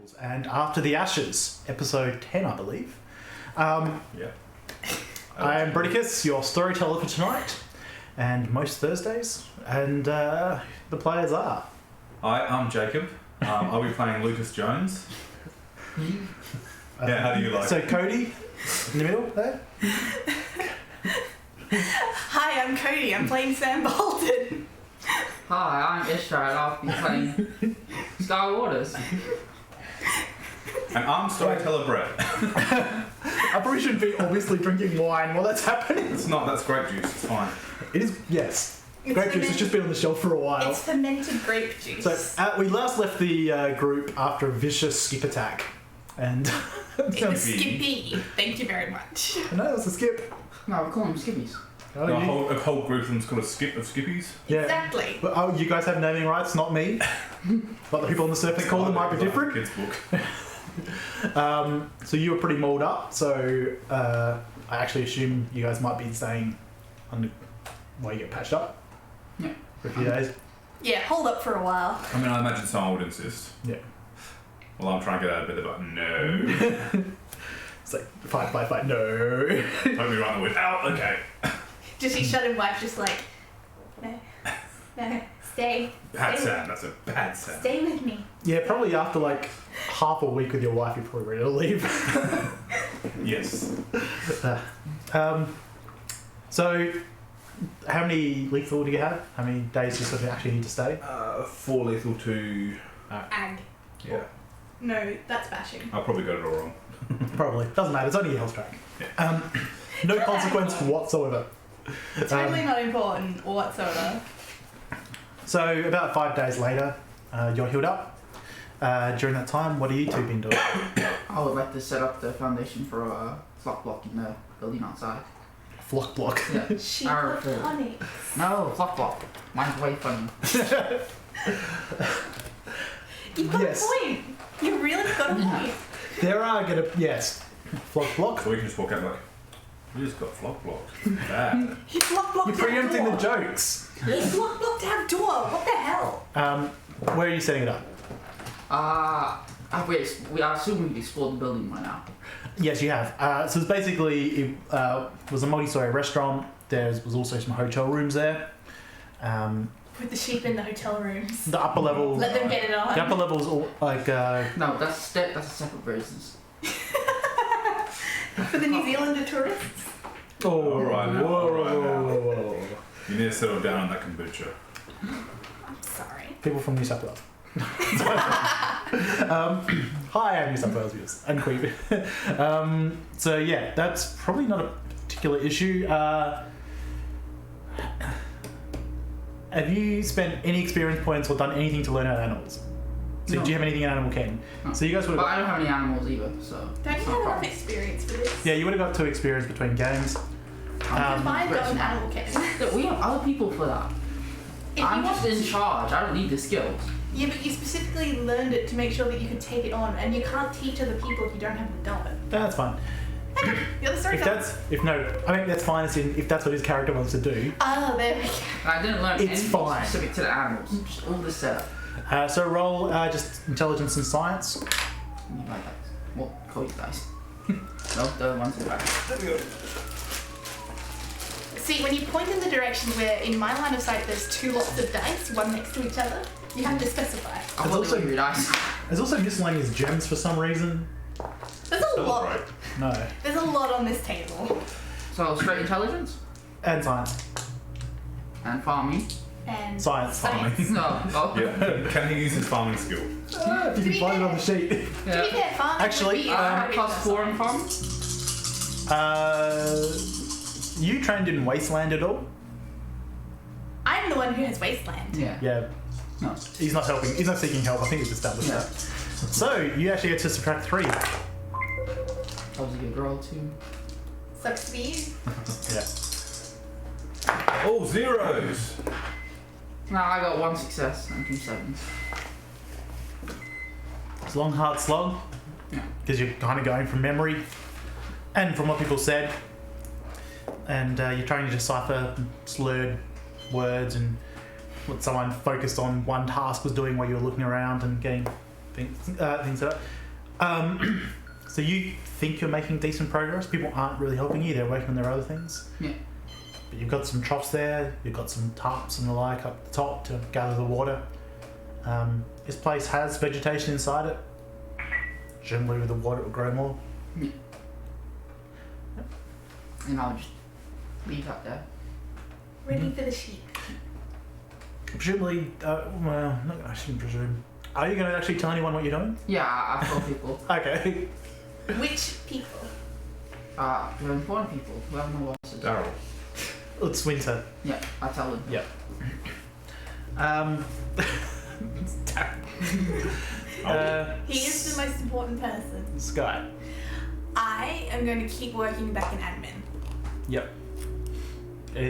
Chronicles, and After the Ashes, episode 10, I believe. Yeah. I am Bridicus, your storyteller for tonight, and most Thursdays, and the players are... Hi, I'm Jacob. I'll be playing Lucas Jones. Yeah, how do you like So it? Cody, in the middle there. Hi, I'm Cody. I'm playing Sam Bolton. Hi, I'm Ishtar and I'll be playing Skye Waters. And I'm storyteller Brett. I probably shouldn't be obviously drinking wine while that's happening. It's not, that's grape juice, it's fine. It is, yes. Grape juice has just been on the shelf for a while. It's fermented grape juice. So we last left the group after a vicious skip attack, and it was Skippy. Thank you very much. no, it was a skip. No, we call them skippies. Oh, No, you- a whole group of them's called a skip of skippies. yeah. Exactly. But, oh, you guys have naming rights, not me. But the people on the surface call them might be different. Kids book. So you were pretty mauled up. So I actually assume you guys might be staying while you get patched up. Yeah. For a few days. Yeah, hold up for a while. I mean, I imagine someone would insist. Yeah. Well, I'm trying to get out of bed, but no. It's like fight. No. Totally run away. Out. Okay. Just your shut-in wife, just like, no, stay. Bad stay Sam. That's a bad Sam. Stay with me. Yeah, probably after like half a week with your wife, you're probably ready to leave. Yes. So, how many lethal do you have? How many days do you sort of actually need to stay? 4 lethal, 2... Ag. Yeah. No, that's bashing. I probably got it all wrong. Probably. Doesn't matter. It's only a health track. Yeah. No consequence whatsoever. Totally not important whatsoever. So, about 5 days later, you're healed up. During that time, what have you two been doing? I would like to set up the foundation for a flock block in the building outside. Flock block. Yeah. She Our- honey. No, flock block. Mine's way funny. You've got Yes. a point. You really got a point. There are gonna... Yes. Flock block. So we can just walk out like, we just got flock blocked. Bad. He block blocked You're our preempting door. the jokes. He block blocked our door. What the hell? Where are you setting it up? I assume we've explored the building by now. Yes, you have. So it's basically, it was a multi-story restaurant. There was also some hotel rooms there. With the sheep in the hotel rooms. The upper level... Let them get it on. The upper level is all, like... No, that's a separate business. For the New Zealander tourists. Oh, All right now, whoa, all right now. whoa. You need to settle down on that kombucha. I'm sorry. People from New South Wales. Hi, I'm New South Wales viewers and Queen. So yeah, that's probably not a particular issue. Have you spent any experience points or done anything to learn about animals? So No. do you have anything in Animal Ken? No. So you guys would But I have... don't have any animals either, so. Don't you it's not a have enough problem. experience for this? Yeah, you would have got 2 experience between games. If I've got Brett, an animal kitten. Look, we have other people for that. If I'm you just want in to- charge. I don't need the skills. Yeah, but you specifically learned it to make sure that you could take it on, and you can't teach other people if you don't have the dolphin. That's fine. You're the storyteller. I mean that's fine as in if that's what his character wants to do. Oh, there we go. And I didn't learn It's anything fine. specific to the animals. Just all this setup. So roll just intelligence and science. You like dice. Well, Cody's dice. No, the other ones in the back. See, when you point in the direction where, in my line of sight, there's 2 lots of dice, one next to each other, you have to specify. I'll There's also also- your dice. There's also miscellaneous gems for some reason. There's a lot. Right. No. There's a lot on this table. So straight intelligence And science. and farming. And Science. Farming. No. Oh. Yeah. Can he use his farming skill? If you To can be find it fair- on the sheet. To be fair, farming Actually, would be I have a plus 4 in farming. You trained in Wasteland at all? I'm the one who has wasteland. Yeah. Yeah. No. He's not helping. He's not seeking help. I think he's established Yeah. that. So you actually get to subtract 3. That was a good roll too. Sucks to be you. Yeah. Oh, zeros! No, I got 1 success and 2 sevens. It's a long, hard slog. Yeah. Because you're kind of going from memory and from what people said. And you're trying to decipher slurred words and what someone focused on one task was doing while you were looking around and getting things up. So you think you're making decent progress. People aren't really helping you. They're working on their other things. Yeah. But you've got some troughs there. You've got some tarps and the like up the top to gather the water. This place has vegetation inside it. Generally with the water it will grow more. Yeah. And I'll just leave that there. Ready for the sheep. Presumably, well, I shouldn't presume. Are you going to actually tell anyone what you're doing? Yeah, I've told people. Okay. Which people? They're important people who have no voices. Daryl. It's winter. Yeah, I tell them. Yep. He is the most important person. Skye. I am going to keep working back in admin. Yep.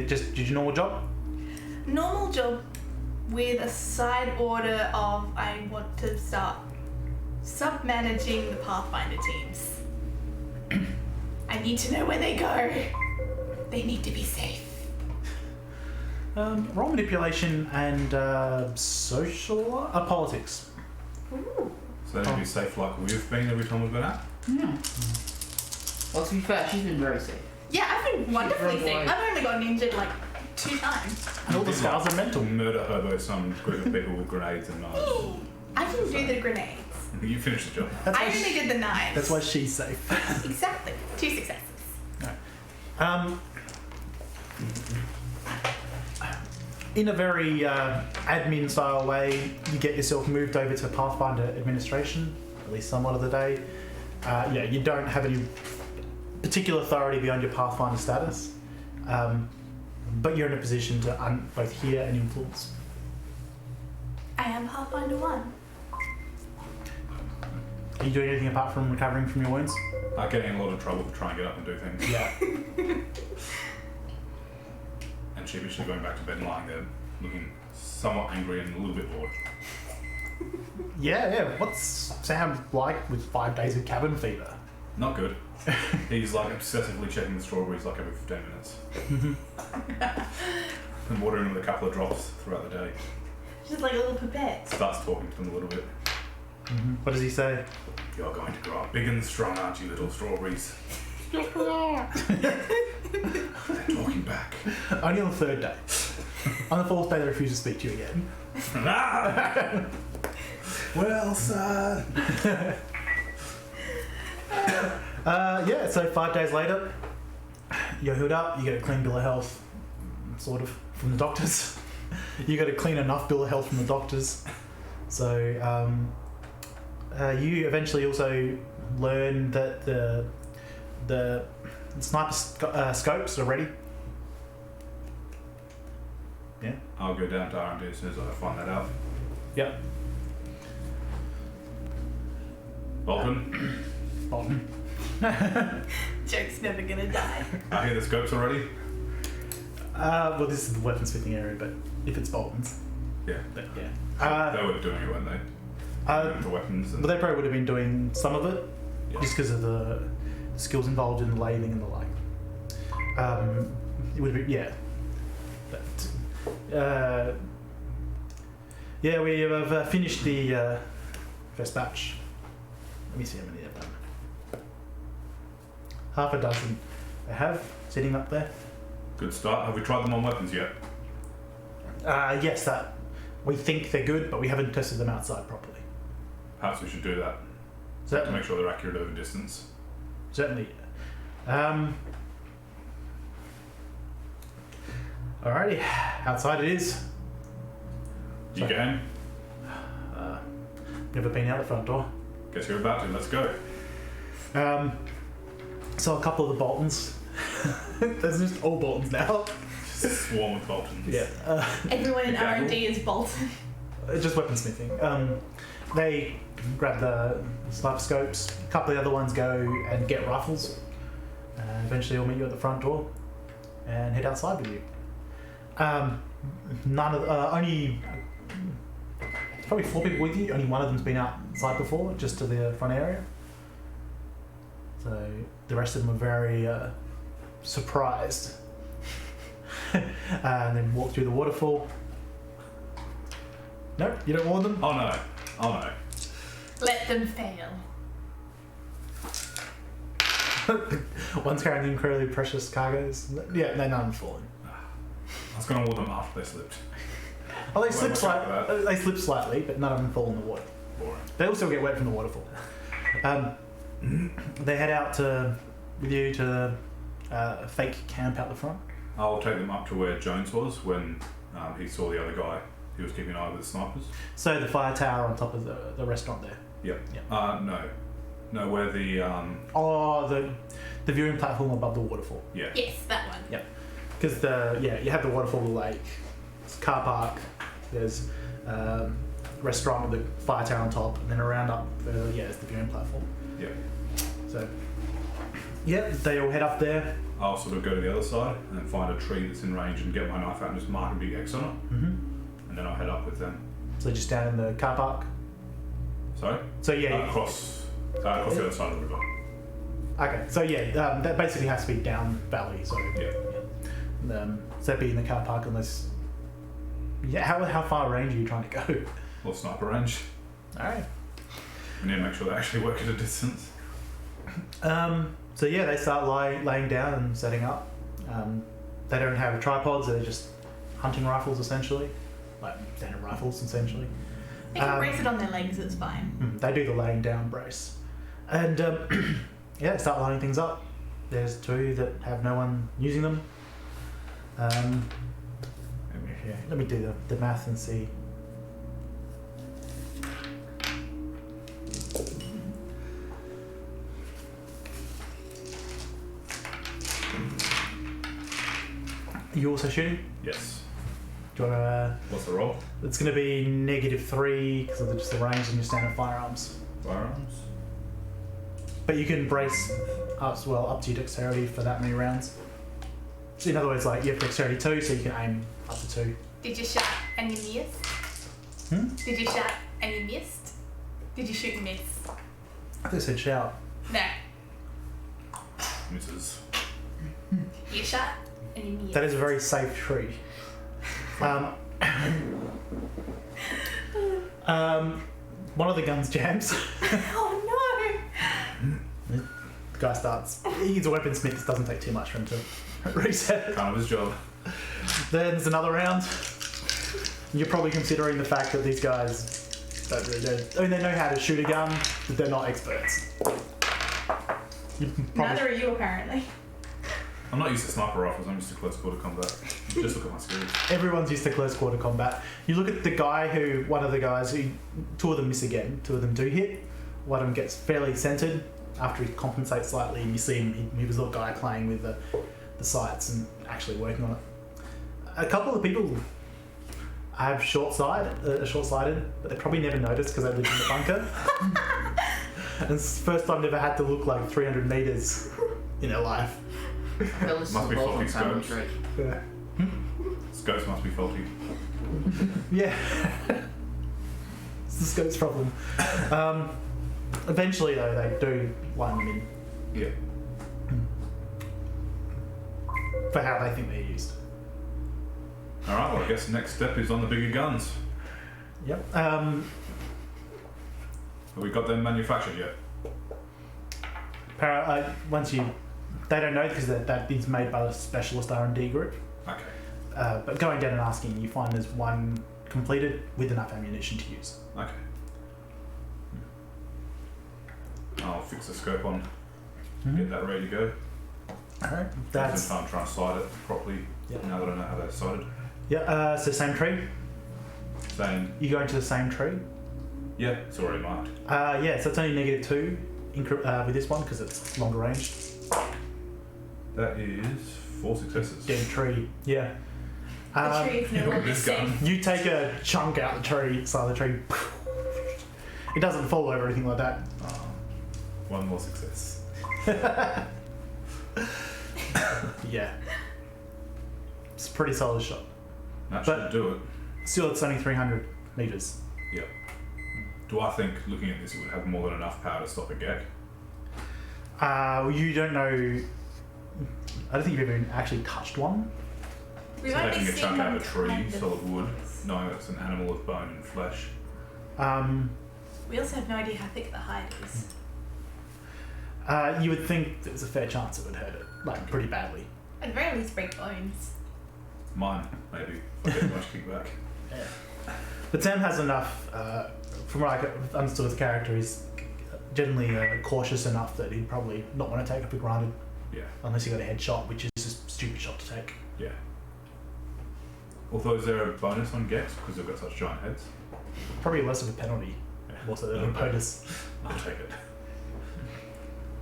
Just did your normal job? Normal job with a side order of I want to start sub-managing the Pathfinder teams. I need to know where they go. They need to be safe. Role manipulation and social politics. Ooh. So they'd be safe like we've been every time we've been out. Yeah. Well, to be fair, she's been very safe. Yeah, I've been wonderfully She's safe. I've only gotten injured like 2 times. And all the scars are mental. Murder hobo some group of people with grenades and knives. I didn't do the grenades. You finished the job. That's I why only she- did the knives. That's why she's safe. Exactly. 2 successes. In a very admin style way, you get yourself moved over to Pathfinder administration, at least somewhat of the day. Yeah, you don't have any particular authority beyond your Pathfinder status, but you're in a position to both hear and influence. I am Pathfinder 1. Are you doing anything apart from recovering from your wounds? I get in a lot of trouble to try and get up and do things. Yeah. And sheepishly going back to bed and lying there looking somewhat angry and a little bit bored. Yeah. What's Sam like with 5 days of cabin fever? Not good. He's like obsessively checking the strawberries like every 15 minutes. And watering them with a couple of drops throughout the day. Just like a little pipette. Starts talking to them a little bit. What does he say? You're going to grow up big and strong, aren't you, little strawberries? They're talking back. Only on the 3rd day. On the 4th day, they refuse to speak to you again. Well, son. Yeah, so 5 days later, you're healed up, you get a clean bill of health, sort of, from the doctors. You get a clean enough bill of health from the doctors. So, you eventually also learn that the sniper scopes are ready. Yeah. I'll go down to R&D as soon as I find that out. Yep. Bolton, Bolton. Joke's never gonna die. I hear the scopes already. Well, this is the weaponsmithing area, but if it's Bolton's, Yeah. but yeah. They were doing it, weren't they? Uh, The weapons. And But they probably would have been doing some of it, Yeah. just because of the skills involved in the lathing and the like. It would be, yeah. But, yeah, we have finished the first batch. Let me see how many they've done. Half a dozen they have, sitting up there. Good start. Have we tried them on weapons yet? Yes, that we think they're good, but we haven't tested them outside properly. Perhaps we should do that to Certainly. make sure they're accurate over distance. Certainly. Alrighty, outside it is. You So- game? Never been out the front door. Guess you're about to. Let's go. So a couple of the Boltons. There's just all Boltons now. Swarm with Boltons. Yeah. Everyone in Gaggle. R&D is Bolton. Just weaponsmithing. They grab the sniper scopes. A couple of the other ones go and get rifles. Eventually, we'll meet you at the front door and head outside with you. Only probably 4 people with you. Only one of them's been outside before, just to the front area. So the rest of them are very surprised. And then walk through the waterfall. No, you don't warn them. Oh no. Oh no. let them fail. One's carrying the incredibly precious cargoes. Yeah, no, none of them fallen. I was going to warn them after they slipped. Oh, they Wait, slip watch out for slightly. They slip slightly, but none of them fall in the water. Boring. They also get wet from the waterfall. They head out with you to a fake camp out the front. I'll take them up to where Jones was when he saw the other guy. He was keeping an eye with the snipers. So the fire tower on top of the restaurant there. Yep. Yep. No, where the Oh, the viewing platform above the waterfall. yeah. Yes, that one. Yep. Because you have the waterfall lake, car park. There's restaurant with the fire tower on top, and then around up further, is the viewing platform. Yeah. So, they all head up there. I'll sort of go to the other side and then find a tree that's in range and get my knife out and just mark a big X on it. Mm-hmm. And then I'll head up with them. So just down in the car park. Sorry? So across the other side of the river. Okay. So that basically has to be down valley. So Yeah. so that'd be in the car park unless. Yeah. How far range are you trying to go? Or sniper range. All right. We need to make sure they actually work at a distance. So they start laying down and setting up. They don't have tripods; they're just hunting rifles essentially, like standard rifles essentially. They can brace it on their legs, it's fine. They do the laying down brace, and they start lining things up. There's two that have no one using them. Let me do the math and see. You also shooting? Yes. Do you want to? What's the roll? It's going to be -3 because of just the range in your standard firearms. Firearms. But you can brace up to your dexterity for that many rounds. So in other words, like you have dexterity 2, so you can aim up to 2. Did you shoot and you missed? Did you shoot and you missed? Did you shoot and miss? I think I said shout. No. Misses. You shot and you missed. That is a very safe tree. One of the guns jams. Oh The guy starts. He's a weaponsmith. This doesn't take too much for him to reset. Kind of his job. Then there's another round. You're probably considering the fact that these guys don't really know. I mean, they know how to shoot a gun, but they're not experts. no. Neither are you apparently. I'm not used to sniper rifles, I'm used to close quarter combat. Just look at my skills. Everyone's used to close quarter combat. You look at the guy one of the guys who, 2 of them miss again, 2 of them do hit. One of them gets fairly centered after he compensates slightly, and you see him, he was the guy playing with the sights and actually working on it. A couple of people have short-sighted, but they probably never noticed because they lived in the bunker. And it's the first time they've ever had to look like 300 meters in their life. Well, this Must is be a Bolton faulty family scopes. trait. Yeah. Scopes must be faulty. Yeah. It's the scope's problem. Eventually, though, they do line them in Yeah. for how they think they're used. Alright, well I guess the next step is on the bigger guns. Yep. Have we got them manufactured yet? They don't know because that is made by the specialist R&D group. Okay. But going down and asking, you find there's one completed with enough ammunition to use. Okay. I'll fix the scope on, get that ready to go. Alright. Spend That's some time trying to sight it properly. Yep. Now that I know how they're sighted. so same tree. Same. You go into the same tree. Yeah, it's already marked. So it's only -2 with this one because it's longer range. That is 4 successes. Dead tree. Yeah. The tree is no with longer this gun. safe. You take a chunk out the tree, side of the tree. It doesn't fall over or anything like that. One more success. Yeah. It's a pretty solid shot. That But- should do it. Still, it's only 300 meters. Yep. Do I think, looking at this, it would have more than enough power to stop a gag? You don't know. I don't think you've even actually touched one. We've So only taking a seen chunk out them of a tree, kind of- solid wood, knowing that it's an animal with bone and flesh. We also have no idea how thick the hide is. You would think there's a fair chance it would hurt it, like pretty badly. At the very least, break bones. Mine, maybe. If I get much kickback. Yeah. But Sam has enough, from what I understood of the character, he's generally cautious enough that he'd probably not want to take it for granted. Yeah. Unless he got a headshot, which is a stupid shot to take. Yeah. Although, is there a bonus on Gex because they've got such giant heads? Probably less of a penalty, Yeah. also than a bonus. I'll take it.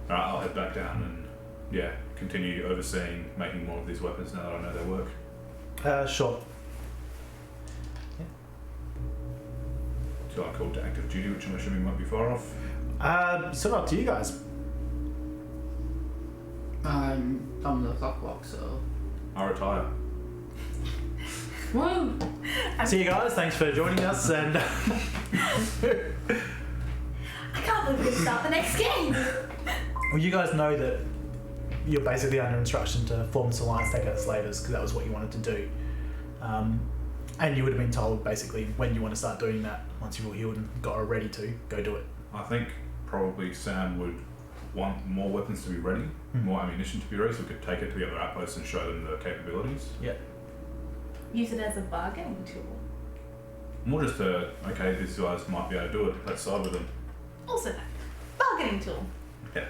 Alright, I'll head back down and, yeah, continue overseeing making more of these weapons now that I know their work. Sure. So I'm called to active duty, which I'm assuming won't be far off. So up to you guys. I'm on the clock block, so. I retire. Woo! See you guys. Thanks for joining us. And I can't believe we can start the next game! well, you guys know that you're basically under instruction to form this alliance, take out slavers, because that was what you wanted to do. And you would have been told basically when you want to start doing that. Once you were healed and got ready to go do it. I think probably Sam would want more weapons to be ready, more ammunition to be ready, so we could take it to the other outposts and show them the capabilities. Yeah. Use it as a bargaining tool. More just to, okay, these guys might be able to do it, let's side with them. Also that. Bargaining tool. Yeah.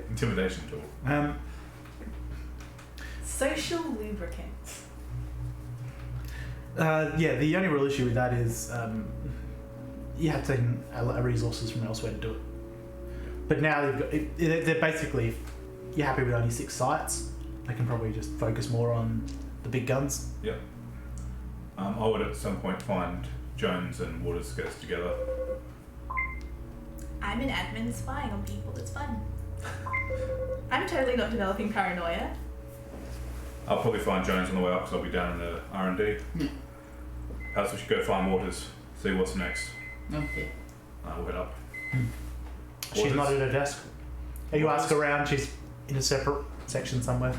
Intimidation tool. Social lubricant. Yeah, the only real issue with that is you have taken resources from elsewhere to do it. But now they've got, they're basically, if you're happy with only 6 sites, they can probably just focus more on the big guns. Yep. I would at some point find Jones and Waters get us together. I'm an admin spying on people, it's fun. I'm totally not developing paranoia. I'll probably find Jones on the way up because I'll be down in the R&D. Perhaps we should go find Waters, see what's next. Okay. We'll head up. She's Waters. not at her desk. You ask around, she's in a separate section somewhere.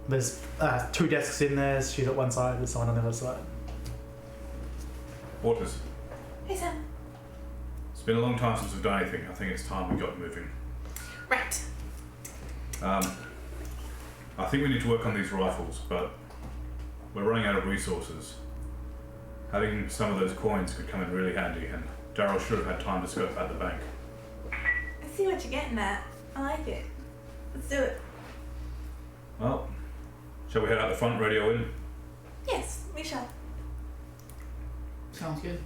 There's 2 desks in there, she's at one side, there's someone on the other side. Waters, Hey Sam. it's been a long time since we've done anything. I think it's time we got moving. Right. I think we need to work on these rifles, but we're running out of resources. Having some of those coins could come in really handy, and Daryl should have had time to scope out the bank. I see what you're getting at. I like it. Let's do it. Well, shall we head out the front, radio in? Yes, we shall. Sounds good.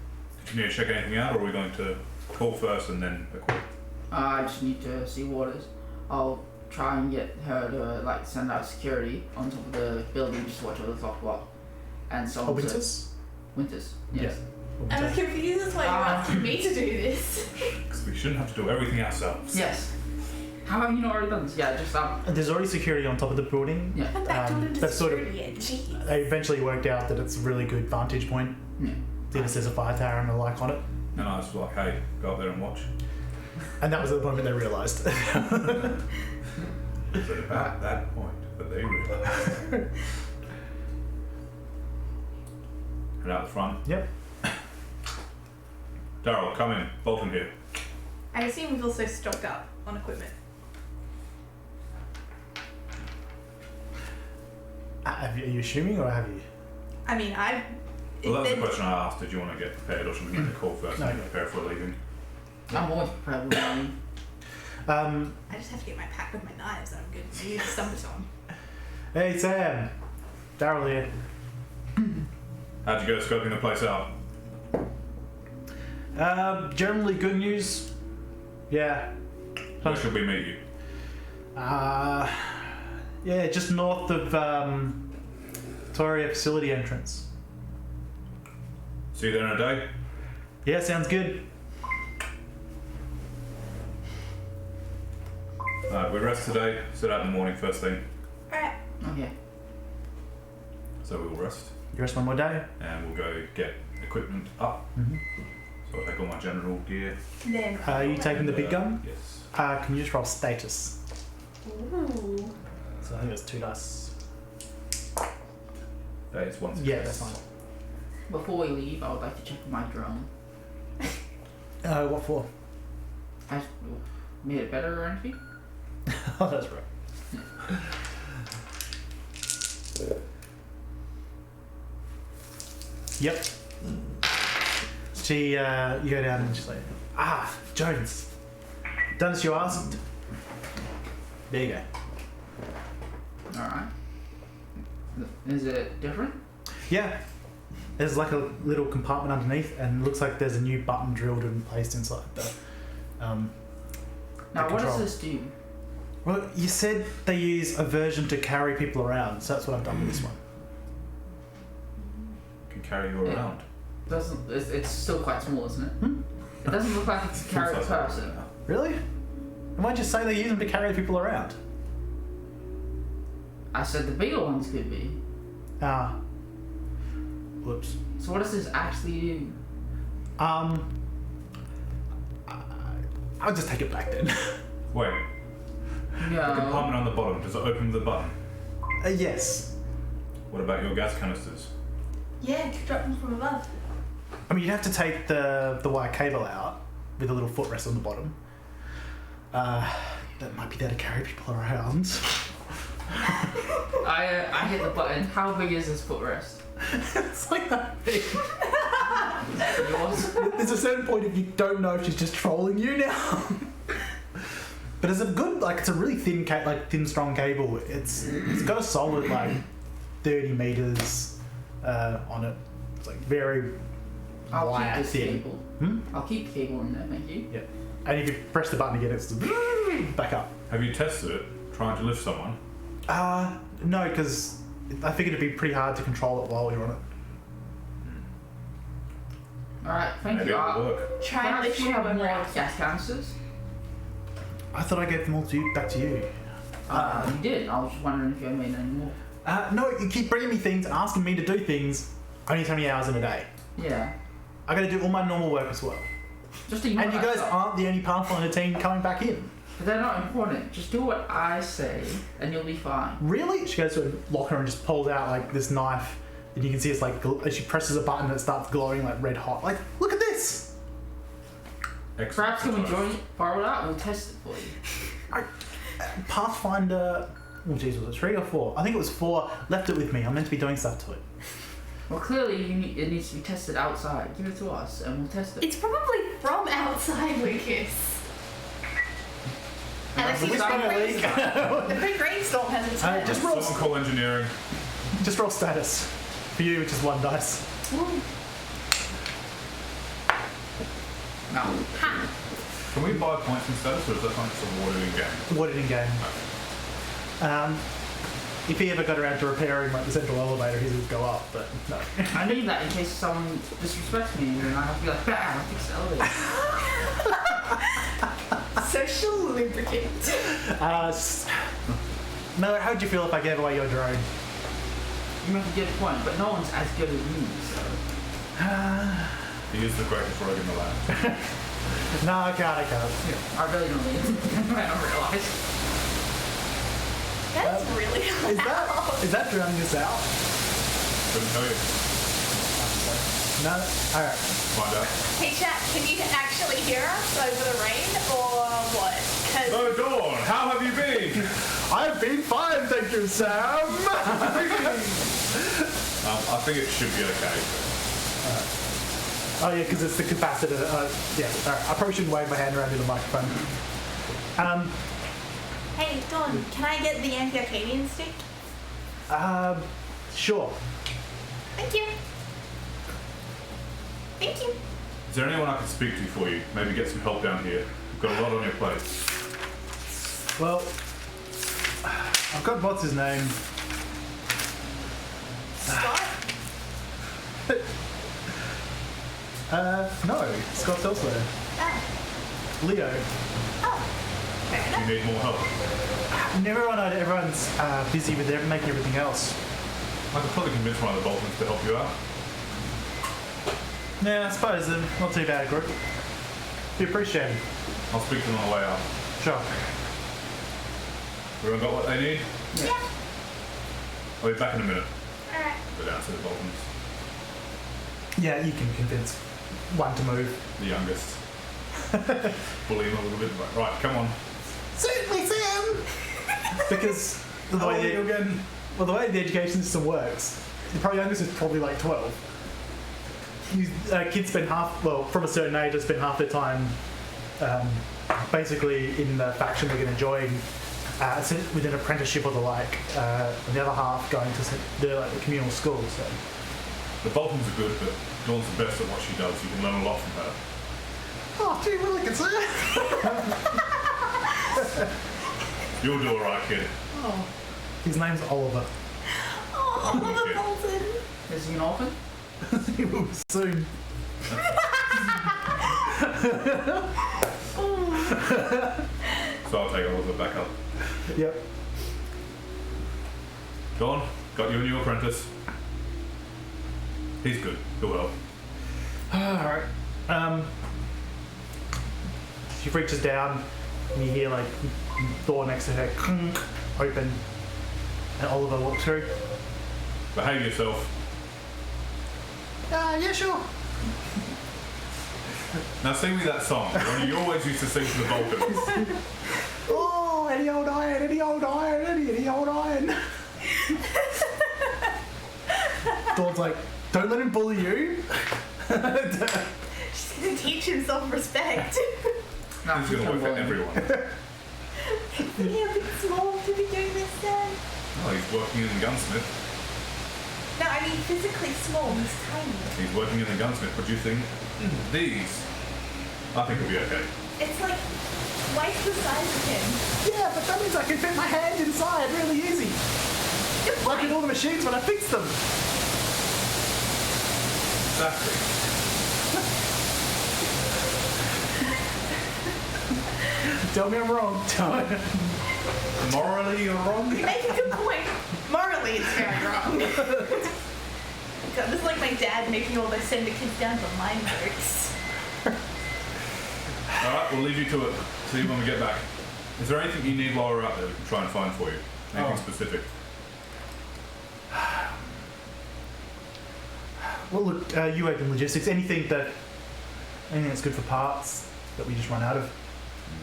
Did you need to check anything out, or are we going to call first and then equip? I just need to see Waters. I'll try and get her to like send out security on top of the building just to watch over the clock block. And so Oh, Winters? Winters, yes. I'm confused as why you're asking me to do this. Because we shouldn't have to do everything ourselves. Yes. How have you not already done this? Yeah, just There's already security on top of the building. yeah. I'm back on into that's sort of- security, jeez. They eventually worked out that it's a really good vantage point. Yeah. Even says a fire tower and a like on it. And I was like, hey, go up there and watch. And that was the moment they realised. So about that point that they realised. Head out the front. Yep. Daryl, come in. Bolton here. I assume we've also stocked up on equipment. Are you assuming or have you? I mean, I've... Well, that was the then- question I asked. Did you want to get prepared, or should we get the call first and No. prepare for leaving? I'm always prepared with money. I just have to get my pack with my knives that I'm good to use the on. Hey Sam, Daryl here. How'd you go scoping the place out? Generally good news. Yeah. Where should we meet you? Yeah, just north of Victoria facility entrance. See you there in a day? Yeah, sounds good. Alright, we rest today. Set out in the morning first thing. Alright. Okay. So we will rest. You rest one more day. And we'll go get equipment up. Mm-hmm. So I'll take all my general gear. Then... Are you taking the big gun? Yes. Can you just roll status? Ooh. So I think it's 2 dice. It's one Yeah, success. that's fine. Before we leave, I would like to check my drone. What for? Has made it better or anything? Oh, that's right. Yep. She, you go down and she's like, Jones, done as you asked. There you go. Alright. Is it different? Yeah. There's like a little compartment underneath, and it looks like there's a new button drilled and placed inside the. Now, the what control. does this do? Well, you said they use a version to carry people around, so that's what I've done with this one. Can carry you around. Doesn't it's still quite small, isn't it? Hmm? It doesn't look like it's a carry a person. Really? And why'd you say they use them to carry people around? I said the bigger ones could be. Whoops. So what does this actually do? I'll just take it back then. Wait, the No. compartment on the bottom, does it open the button? Yes. What about your gas canisters? Yeah, drop them from above. I mean, you'd have to take the wire cable out with a little footrest on the bottom. That might be there to carry people around. I hit the button. How big is this footrest? It's like that big. Yours? There's a certain point if you don't know if she's just trolling you now. But it's a good, like, it's a really thin, thin, strong cable. It's got a solid, 30 meters on it. It's like very I'll wire keep this thin. cable. Hmm? I'll keep the cable in there, thank you. Yeah. And if you press the button again, it's back up. Have you tested it, trying to lift someone? No, because I figured it'd be pretty hard to control it while you're on it. Alright, thank Maybe you. it'll work. Try and lift you you have over. more gas canisters? I thought I gave them all back to you. You did. I was just wondering if you had made any more. No, you keep bringing me things, asking me to do things, only so many hours in a day. Yeah. I gotta do all my normal work as well. Just ignore And you that guys stuff. aren't the only Pathfinder team coming back in. But they're not important. Just do what I say, and you'll be fine. Really? She goes to a locker and just pulls out this knife, and you can see it's as she presses a button, it starts glowing red hot. Look at this! Excellent. Perhaps can we join borrow that? We'll test it for you. Pathfinder. Oh jeez, was it 3 or 4? I think it was 4. Left it with me. I'm meant to be doing stuff to it. Well, clearly it needs to be tested outside. Give it to us, and we'll test it. It's probably from outside, Lucas. And The if Whisper in a leak. the big rainstorm hasn't started. Just roll. Someone call engineering. Just roll status. For you, which is 1 dice. No. Ha! Can we buy points in status, or is that something that's awarded in game? What it in game. If he ever got around to repairing the central elevator, he would go up, but no. I need that in case someone disrespects me, and then I have to be like, bam, fix the elevator. Social lubricant. Miller, how'd you feel if I gave away your drone? You make a good point, but no one's as good as me, so. He is the greatest rogue in the land. No, I can't. I really don't need it. I don't realise. That's really loud. Is that drowning us out? Couldn't tell you. No? Alright. Find out. Hey chat, can you actually hear us over the rain or what? 'Cause So Dawn, how have you been? I've been fine, thank you, Sam! I think it should be okay. Oh yeah, because it's the capacitor. Alright. I probably shouldn't wave my hand around in the microphone. hey Dawn, can I get the anti-Arcadian stick? Sure. Thank you. Thank you. Is there anyone I can speak to for you? Maybe get some help down here. You've got a lot on your plate. Well, I've got what's his name? Scott? No, Scott's elsewhere. Oh. Leo. Oh. Fair enough. You need more help. Everyone's busy with making everything else. I could probably convince one of the Boltons to help you out. Yeah, I suppose they're not too bad a group. Be appreciated. I'll speak to them on the way out. Sure. Everyone got what they need? Yeah. I'll be back in a minute. Alright. Go down to the Boltons. Yeah, you can convince one to move. The youngest. bully him a little bit. But, right, come on. Certainly, Sam! Because the How old are way you again? the way the education system works, the probably youngest is probably like 12. Kids spend from a certain age, they spend half their time basically in the faction they're going to join with an apprenticeship or the like, and the other half going to the communal school. So The Boltons are good, but Dawn's the best at what she does. You can learn a lot from her. oh, gee, really good, sir. You'll do alright, kid. Oh. His name's Oliver. Oh, Oliver Bolton. Is he an orphan? He will soon. So I'll take Oliver back up. Yep. Dawn, got you a new apprentice. He's good. He'll help. Alright. She reaches down and you hear door next to her open and Oliver walks through. Behave yourself. Yeah, sure. Now sing me that song. The one you always used to sing to the Boltons. Oh, any old iron, any old iron, any old iron. Dawn's like, don't let him bully you. She's gonna teach him self-respect. No, This is going to work for everyone. You're a bit small to be doing this, Dad. Oh, he's working in the gunsmith. No, I mean physically small. He's tiny. He's working in the gunsmith producing these. I think he'll be okay. It's like twice the size of him. Yeah, but that means I can fit my hand inside really easy. Good Like in point. all the machines when I fix them. Exactly. Tell me I'm wrong. Morally, you're wrong. You make a good point. Morally, it's very wrong. God, this is like my dad making all those send the kids down to mine works. Alright, we'll leave you to it. See you when we get back. Is there anything you need while we're out there we can try and find for you? Anything specific? Well, look, you work in logistics. Anything that's good for parts that we just run out of.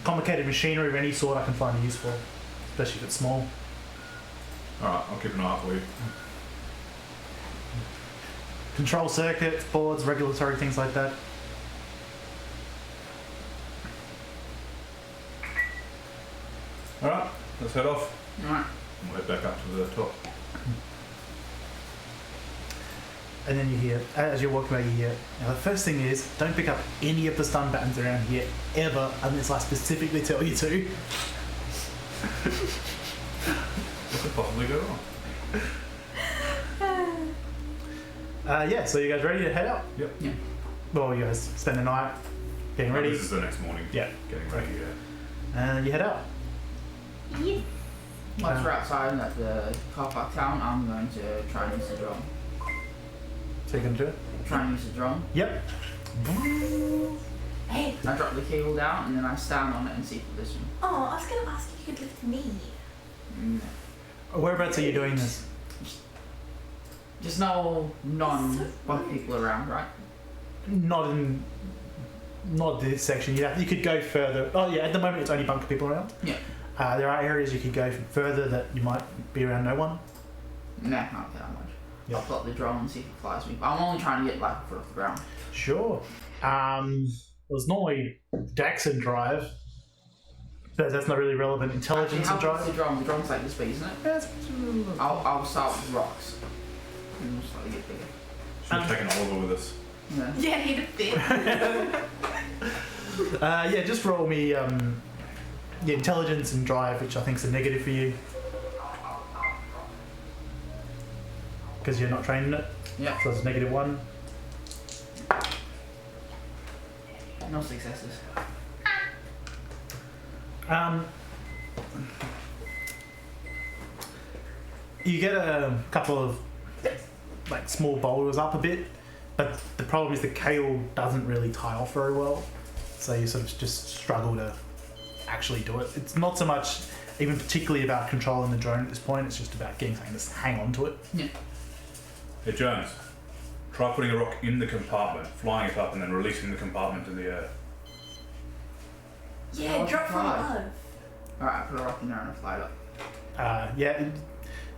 Complicated machinery of any sort I can find a use for, especially if it's small. Alright, I'll keep an eye out for you. Control circuits, boards, regulatory things like that. Alright, let's head off. Alright. And we'll head back up to the top. And then you hear, as you're walking by, you hear, now the first thing is, don't pick up any of the stun buttons around here, ever, unless I specifically tell you to. What could possibly go wrong? Yeah, so you guys ready to head out? Yep. Yeah. Well, you guys spend the night getting ready, This is the next morning. Yeah. Getting ready, yeah. and you head out. Yeah. Once we're outside at the car park town, I'm going to try and use the drone. So you're going to do it? Try and use the drone. Yep. Hey. I drop the cable down and then I stand on it and see position. Oh, I was gonna ask if you could lift me. Mm. Whereabouts are you doing this? Just no non-buff people around, right? Not this section. You could go further. Oh yeah, at the moment it's only bunker people around. Yeah. There are areas you could go further that you might be around no one. Nah, not that much. Yeah. I'll plot the drone and see if it flies me. But I'm only trying to get like a foot off the ground. Sure. There's normally Daxon drive. But that's not really relevant. Intelligence Actually, and how big's the drive. drone? The drone's like this big, isn't it? Yes. I'll start with rocks. And we'll slowly get bigger. Should have taken Oliver with us. Yeah. Yeah, he'd have fit. Yeah, just roll me intelligence and drive, which I think is a negative for you. Because you're not trained in it. Yeah. So it's -1. No successes. You get a couple of small boulders up a bit, but the problem is the cable doesn't really tie off very well, so you sort of just struggle to actually do it. It's not so much even particularly about controlling the drone at this point, it's just about getting something to hang on to it. Yeah. Hey Jones, try putting a rock in the compartment, flying it up and then releasing the compartment in the air. Yeah, drop from above. Alright, I put a rock in there and I fly it up.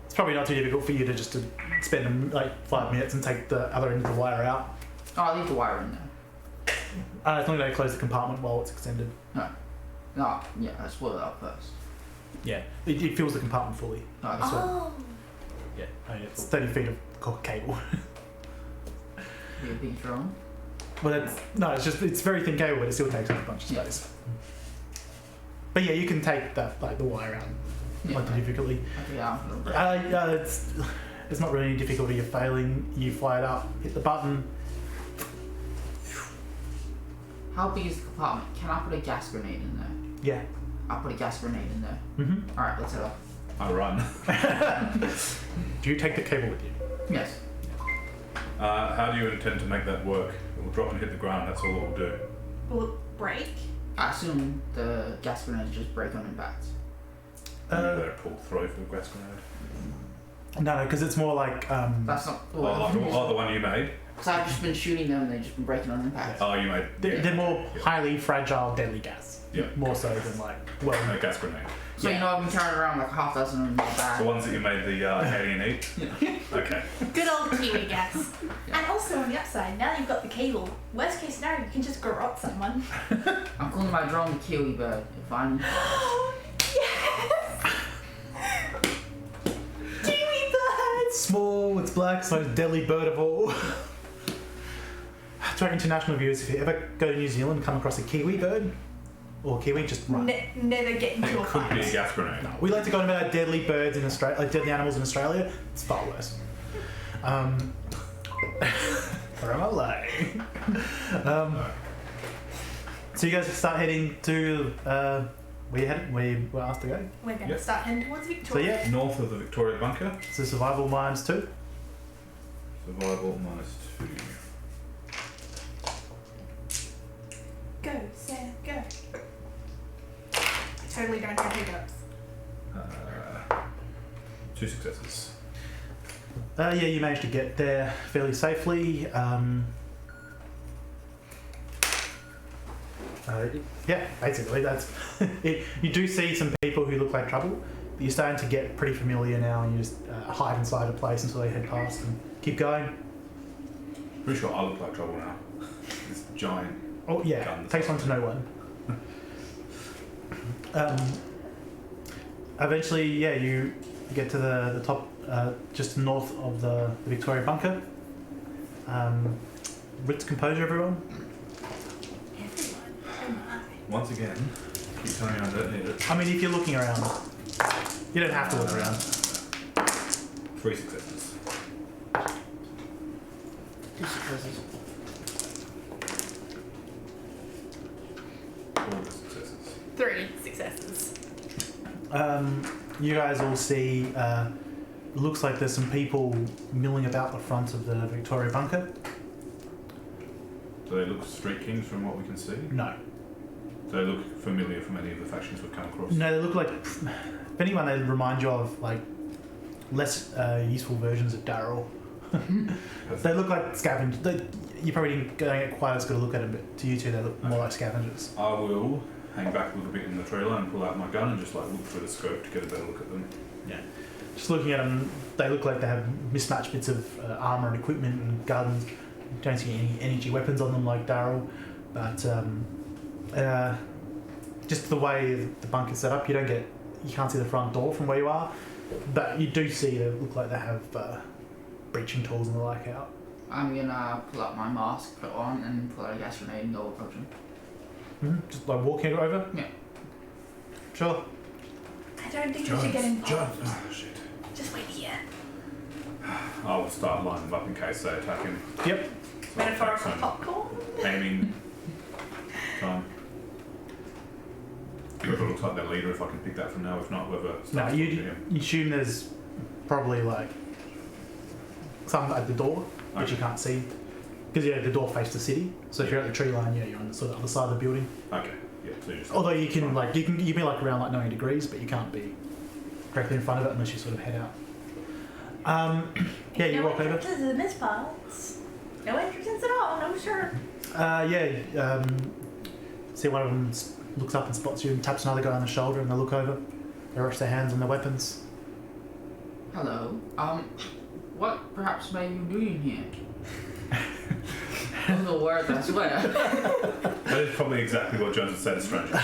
It's probably not too difficult for you to just to spend like 5 minutes and take the other end of the wire out. Oh, I'll leave the wire in there. It's not going to close the compartment while it's extended. No, yeah, I spoil it up first. Yeah, it fills the compartment fully. No, That's what- Oh. Yeah, I mean, it's 30 feet of cable. be a big drone. Well, it's very thin cable, but it still takes up a bunch of space. But yeah, you can take the wire out. Yeah, Not too difficultly. I think I'm gonna break. It's not really any difficulty. You're failing. You fly it up, hit the button. How big is the compartment? Can I put a gas grenade in there? Yeah. I'll put a gas grenade in there. Mm-hmm. Alright, let's head off. I run. Do you take the cable with you? Yes. How do you intend to make that work? It will drop and hit the ground. That's all it will do. Will it break? I assume the gas grenades just break on impact. You better pull through for the gas grenade. No, because it's more like. That's not. The one you made. So I've just been shooting them and they've just been breaking on impact. Oh, you made. They're more highly fragile, deadly gas. Yeah. More so than A gas grenade. So you know I've been carrying around like half dozen in my bag. The ones that you made the alien eat? Okay. Good old kiwi gas. And also on the upside, now you've got the cable. Worst case scenario, you can just garrote someone. I'm calling my drone the Kiwi bird. If I'm. Yes! Kiwi birds! small, it's black, it's the most deadly bird of all. To our international viewers, if you ever go to New Zealand and come across a kiwi bird, or kiwi, just run. Never get into a It could be a fight. gas grenade. No, we like to go on about deadly birds in Australia, like deadly animals in Australia. It's far worse. Where am I lying? So you guys start heading to where you headed? Where you were asked to go? We're going to Yep. start heading towards So Victoria. yeah, North of the Victoria Bunker. so survival -2. Survival -2. Go, Sam, go. I totally don't have hiccups. 2 successes. Yeah, you managed to get there fairly safely. Yeah, basically that's it. You do see some people who look like trouble, but you're starting to get pretty familiar now, and you just hide inside a place until they head past and keep going. Pretty sure I look like trouble now. This giant. Oh yeah, Guns. takes one to know one. Eventually, yeah, you get to the top, just north of the Victoria Bunker. Ritz composure, everyone. Everyone. Oh my. Once again, keep telling me I don't need it. I mean, if you're looking around, you don't have to look around. 3 successes. 2 successes. 4 successes. 3 successes. You guys all see, looks like there's some people milling about the front of the Victoria Bunker. Do they look street kings from what we can see? No. Do they look familiar from any of the factions we've come across? No, they look like, if anyone, they remind you of, like, less useful versions of Daryl. They look like scavengers. You probably didn't get quite as good a look at them, but to you two, they look more like scavengers. I will hang back a little bit in the trailer and pull out my gun and just like look through the scope to get a better look at them. Yeah. Just looking at them, they look like they have mismatched bits of armour and equipment and guns. Don't see any energy weapons on them like Daryl, but just the way the bunker's set up, you can't see the front door from where you are, but you do see they look like they have breaching tools and the like out. I'm gonna pull out my mask, put it on, and pull out a gas grenade and go approach him. Just like walking over. Yeah. Sure. I don't think we should get involved. Oh shit. Just wait here. I will start lining them up in case they attack him. Yep. So I'll Metaphorical take some popcorn. aiming time. Whoever looks like their leader, if I can pick that from now. If not, whoever starts No, talking to you him. assume there's probably like some at the door, which you Okay. can't see. Because the door faces the city. So if you're at the tree line, you're on the sort of other side of the building. Okay. Yeah. So you just Although you can be like around like 90 degrees, but you can't be directly in front of it unless you sort of head out. Yeah, you no walk over. entrances in this parts. No entrances at all, no sure. See one of them looks up and spots you and taps another guy on the shoulder, and they look over. They rush their hands on their weapons. Hello. What perhaps may you doing here? Those are words, I swear. That is probably exactly what Jones would say to strangers.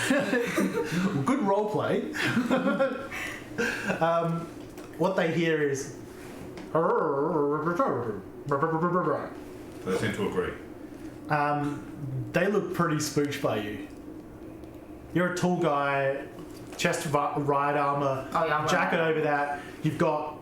Good role play. What they hear is. They seem to agree. They look pretty spooked by you. You're a tall guy, chest ride armor, Oh, yeah, jacket over that. You've got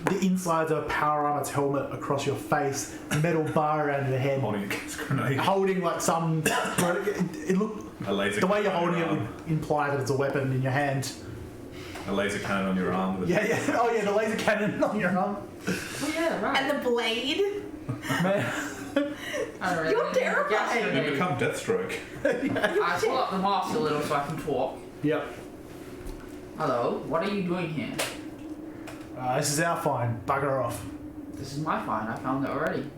the insides of a power armor's helmet across your face, metal bar around your head, Holding a gas grenade. holding like some. It look A laser the way you're cannon on holding your it arm. would imply that it's a weapon in your hand. A laser cannon on your arm. With Yeah. Oh yeah, the laser cannon on your arm. Oh yeah, right. And the blade. Man. You're terrifying. You become Deathstroke. I pull up the mask a little so I can talk. Yep. Hello, what are you doing here? This is our fine. Bugger off. This is my find, I found it already.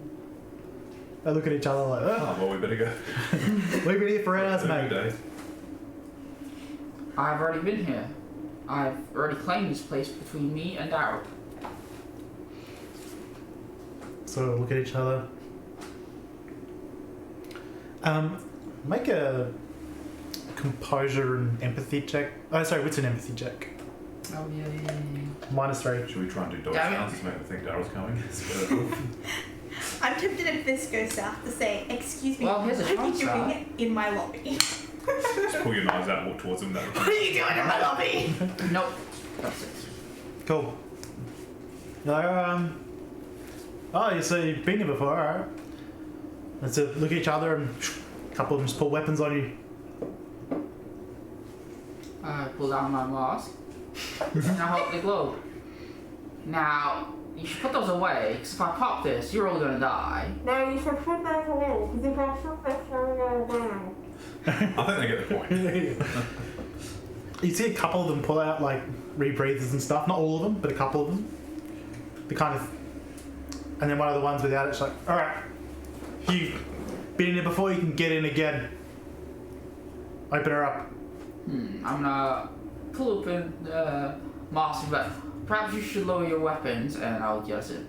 They look at each other like, Oh, well, we better go. we've been here for hours, Good mate. day. I've already been here. I've already claimed this place between me and Daryl. Sort of look at each other. Make a composure and empathy check. Oh, sorry, what's an empathy check? Oh yeah. -3. Should we try and do dog Damn it. sounds to make them think Daryl's coming? I'm tempted if this goes south to say, excuse me, Well, here's a what are you chance, doing in my lobby? Just pull your knives out and walk towards them. That What are you doing in my lobby? Nope. That's it. Cool. You're like, oh, you see, you've been here before, alright. Let's look at each other and a couple of them just pull weapons on you. I pull down my mask and I hold the globe. Now, you should put those away, because if I pop this, you're all gonna die. No, you should put those away, because if I put this down, I think they get the point. You see a couple of them pull out like rebreathers and stuff. Not all of them, but a couple of them. They kind of, and then one of the ones without it's like, all right, you've been in here before. You can get in again. Open her up. I'm gonna pull open the mask, but perhaps you should lower your weapons, and I'll guess it.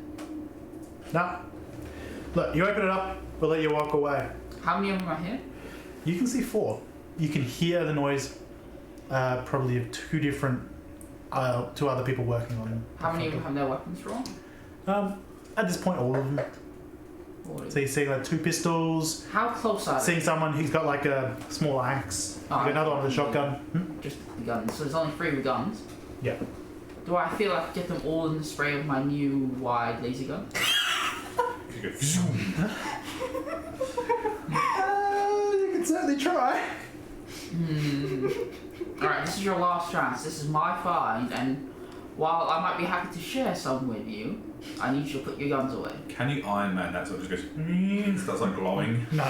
No. Look, you open it up. We'll let you walk away. How many of them are here? You can see 4. You can hear the noise. Probably of 2 different, 2 other people working on them. How many of them have their weapons drawn? At this point, all of them. Or So you see like 2 pistols. how close are they? Seeing someone who's got like a small axe. Oh, You got another one with a shotgun. Hmm? Just the guns. So there's only 3 with guns. Yeah. Do I feel like get them all in the spray with my new wide laser gun? You go, zoom. You can certainly try. Alright, this is your last chance. This is my find, and while I might be happy to share some with you, I need you to put your guns away. Can you Iron Man that? So it just goes, starts like glowing. No.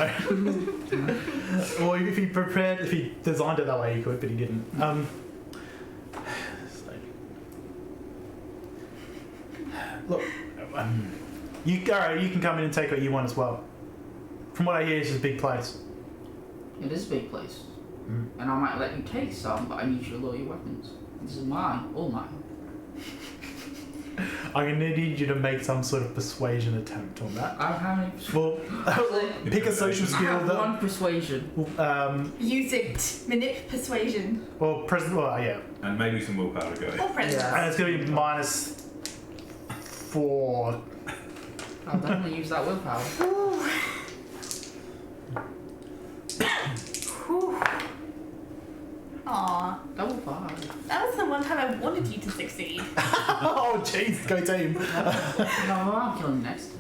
Or if he prepared, if he designed it that way, he could, but he didn't. So. Look, alright, you can come in and take what you want as well. From what I hear, this is a big place. It is a big place. And I might let you take some, but I need you to lower your weapons. This is mine, all mine. I'm gonna need you to make some sort of persuasion attempt on that. I have any Well, pick a social I skill have that. one persuasion. Use it. Manip persuasion. Well, yeah. And maybe some willpower to go. Or present. And it's gonna be -4. I'll definitely use that willpower. Aw, Double 5. that was the one time I wanted you to succeed. Oh, jeez, go team. No, I'm killing next.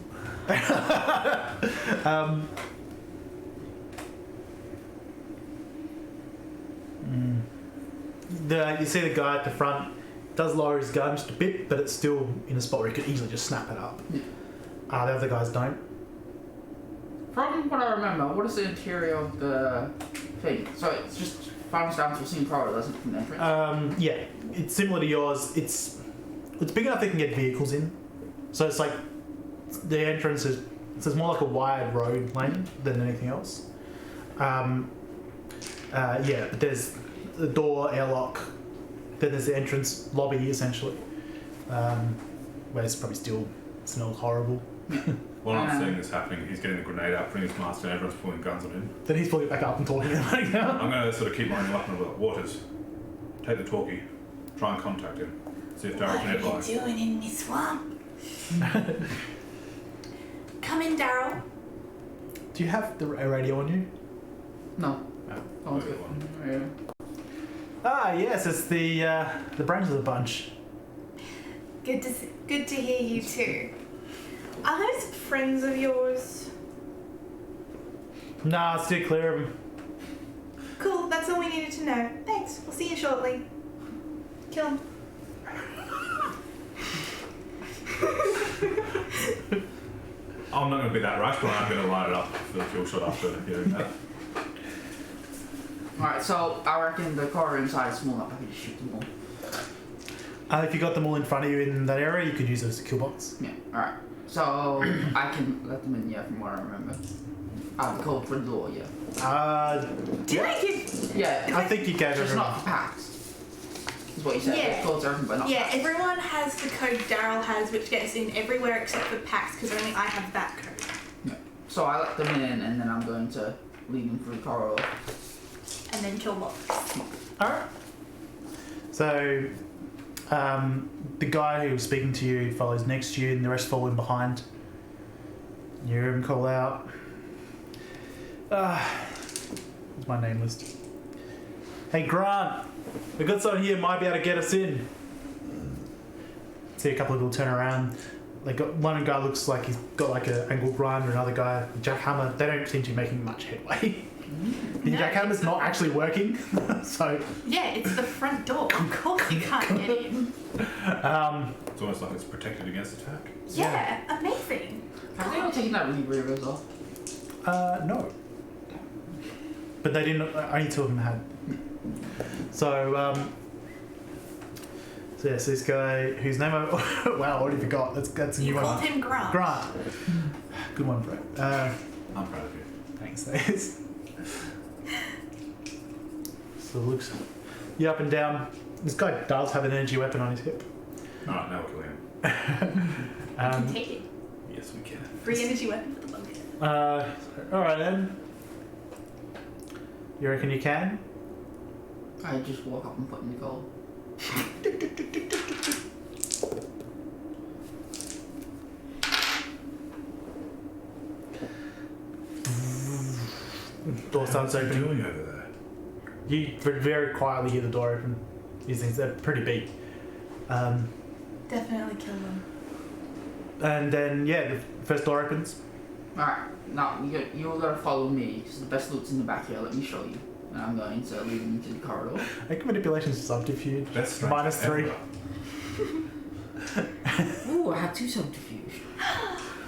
You see the guy at the front does lower his gun just a bit, but it's still in a spot where he could easily just snap it up. Yeah. The other guys don't. From what I remember, what is the interior of the thing? So it's just funnels down to a single corridor, doesn't it, from the entrance? Yeah, it's similar to yours. It's big enough they can get vehicles in. So it's like the entrance is it's more like a wide road lane than anything else. Yeah, but there's the door, airlock, then there's the entrance lobby essentially, where it's probably still smells horrible. While I'm seeing this happening, he's getting the grenade out, putting his mask down, everyone's pulling guns on him. Then he's pulling it back up and talking about it now. I'm going to sort of keep running up and like, Waters, take the talkie, try and contact him, see if Daryl can advise. What are you doing in this swamp? Come in, Daryl. Do you have a radio on you? No. Oh. Oh, good. Yeah. Ah, yes, it's the brains of the bunch. Good to hear you too. Are those friends of yours? Nah, steer clear of them. Cool, that's all we needed to know. Thanks, we'll see you shortly. Kill him. I'm not going to be that rash, but I'm going to light it up for the fuel shot after hearing that. Alright, so I reckon the car inside is small enough I can just shoot them all. If you got them all in front of you in that area, you could use those as a kill box. Yeah, alright. So I can let them in, yeah, from what I remember. I have the code for the door, yeah. Did I give... Yeah, I think you gave just everyone. not for packs. Is what you said. Yeah. The codes are everything, but not Yeah, packs. everyone has the code Daryl has, which gets in everywhere except for PAX, because only I have that code. Yeah. So I let them in, and then I'm going to lead them through the corridor. And then kill box. Alright. So, the guy who was speaking to you follows next to you, and the rest follow in behind. You hear him call out. What's my name list? Hey Grant, we got someone here might be able to get us in. See a couple of people turn around. Like one guy looks like he's got like an angle grinder, another guy jackhammer. They don't seem to be making much headway. The jackhammer's not actually working, so. Yeah, it's the front door. Of course you can't get in. It's almost like it's protected against attack. Yeah, amazing. Have they all taken that rebreathers off? No. But they didn't. Only two of them had. So, so yes, this guy whose name I wow, I already forgot. That's a new You one. called him Grant. Grant. Good one, Brett. I'm proud of you. Thanks. So it looks you up and down. This guy does have an energy weapon on his hip. Alright, now we'll kill him. You can take it. Yes, we can. Free energy weapon for the bunker. All right then. You reckon you can? I just walk up and put in the goal. Door starts What's he opening. doing over there? You very quietly hear the door open. These things, they're pretty big. Definitely kill them. And then, yeah, the first door opens. Alright, now you all gotta follow me, because the best loot's in the back here, let me show you. And I'm going to lead them into the corridor. Make manipulation subterfuge. Best strength -3. ever. Ooh, I had 2 subterfuge.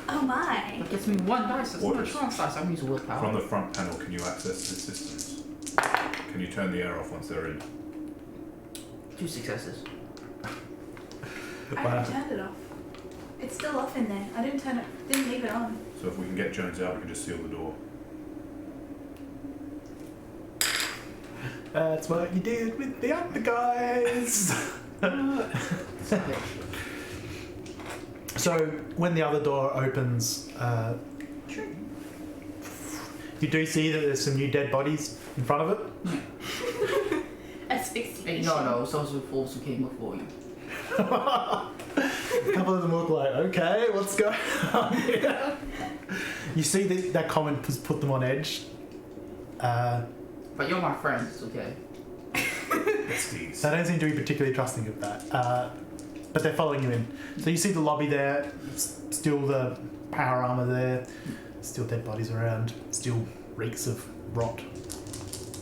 Oh my. That gets me 1 dice, that's not a Waters. chance dice, I'm using willpower. From the front panel, can you access the systems? Can you turn the air off once they're in? 2 successes. I Wow. turned it off. It's still off in there. I didn't leave it on. So if we can get Jones out, we can just seal the door. That's what you did with the other guys. So when the other door opens, you do see that there's some new dead bodies in front of it. Asphyxiation. No, it's those fools who came before you. A couple of them look like, okay, what's going on here? You see that comment has put them on edge. But you're my friend, it's okay. Besties. They don't seem to be particularly trusting of that. But they're following you in. So you see the lobby there, still the power armor there, still dead bodies around, still reeks of rot.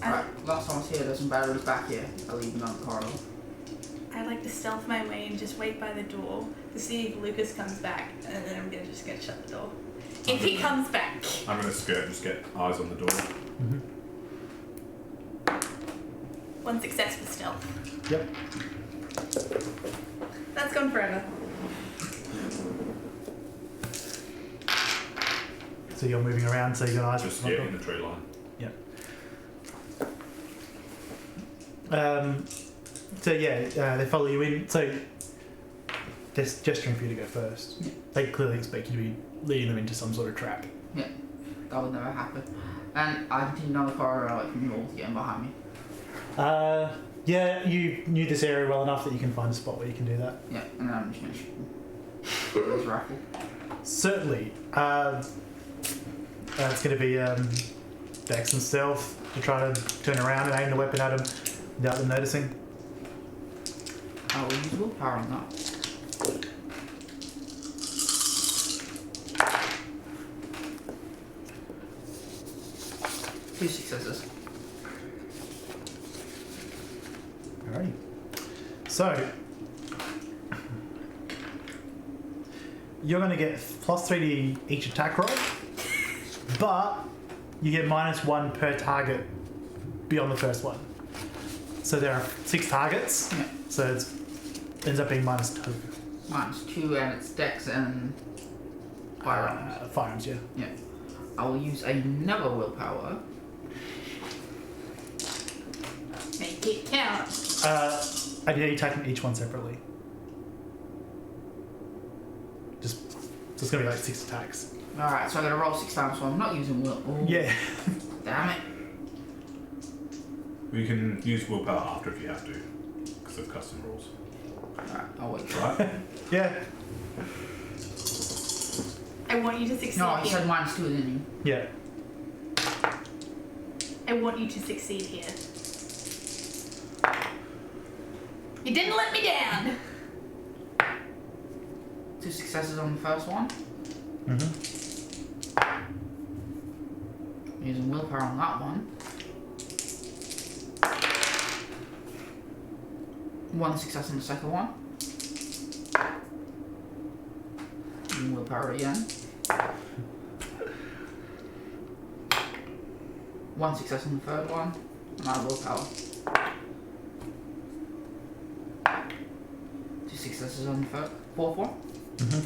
Alright, last time I was here, there's some batteries back here. I'll leave them on the corridor. I'd like to stealth my way and just wait by the door to see if Lucas comes back, and then I'm just gonna shut the door. If he comes back. I'm going to skirt and just get eyes on the door. Mm-hmm. 1 success for stealth. Yep. That's gone forever. So you're moving around, so you got eyes Just on the yeah, door. in the tree line. Yep. So yeah, they follow you in. So they're gesturing for you to go first. Yeah. They clearly expect you to be leading them into some sort of trap. Yeah, that would never happen. And I continue down the corridor like from north, getting behind me. Yeah, you knew this area well enough that you can find a spot where you can do that. Yeah, and then I'm just gonna shoot him. This rifle. Certainly. It's going to be Dex and Stealth to try to turn around and aim the weapon at him without them noticing. I will use willpower on that. Two successes. Alrighty. So, you're going to get +3 to each attack roll, but you get -1 per target beyond the first one. So there are 6 targets, Yeah. so it ends up being -2. -2 and it's Dex and firearms. Firearms, yeah. Yeah. I will use another willpower. Make it count. And you're attacking each one separately. So it's going to be like 6 attacks. Alright, so I gotta roll 6 times, so I'm not using will. Ooh, Yeah. damn it. We can use willpower after if you have to, because of custom rules. Alright, I'll wait. Right? Yeah. I want you to succeed No, you here. said -2, didn't you? Yeah. I want you to succeed here. You didn't let me down. 2 successes on the first one. Mm-hmm. Using willpower on that one. 1 success on the second one. Using willpower again. 1 success on the third one. And I have willpower. 2 successes on the fourth one. Mm-hmm.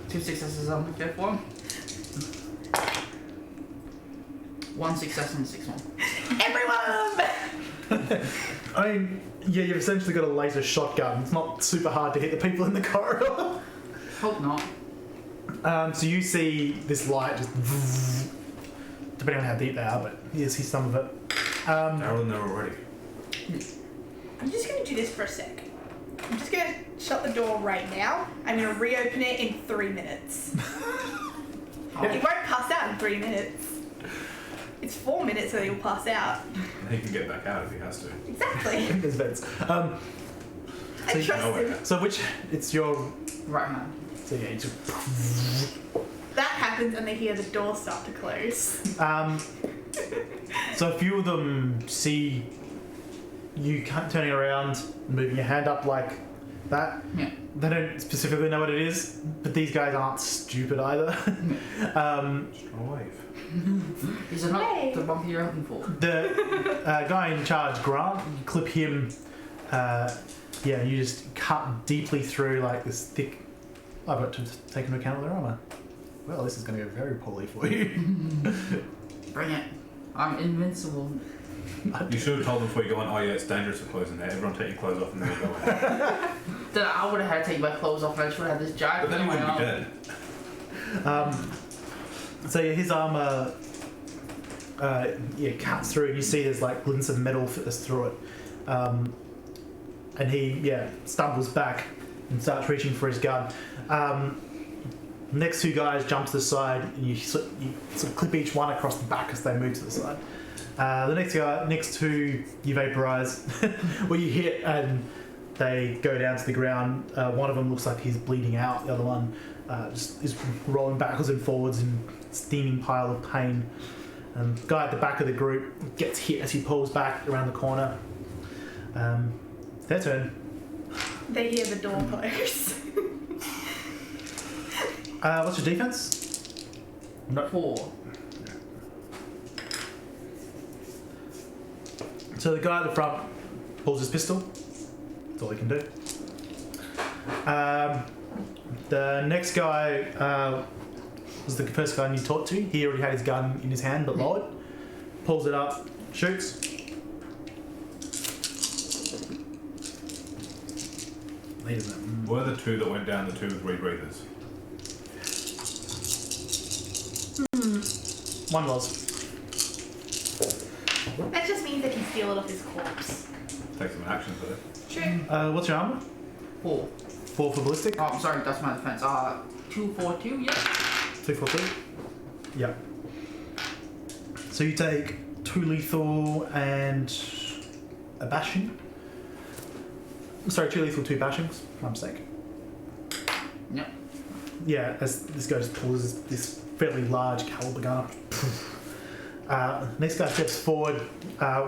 2 successes on the fifth one. 1 success on the sixth one. Everyone! I mean, yeah, you've essentially got a laser shotgun. It's not super hard to hit the people in the corridor. Hope not. So you see this light just, depending on how deep they are, but you see some of it. Narrow in there already. I'm just going to do this for a sec. I'm just going to shut the door right now. I'm going to reopen it in 3 minutes. Yeah. It won't pass out in 3 minutes. It's 4 minutes so you'll pass out. And he can get back out if he has to. Exactly. There's vents. I So you- trust No way. him. So it's your, Right hand. so yeah, it's That happens when they hear the door start to close. so a few of them see you turning around, moving your hand up like that. Yeah. They don't specifically know what it is, but these guys aren't stupid either. Strong wave. These are not Hey. the bumper you're looking for. The guy in charge, Grant, you clip him. Yeah, you just cut deeply through like this thick. I've got to take into account of their armor. Well, this is going to go very poorly for you. Bring it. I'm invincible. You should have told them before you go on, oh yeah, it's dangerous with clothes in there. Everyone take your clothes off and then you go in. Then I would have had to take my clothes off and I just would have had this giant But then you thing wouldn't be on my dead. So yeah, his armor, cuts through. And you see there's like glints of metal that's through it, and he stumbles back and starts reaching for his gun. Next 2 guys jump to the side, and you sort of clip each one across the back as they move to the side. The next 2 you vaporize, well you hit and they go down to the ground. One of them looks like he's bleeding out. The other one just is rolling backwards and forwards in a steaming pile of pain. And the guy at the back of the group gets hit as he pulls back around the corner. It's their turn. They hear the door close. What's your defense? 4. So the guy at the front pulls his pistol. That's all he can do. The next guy was the first guy you talked to. He already had his gun in his hand but lowered. pulls it up, shoots. Were the two that went down the two with rebreathers? One was. That just means they can steal it off his corpse. Take some action for that. True. What's your armor? 4. 4 for ballistic. Oh, I'm sorry, that's my defense. 2, 4, 2, yeah. 2 for 2. Yep. So you take 2 lethal and a bashing. Sorry, 2 lethal, 2 bashings. My mistake. Yep. Yeah, as this guy just pulls this fairly large caliber gun up. Next guy steps forward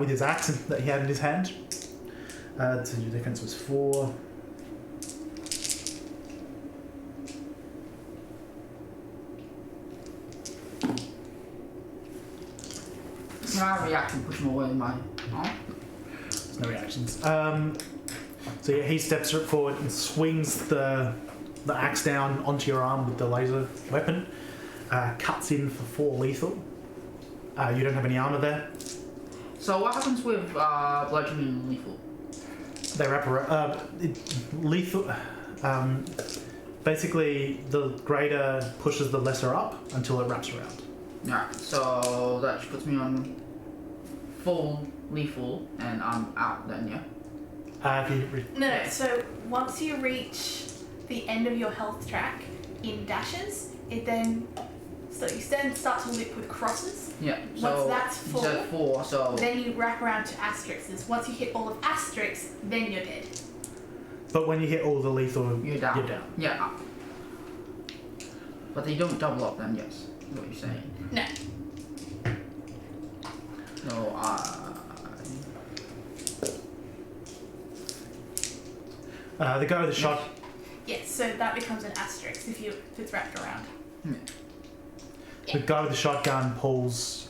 with his axe that he had in his hand. So your defense was 4. Can I react and push him away with my arm? No reactions. So yeah, he steps forward and swings the axe down onto your arm with the laser weapon. Cuts in for 4 lethal. You don't have any armor there. So what happens with bludgeoning and lethal? They wrap around. Lethal. Basically, the greater pushes the lesser up until it wraps around. Yeah, so that puts me on full lethal and I'm out then, yeah? If you No. So once you reach the end of your health track in dashes, it then start to loop with crosses. Yeah, Once so that's full, you said 4, so then you wrap around to asterisks. Once you hit all of asterisks, then you're dead. But when you hit all the lethal, you're down. You're down. Yeah. But they don't double up then, yes, is what you're saying. No. So, the guy with the shot. Yes, so that becomes an asterisk if it's wrapped around. The guy with the shotgun pulls.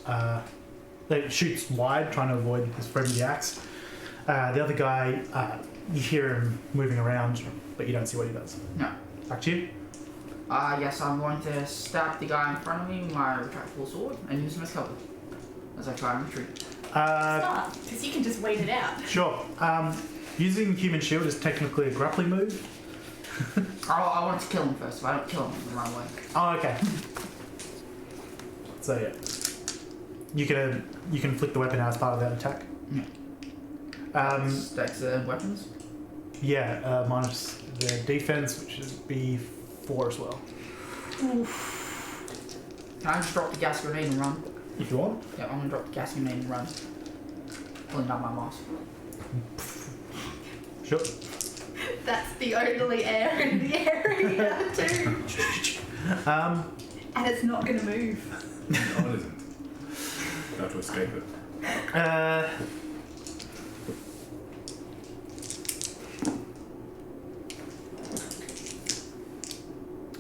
Shoots wide, trying to avoid the spread of the axe. The other guy, you hear him moving around, but you don't see what he does. No. Back to you. Yes, I'm going to stab the guy in front of me with my retractable sword and use him as cover as I try and retreat. Smart, because you can just wait it out. Sure. Using human shield is technically a grappling move. I want to kill him first. If I don't kill him, then run away. Oh, okay. So yeah, you can flick the weapon out as part of that attack. Yeah. Stacks weapons. Yeah, minus the defense, which would be 4 as well. Oof. Can I just drop the gas grenade and run? If you want. Yeah, I'm gonna drop the gas grenade and run. Pulling down my mask. Sure. That's the only air in the area too. And it's not going to move. No, it isn't. You have to escape it. I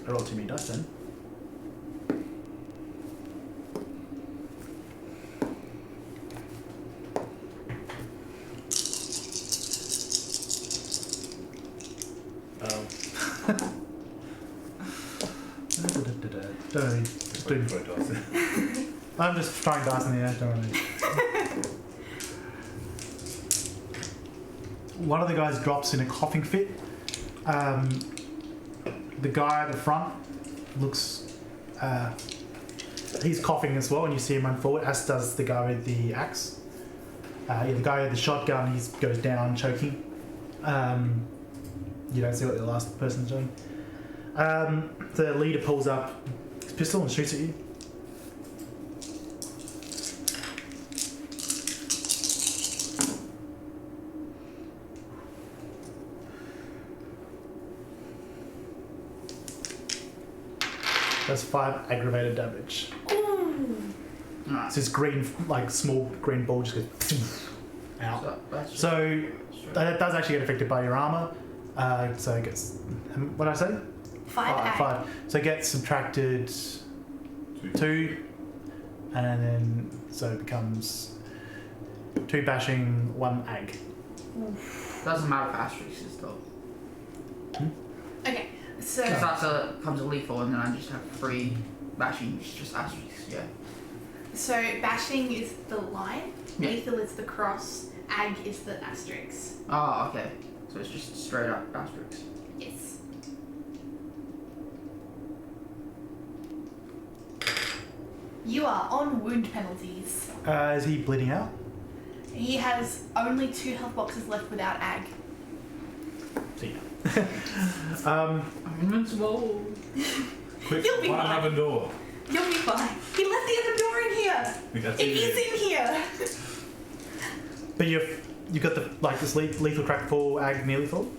rolled too many dice then. I'm just throwing dice in the air, don't worry. One of the guys drops in a coughing fit. The guy at the front looks... he's coughing as well, and you see him run forward, as does the guy with the axe. The guy with the shotgun, he goes down choking. You don't see what the last person's doing. The leader pulls up his pistol and shoots at you. That's 5 aggravated damage. Alright. So this green, like small green ball just goes out. So that does actually get affected by your armor. So it gets, what did I say? 5 5. So it gets subtracted 2, and then so it becomes 2 bashing, 1 ag. Doesn't matter if asterisks though. Okay, so Because that comes a lethal and then I just have 3 bashing, which is just asterisks, yeah. So bashing is the line, Yeah. lethal is the cross, ag is the asterisk. Oh, okay. So it's just straight up asterisks. Yes. You are on wound penalties. Is he bleeding out? He has only 2 health boxes left without ag. See ya. I'm invincible. Quick, You'll be find fine. another door. You'll be fine. He left the other door in here. That's It it. is in here. But you've got the this lethal track full, ag nearly full.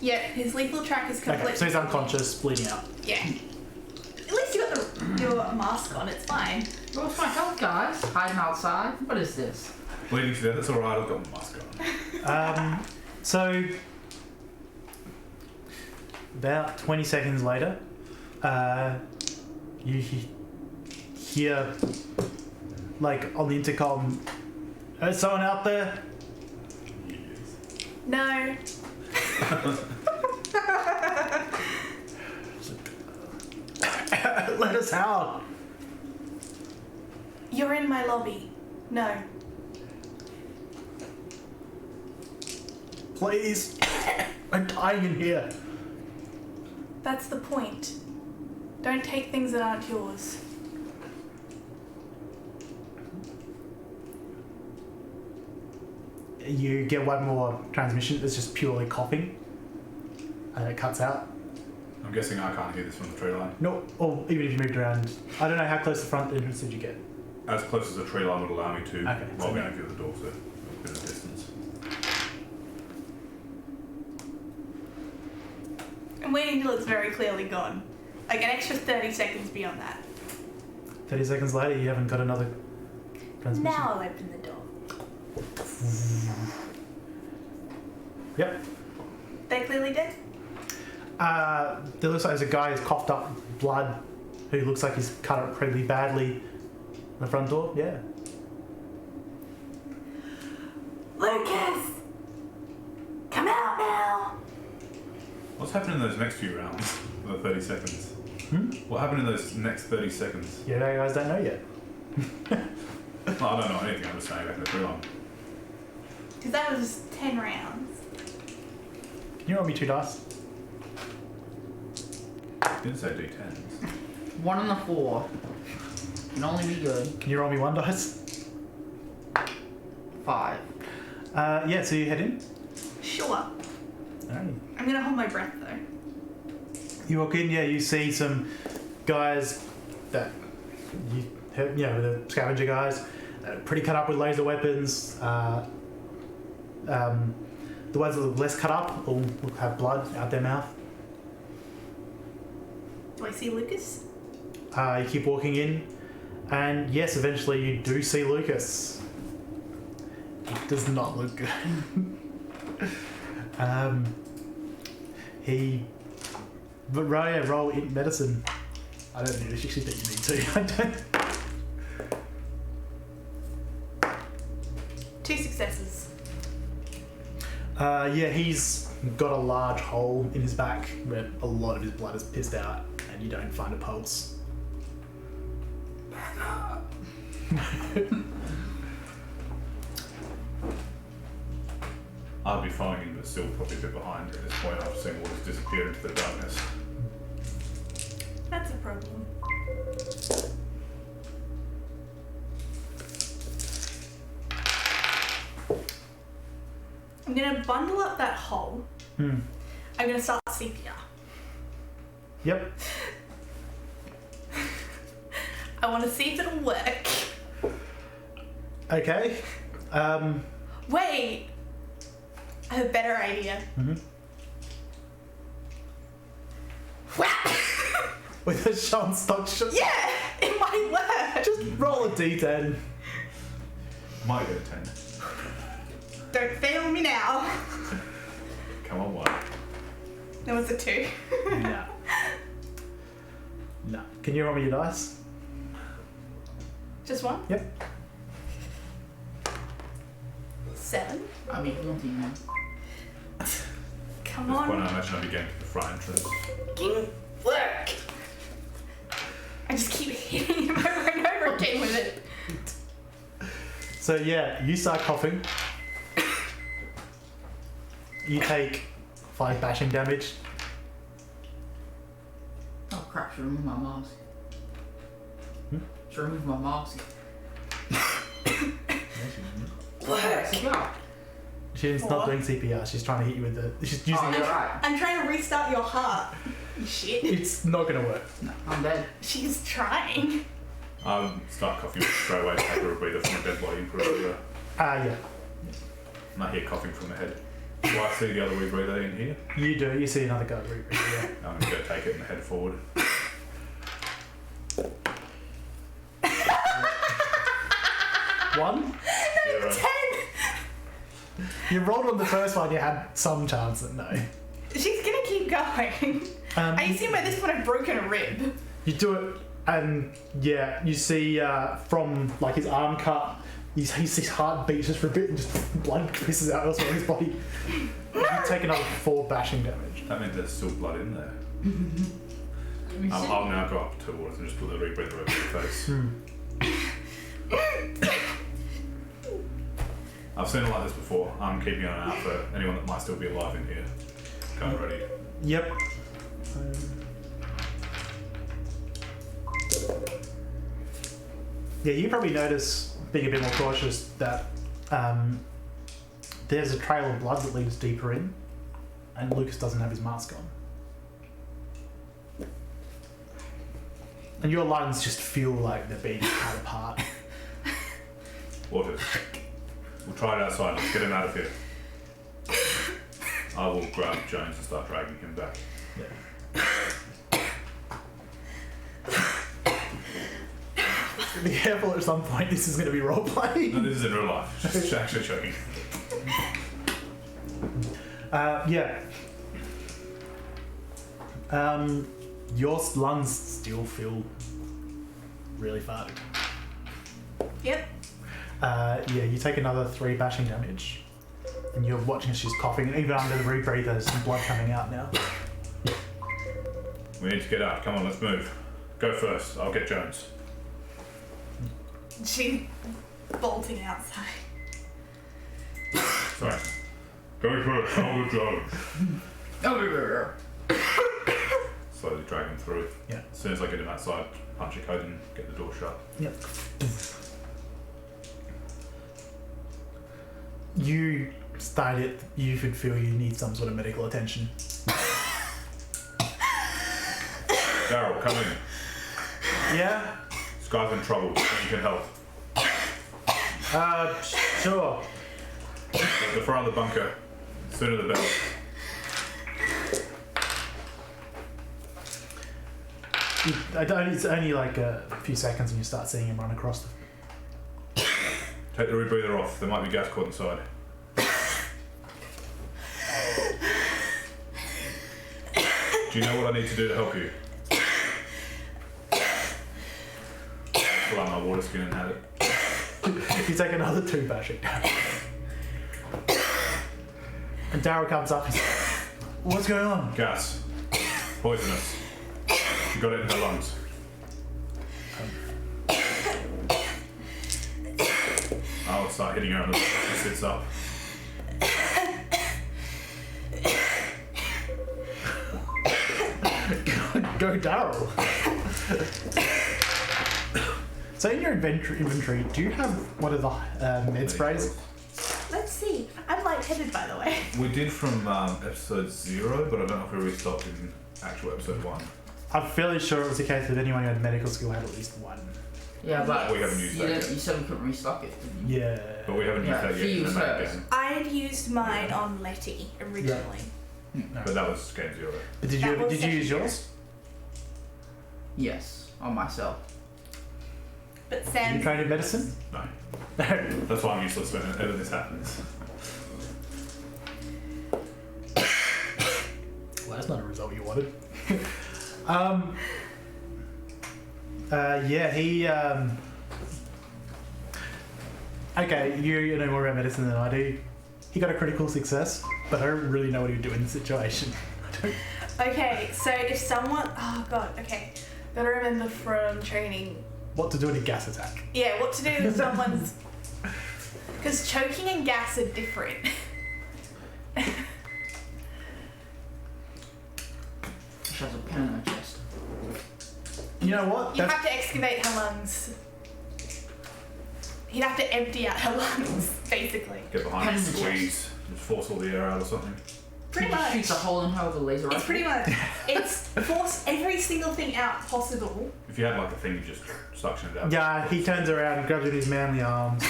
Yeah, his lethal track is complete. Okay, so he's unconscious, bleeding out. Yeah. At least you got your mask on. It's fine. What's my health, guys? Hiding outside? What is this? Bleeding to death, that's alright, I've got my mask on. So about 20 seconds later, you hear like on the intercom, "Is someone out there?" No. Let us out. You're in my lobby. No. Please. I'm dying in here. That's the point. Don't take things that aren't yours. You get one more transmission that's just purely coughing. And it cuts out. I'm guessing I can't hear this from the tree line. No, or even if you moved around. I don't know how close the front entrance did you get. As close as the tree line would allow me to, Okay, while so- going through the door, so a bit of distance. I'm waiting till it's very clearly gone. Like an extra 30 seconds beyond that. 30 seconds later, you haven't got another transmission. Now I'll open the door. Yep. They're clearly dead? There looks like there's a guy who's coughed up blood who looks like he's cut up pretty badly on the front door. Yeah. Lucas! Come out now! What's happening in those next few rounds? The 30 seconds. What happened in those next 30 seconds? You guys don't know yet. Well, I don't know anything, I'm just saying back in the tree line. Because that was just 10 rounds. Can you roll me 2 dice? Didn't say D10s. 1 and a 4. Can only be good. Can you roll me 1 dice? 5. Yeah, so you head in. Sure. Alright. I'm gonna hold my breath though. You walk in, yeah, you see some guys that with the scavenger guys, pretty cut up with laser weapons. The ones that are less cut up all have blood out their mouth. Do I see Lucas? You keep walking in, and yes, eventually you do see Lucas. It does not look good. But roll in medicine. I don't actually think you need to. I don't. 2 successes. Yeah, he's got a large hole in his back where a lot of his blood is pissed out, and you don't find a pulse. I'll be following him, but still probably a bit behind at this point after seeing Waters disappear into the darkness. That's a problem. I'm gonna bundle up that hole. I'm gonna start CPR. Yep. I want to see if it'll work. Okay. Wait! I have a better idea. Whap! With a Sean stock shot. Yeah! It might work! Just roll a d10. Might get a 10. Don't fail me now. Come on, one. That was a 2. No. No. Can you roll me your dice? Just 1? Yep. 7. I mean, nothing, man. Come At this point, I on. imagine I'll be getting to the front entrance. Fucking work! I just keep hitting him over and over again with it. So yeah, you start coughing. You take 5 bashing damage. Oh crap, should remove my mask. Hmm? Should remove my mask. CPR. She's not doing CPR. She's trying to hit you with the. She's using. Oh, you're right. I'm trying to restart your heart. Shit. It's not gonna work. No, I'm dead. She's trying. Start coughing straight away, take her a breather from a dead body and put it over. Yeah. And I hear coughing from the head. Do I see the other rebreather in here? You do. You see another guy. Yeah. I'm going to go take it and head forward. One. 0. You rolled on the first one. You had some chance at no. She's gonna keep going. I assume by this point I've broken a rib. You do it, and yeah, you see from like his arm cut, his heart beats just for a bit, and just blood pisses out elsewhere in his body. You take another 4 bashing damage. That means there's still blood in there. I'll now go up towards and just put the rebreather over your face. I've seen it like this before. I'm keeping an eye out for anyone that might still be alive in here. Go ready. Yep. Yeah, you probably notice, being a bit more cautious, that there's a trail of blood that leads deeper in, and Lucas doesn't have his mask on. And your lungs just feel like they're being cut apart. Waters. We'll try it outside. Let's get him out of here. I will grab Jones and start dragging him back. Be careful, at some point this is going to be roleplay. No, this is in real life. Just actually choking. Yeah. Your lungs still feel really farted. Yep. Yeah, you take another 3 bashing damage. And you're watching as she's coughing, and even under the rebreather, there's some blood coming out now. We need to get out. Come on, let's move. Go first. I'll get Jones. She's bolting outside. Sorry. Go first. I'll get Jones. Slowly drag him through. Yeah. As soon as I get him outside, punch a code and get the door shut. Yep. You started, you could feel you need some sort of medical attention. Daryl, come in. Yeah? Skye's in trouble. You can help. Sure. At the front of the bunker. Sooner the better. It's only like a few seconds and you start seeing him run across the... Take the rebreather off. There might be gas caught inside. Do you know what I need to do to help you? Pull out my water skin and have it. You take another 2 bashing damage. And Daryl comes up and says, what's going on? Gas. Poisonous. You got it in her lungs. I'll start hitting her on the she sits up. Go Daryl. So in your inventory, do you have one of the med sprays? Let's see. I'm lightheaded, by the way. We did from episode 0, but I don't know if we restocked in actual episode 1. I'm fairly sure it was the case that anyone who had medical skill had at least one. Yeah, but We haven't used that yet. you said we couldn't restock it, didn't you? Yeah. But we haven't used Yeah, that she yet in the used main hers. game. I had used mine on Letty originally. But that was game 0. But did That was you use second yours? Yes, on myself. But Did Sam. you train in medicine? No. No. That's why I'm useless whenever this happens. Well, that's not a result you wanted. Yeah, he. Okay, you know more about medicine than I do. He got a critical success, but I don't really know what he'd do in the situation. Okay, so if someone. Oh god, okay. Gotta remember from training. What to do in a gas attack? Yeah, what to do if someone's Because choking and gas are different. She has a pen in her chest. You know what? You have to excavate her lungs. You'd have to empty out her lungs, basically. Get behind Pen and in the squeeze, just force all the air out or something. Pretty She just much. shoots a hole in her with a laser rifle. It's pretty much. It's force every single thing out possible. If you had like a thing, you just suction it out. Yeah, he turns around and grabs it in his manly arms.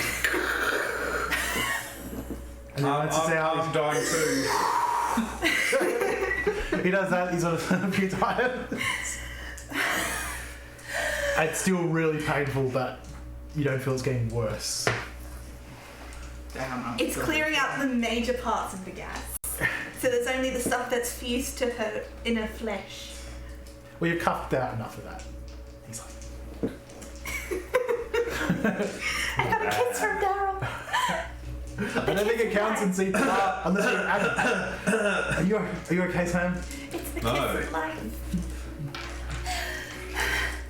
And then once it's out, I'm dying too. he does that. He's on a few times. It's still really painful, but you don't feel it's getting worse. Damn, It's clearing out the major parts of the gas. So there's only the stuff that's fused to her inner flesh. Well, you've cuffed out enough of that. He's like, I got a kiss from Daryl. I don't think it counts in CPR unless you're are you okay, Sam? It's the kiss No. of life.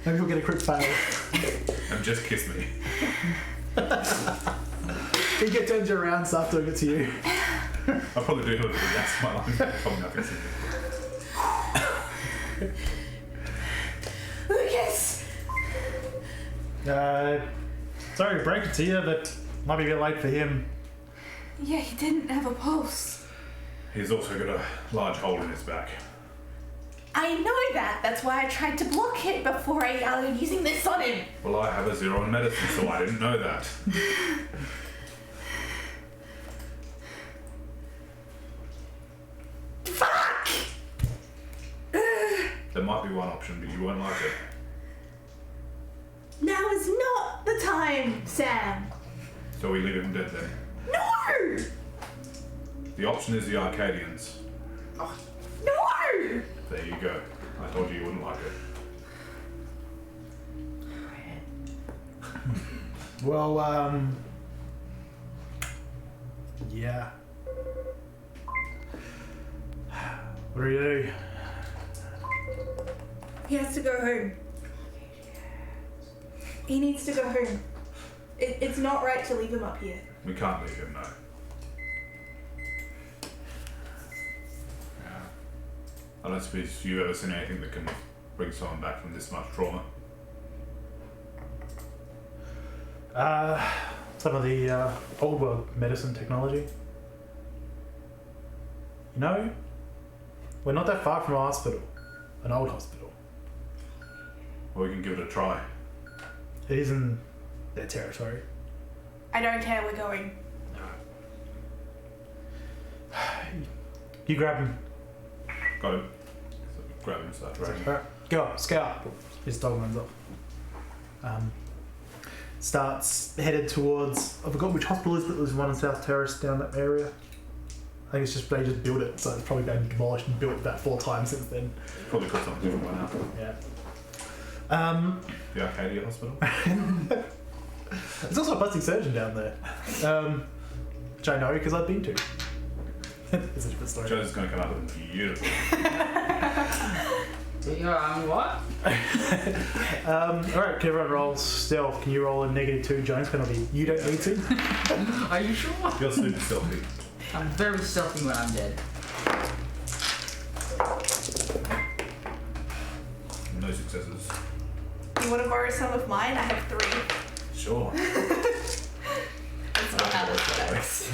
Maybe he'll get a crit fail. And just kiss me. He turns you around, starts doing it to you. I'll probably do it with the gas in my lungs. Probably nothing to Lucas! Sorry to break it to you, but might be a bit late for him. Yeah, he didn't have a pulse. He's also got a large hole in his back. I know that. That's why I tried to block it before I started using this on him. Well, I have a 0 in medicine, so I didn't know that. Fuck! There might be one option, but you won't like it. Now is not the time, Sam. So we leave him dead then. No! The option is the Arcadians. Oh, No! There you go. I told you you wouldn't like it. Well, yeah. What do you do? He has to go home. He needs to go home. It's not right to leave him up here. We can't leave him, no. I don't suppose you've ever seen anything that can bring someone back from this much trauma. Some of the old world medicine technology. You know, we're not that far from a hospital, an old hospital. Well, we can give it a try. It is in their territory. I don't care, we're going. You grab him. Got him. So we grab him and start dragging. Alright, go up, scout. His dog runs up. Starts headed towards, I forgot which hospital is it, there's one in South Terrace down that area. I think it's just, they just built it, so it's probably been demolished and built about 4 times since then. Probably got something different by now. Yeah. The Arcadia Hospital. There's also a plastic surgeon down there, which I know because I've been to. It's a different story. Joe's going to come up with them beautiful. what? Alright, can everyone roll stealth? Can you roll a -2 Jones penalty? You don't need to. Are you sure? You're super stealthy. I'm very stealthy when I'm dead. No successes. You want to borrow some of mine? I have 3. Sure. That's not how this works.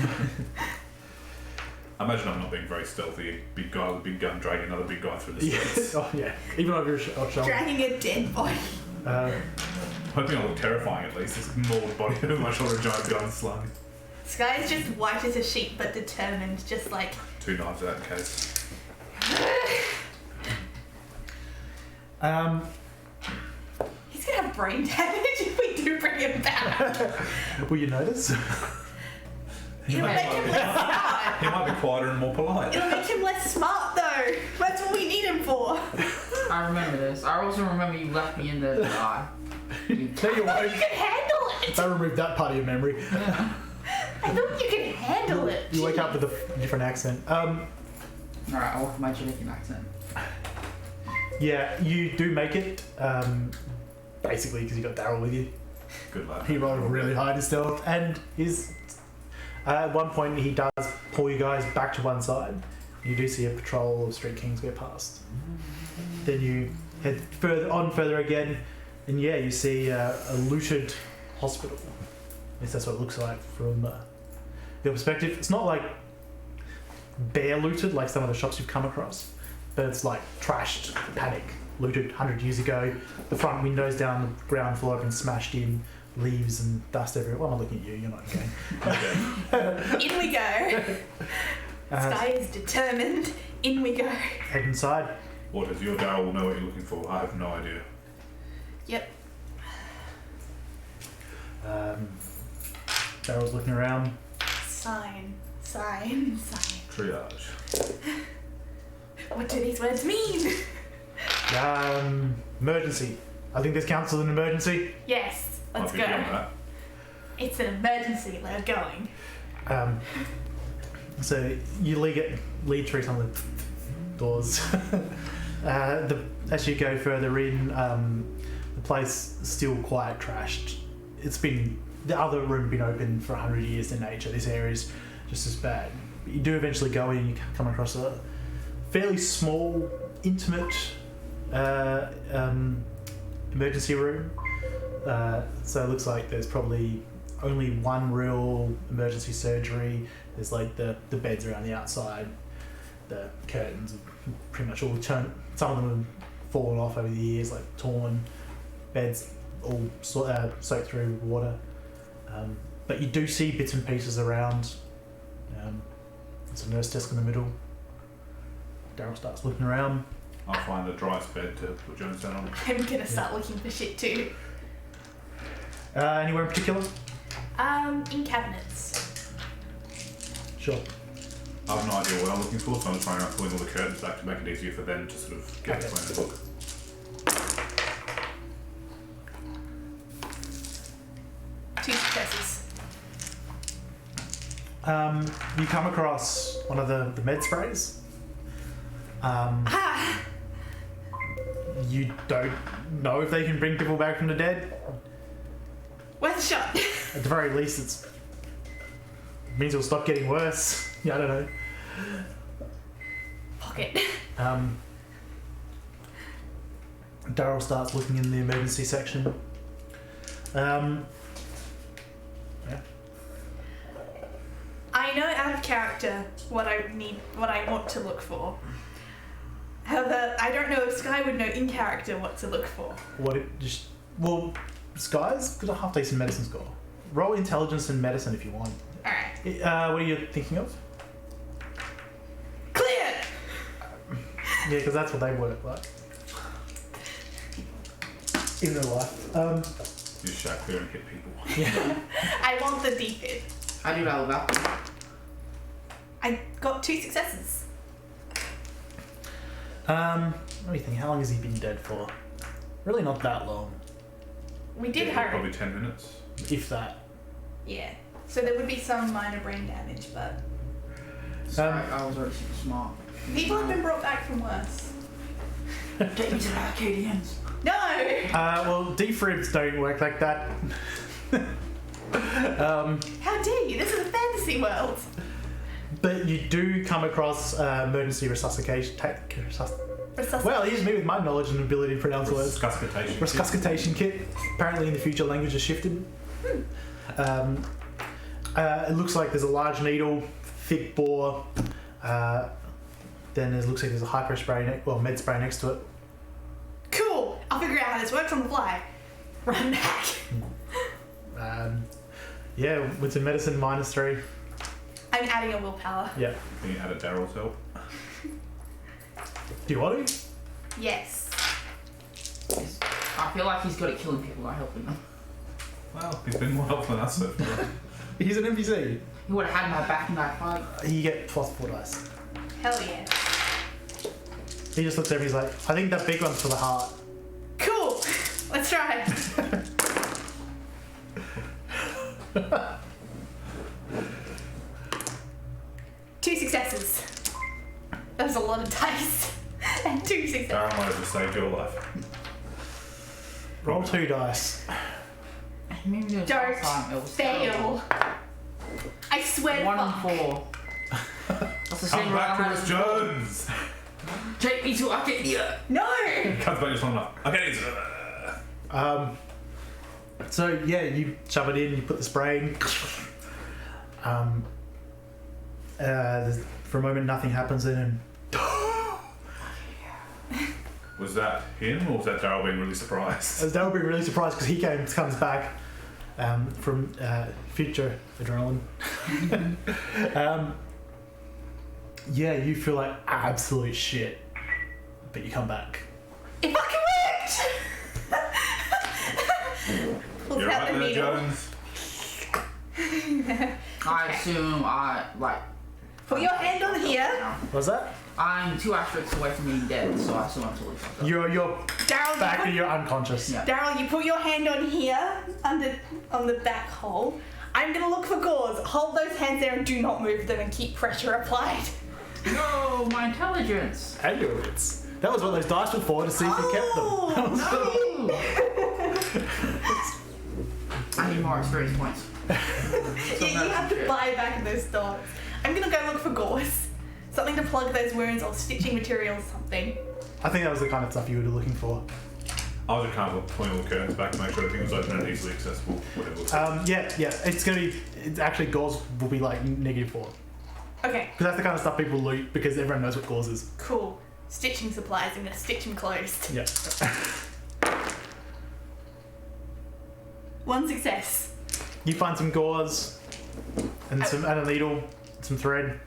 I imagine I'm not being very stealthy. Big guy with a big gun dragging another big guy through the streets. Yes. Oh yeah. Even over your shoulder. Dragging a dead body. Hoping I look terrifying at least. This mauled body over my shoulder, a giant gun slung. Skye's just white as a sheet but determined, just like... 2 knives out in case. He's gonna have brain damage if we do bring him back. Will you notice? It'll make him less smart. He might be quieter and more polite. It'll make him less smart though. That's what we need him for. I remember this. I also remember you left me in there to die. Tell you You what, can handle it. I removed that part of your memory. Yeah. I thought you could handle it. You wake up with a different accent. Alright, I'll work my Jamaican accent. Yeah, you do make it. Basically, because you got Daryl with you. Good lad. He rolled really high to stealth, and his At one point, he does pull you guys back to one side. You do see a patrol of Street Kings go past. Then you head further again, and yeah, you see a looted hospital. At least that's what it looks like from your perspective. It's not like bare looted like some of the shops you've come across, but it's like trashed, panic, looted 100 years ago. The front windows down the ground floor have been smashed in, leaves and dust everywhere. Well, I'm not looking at you, you're not okay. In we go. Skye is determined. In we go. Head inside. What does your Daryl know what you're looking for? I have no idea. Yep. Daryl's looking around. Sign. Triage. What do these words mean? Emergency. I think this counts as an emergency. Yes, let's Might be go. beyond that. It's an emergency. We're going. So you lead through some of the doors. As you go further in, the place is still quite trashed. The other room been open for 100 years in nature. This area is just as bad. But you do eventually go in, you come across a fairly small, intimate emergency room. So it looks like there's probably only one real emergency surgery. There's like the beds around the outside. The curtains have pretty much all turned. Some of them have fallen off over the years, like torn. Beds all soaked through water. But you do see bits and pieces around. There's a nurse desk in the middle. Daryl starts looking around. I'll find the driest bed to put Jones down on. I'm gonna start looking for shit too. Anywhere in particular? In cabinets. Sure. I have no idea what I'm looking for, so I'm trying around pulling all the curtains back to make it easier for them to sort of get Okay. between the book. Two successes. You come across one of the med sprays. You don't know if they can bring people back from the dead. Worth a shot. At the very least, it means it'll stop getting worse. Yeah, I don't know. Pocket. Daryl starts looking in the emergency section. Yeah. I know out of character what I want to look for. However, I don't know if Skye would know in character what to look for. Skye's got a half decent medicine score. Roll intelligence and medicine if you want. Alright. What are you thinking of? Clear! Yeah, because that's what they work like. In real life. You just shout clear and hit people. Yeah. I want the defib. I do that with that. I got 2 successes. Let me think. How long has he been dead for? Really not that long, We did Yeah, hurry. Probably 10 minutes. if that. Yeah. So there would be some minor brain damage, but Sorry, I was already super smart. people have been brought back from worse. Take me to the Arcadians. No! Well, defibs don't work like that. How dare you? This is a fantasy world. But you do come across emergency resuscitation. Well, here's me with my knowledge and ability to pronounce words. Resuscitation. Resuscitation kit. Apparently, in the future, language has shifted. It looks like there's a large needle, thick bore. Then it looks like there's a hyper spray, med spray next to it. Cool. I'll figure out how this works on the fly. Run back. Yeah, with some medicine -3. I'm adding a willpower. Yeah. Can you add a Daryl's help? Do you want to? Yes. I feel like he's good at killing people, not helping them. Well, he's been more helpful than us so far. He's an NPC. He would have had my back in that fight. You get +4 dice. Hell yeah. He just looks at me, he's like, I think that big one's for the heart. Cool. Let's try. Two successes. That was a lot of dice. And 2 successes. Daryl might have just saved your life. Roll 2 dice. Maybe there's Don't last time it was terrible. fail. I swear swear to 1 and fuck. 4. That's the Come same back roll to I us, had. Jones! Take me to Arcadia. No! Comes back just long enough. Okay, So yeah, you shove it in, you put the spray in. For a moment, nothing happens, and was that him or was that Daryl being really surprised? then Daryl will be really surprised because he comes back from future adrenaline. Yeah, you feel like absolute shit, but you come back. It fucking worked! Pulls You're out right the there, needle. Jones. I assume I, like... Put your hand on here. What's that? I'm 2 asterisks away from being dead, so I assume I'm totally fucked up. You're Daryl, back you and you're unconscious. Yeah. Daryl, you put your hand on here, on the back hole. I'm gonna look for gauze. Hold those hands there and do not move them and keep pressure applied. No, my intelligence. And your wits. That was what those dice were for, to see if you kept them. Oh, I need more experience points. yeah, you have to buy back those dogs. I'm gonna go look for gauze. Something to plug those wounds or stitching materials, something. I think that was the kind of stuff you were looking for. I was just kind of pulling all the curtains back to make sure everything was open and easily accessible. Whatever. Yeah. It's actually gauze will be like -4. Okay, Because that's the kind of stuff people loot because everyone knows what gauze is. cool. Stitching supplies. I'm gonna stitch them closed. Yeah. 1 success. You find some gauze and a needle, some thread.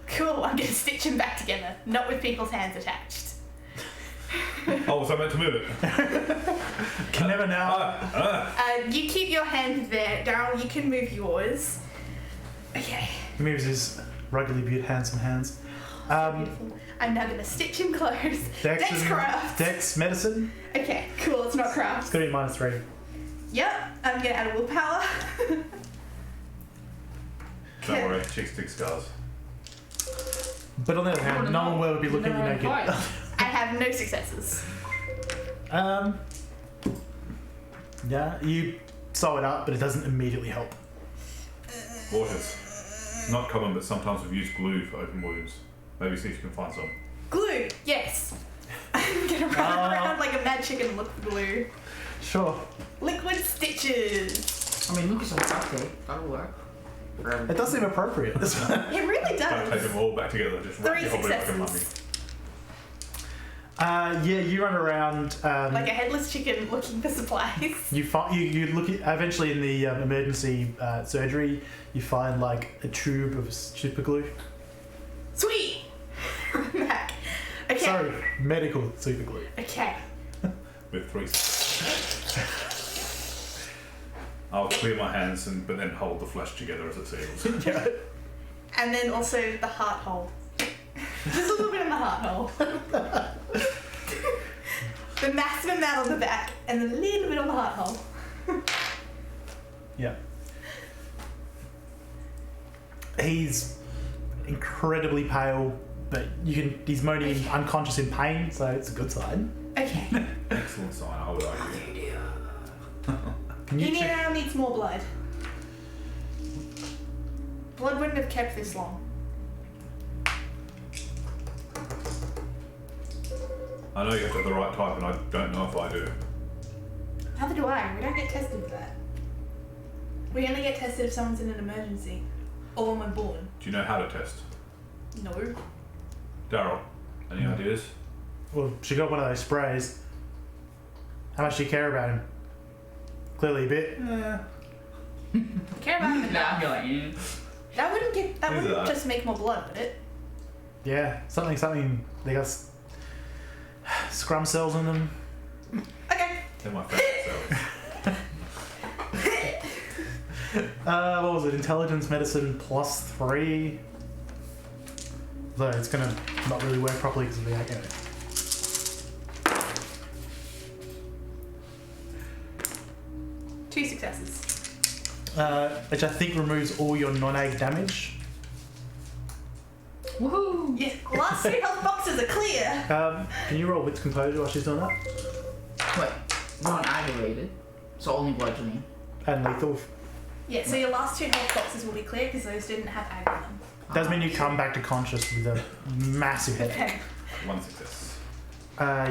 Cool. I'm gonna stitch them back together, not with people's hands attached. Oh, was I meant to move it? Can never now. You keep your hand there, Daryl. You can move yours. Okay. He moves his ruggedly built handsome hands. Beautiful. I'm now gonna stitch him closed. Dexcraft. Dex medicine. Okay, cool. It's not It's craft. gonna be -3. Yep. I'm gonna add a willpower. Don't worry, chicks dig scars. But on the other hand, no one will be looking at you naked. I have no successes. Yeah, you sew it up, but it doesn't immediately help. Waters. Not common, but sometimes we've used glue for open wounds. Maybe see if you can find some. Glue. Yes. I'm gonna run around like a mad chicken and look for glue. Sure. Liquid stitches. I mean, Lucas will have to. That'll work. It does seem appropriate. This one. It really Don't take does. them all back together. Just wrap 3 your whole body like a mummy. successes. Yeah, you run around. Like a headless chicken looking for supplies. You look at, eventually in the emergency surgery. You find like a tube of super glue. Sweet. Run back. Okay. Sorry, medical super glue. Okay. With 3. I'll clear my hands, but then hold the flesh together as it seals. Yeah. And then also the heart hole. Just a little bit in the heart hole. The massive amount on the back and then a little bit on the heart hole. Yeah. He's incredibly pale, but he's moaning unconscious in pain, so it's a good sign. Okay. Excellent sign, I would argue. Can you He check? now needs more blood. Blood wouldn't have kept this long. I know you have to have the right type, and I don't know if I do. Neither do I. We don't get tested for that. We only get tested if someone's in an emergency. Or when we're born. Do you know how to test? No. Daryl, any ideas? Well, she got one of those sprays. How much do you care about him? Clearly a bit. Care about him. Nah, I'd be like, yeah. That wouldn't get. That Who's wouldn't that? just make more blood, would it? Yeah, something. They got scrum cells in them. Okay. They're my favourite cells. What was it? Intelligence medicine +3. Though it's gonna not really work properly because of the anyway. Two successes. Which I think removes all your non-ag damage. Woohoo! Yeah. Last 3 health boxes are clear. Can you roll wits composure while she's doing that? Wait, not aggravated, so only bludgeoning. And lethal. Yeah, so your last 2 health boxes will be clear because those didn't have ag on them. Does mean you come back to conscious with a massive headache. Okay. 1 success.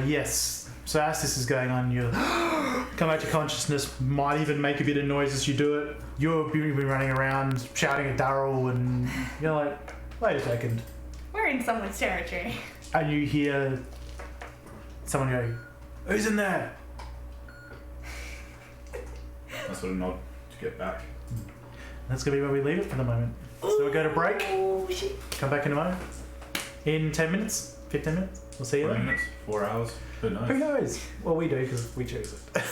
Yes. So as this is going on, you come back to consciousness, might even make a bit of noise as you do it. You've been running around shouting at Daryl and you're like, wait a second. We're in someone's territory. And you hear someone go, who's in there? I sort of nod to get back. That's going to be where we leave it for the moment. So we'll go to break. Oh, shit. Come back in a moment. In 10 minutes, 15 minutes. We'll see you 4 then. minutes, 4 hours. Who knows? Who knows? Well, we do because we choose it.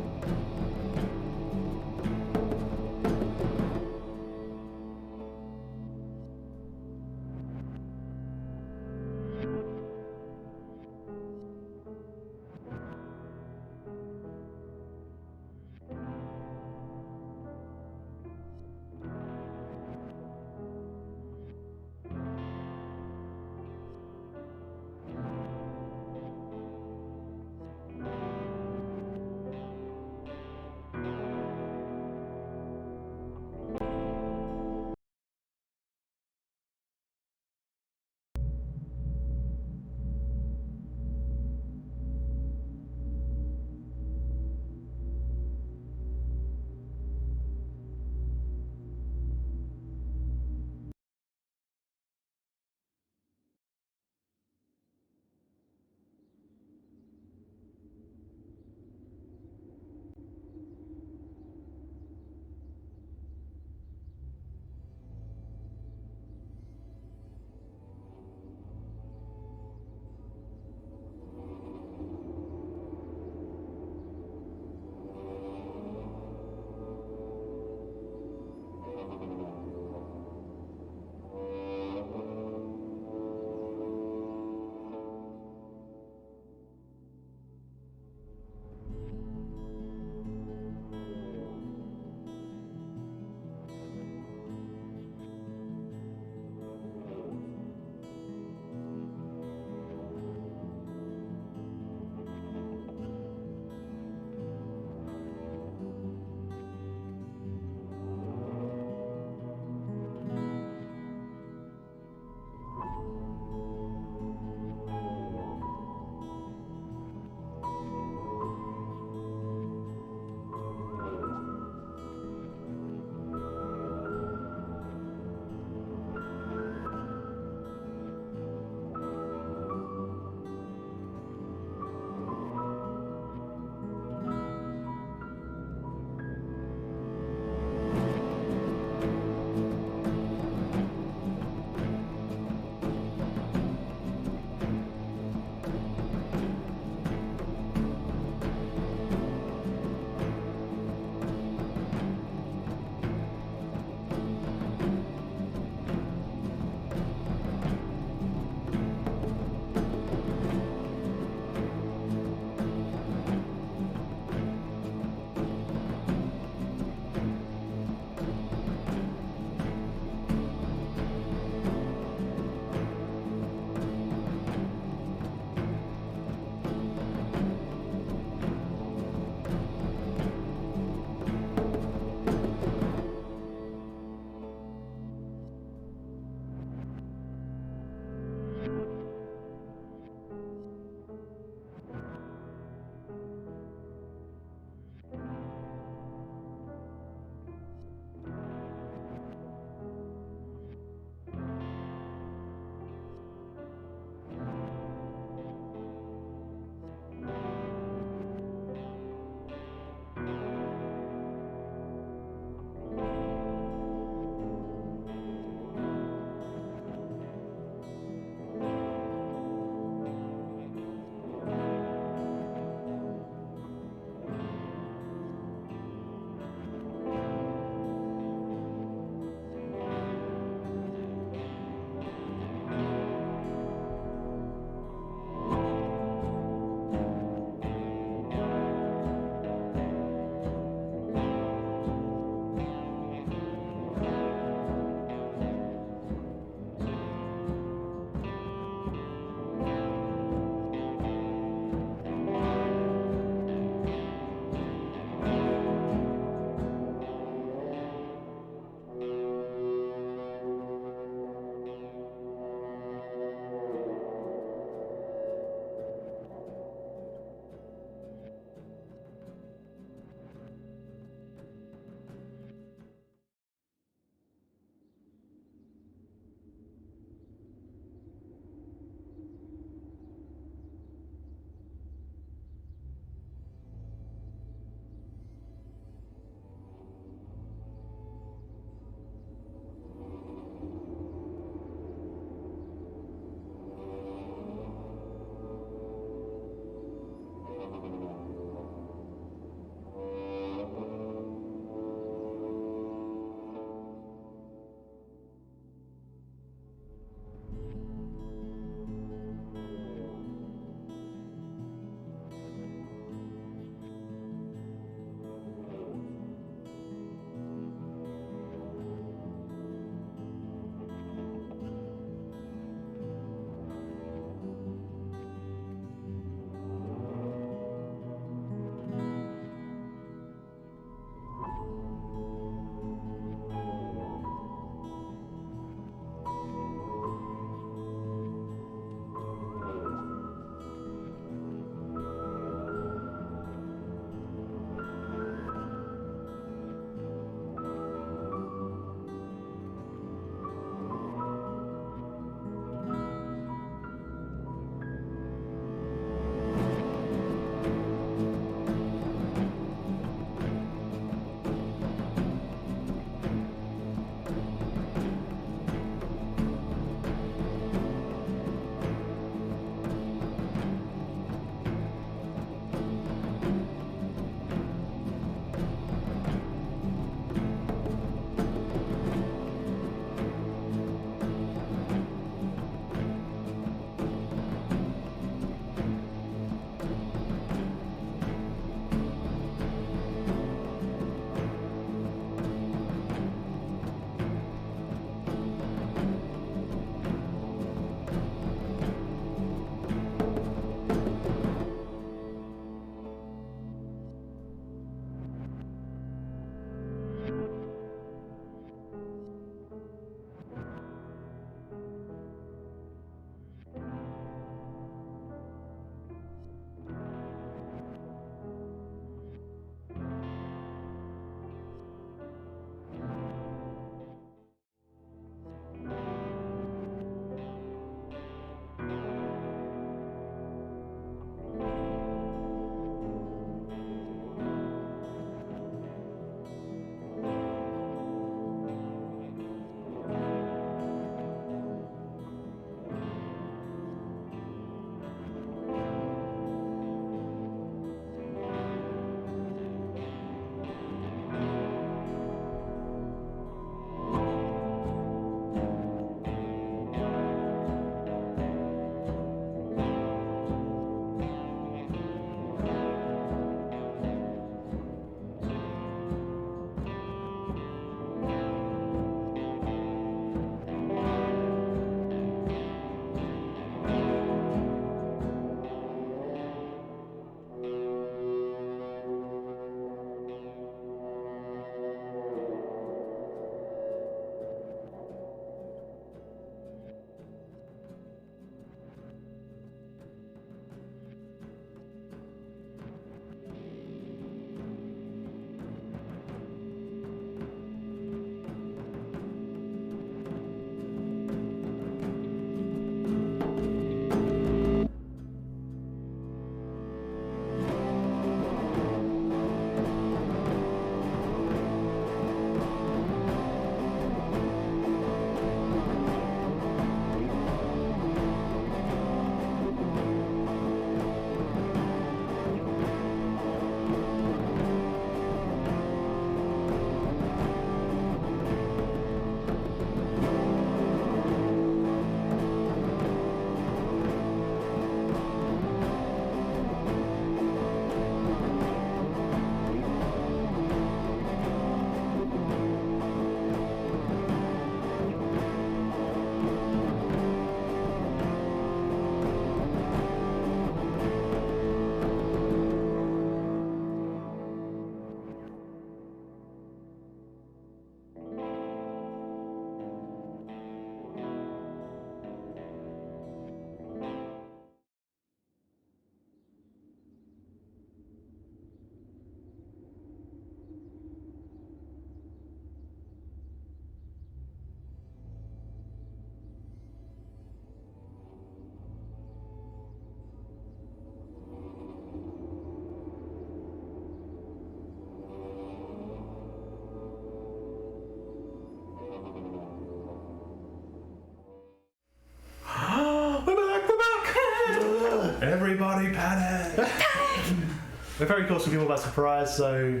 We're very cautious people by surprise, so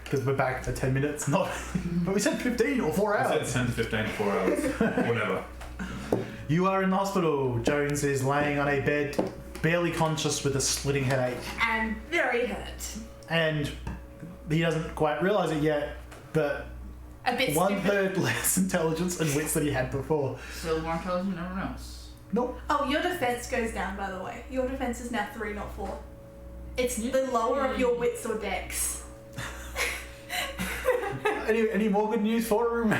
because we're back for 10 minutes, not. But we said 15 or 4 hours. I said 10 to 15, 4 hours, whatever. You are in the hospital. Jones is laying on a bed, barely conscious with a splitting headache. And very hurt. And he doesn't quite realise it yet, but A bit stupid. 1/3 less intelligence and wits than he had before. Still more intelligent than everyone else. Nope. Oh, your defense goes down, by the way. Your defense is now 3, not 4. It's Yeah. the lower of your wits or dex. Any more good news for him?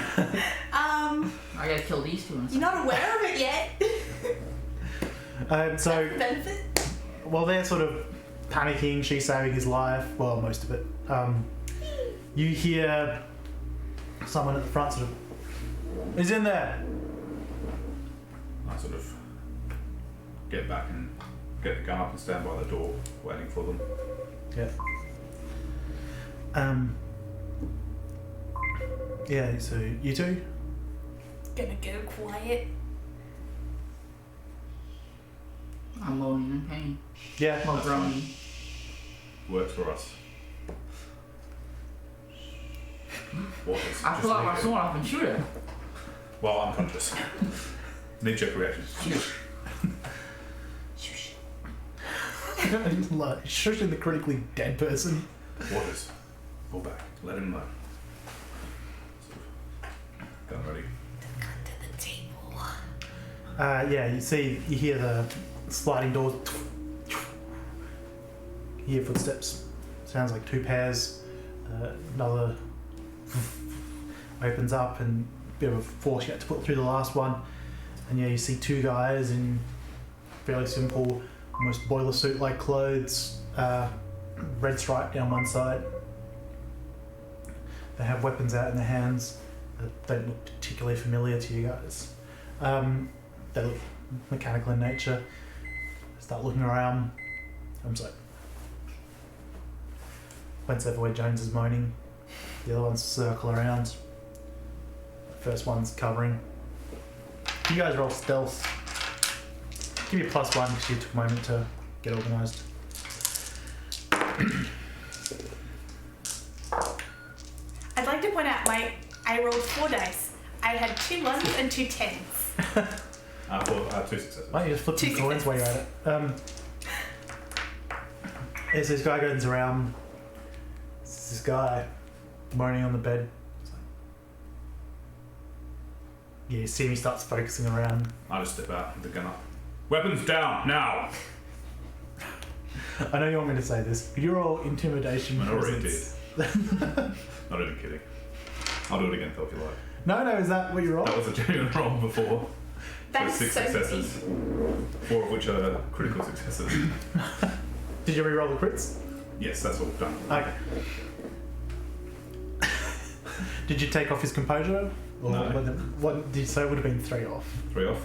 Um, I gotta kill these two. you're not aware of it yet. So, Benefit? while they're sort of panicking, she's saving his life. Well, most of it. You hear someone at the front sort of, "He's in there." I sort of get back and get the gun up and stand by the door, waiting for them. Yeah. Yeah. So you two. Gonna go quiet. I'm moaning in pain. Yeah. Or groaning. Works for us. What is? I pull out my leave it. sword off and shoot her. Well, unconscious. Knee-jerk reaction. Like shushing the critically dead person. Waters. Pull back. Let him know. Gun ready. To the table. Yeah. You hear the sliding doors. You hear footsteps. Sounds like 2 pairs. Another opens up and a bit of a force you had to put through the last one. And yeah, you see 2 guys in fairly simple, almost boiler suit like clothes, red stripe down one side. They have weapons out in their hands that don't look particularly familiar to you guys. They look mechanical in nature. Start looking around. I'm just like, once over where Jones is moaning, the other ones circle around. The first one's covering. You guys roll stealth. Give you a +1 because you took a moment to get organised. I'd like to point out, I rolled 4 dice. I had 2 1s and 2 10s. I have 2 successes. Why don't you just flip some Two coins while you're at it? As this guy goes around, this guy moaning on the bed. It's like, yeah, you see him, he starts focusing around. I just step out with the gun up. Weapons down, now! I know you want me to say this. Could you roll intimidation? I already presence? Not even kidding. I'll do it again, though, if you like. No, is that what you rolled? That was a genuine roll before. That's so 6 so successes. easy. 4 of which are critical successes. Did you re-roll the crits? Yes, that's all done. Okay. Did you take off his composure? Or No. What did you say? It would have been 3 off. 3 off.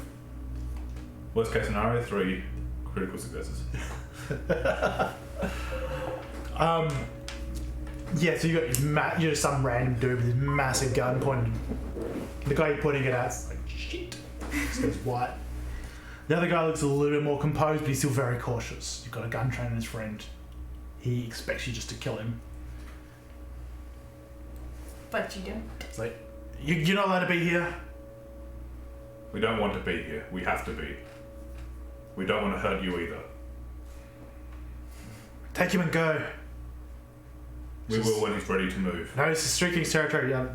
Worst case scenario, 3 critical successes. Yeah, so you got you're just some random dude with this massive gun pointed. The guy you're pointing it at's like, shit. Just goes white. The other guy looks a little bit more composed, but he's still very cautious. You've got a gun trained on his friend. He expects you just to kill him. But you don't. It's like, you're not allowed to be here. We don't want to be here. We have to be. We don't want to hurt you either. Take him and go. We will when he's ready to move. No, this is Street King's territory. You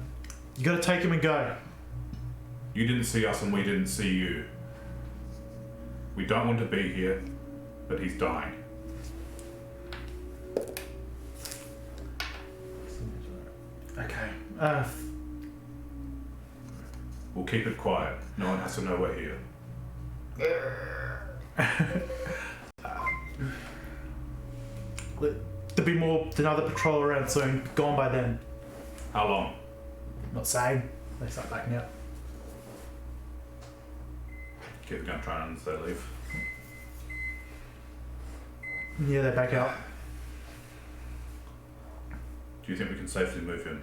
gotta take him and go. You didn't see us and we didn't see you. We don't want to be here, but he's dying. Okay. We'll keep it quiet. No one has to know we're here. There'll be more than another patrol around soon. Gone by then. How long? Not saying. They start backing out. Keep the gun trying as they leave. Yeah, they back out. Do you think we can safely move him?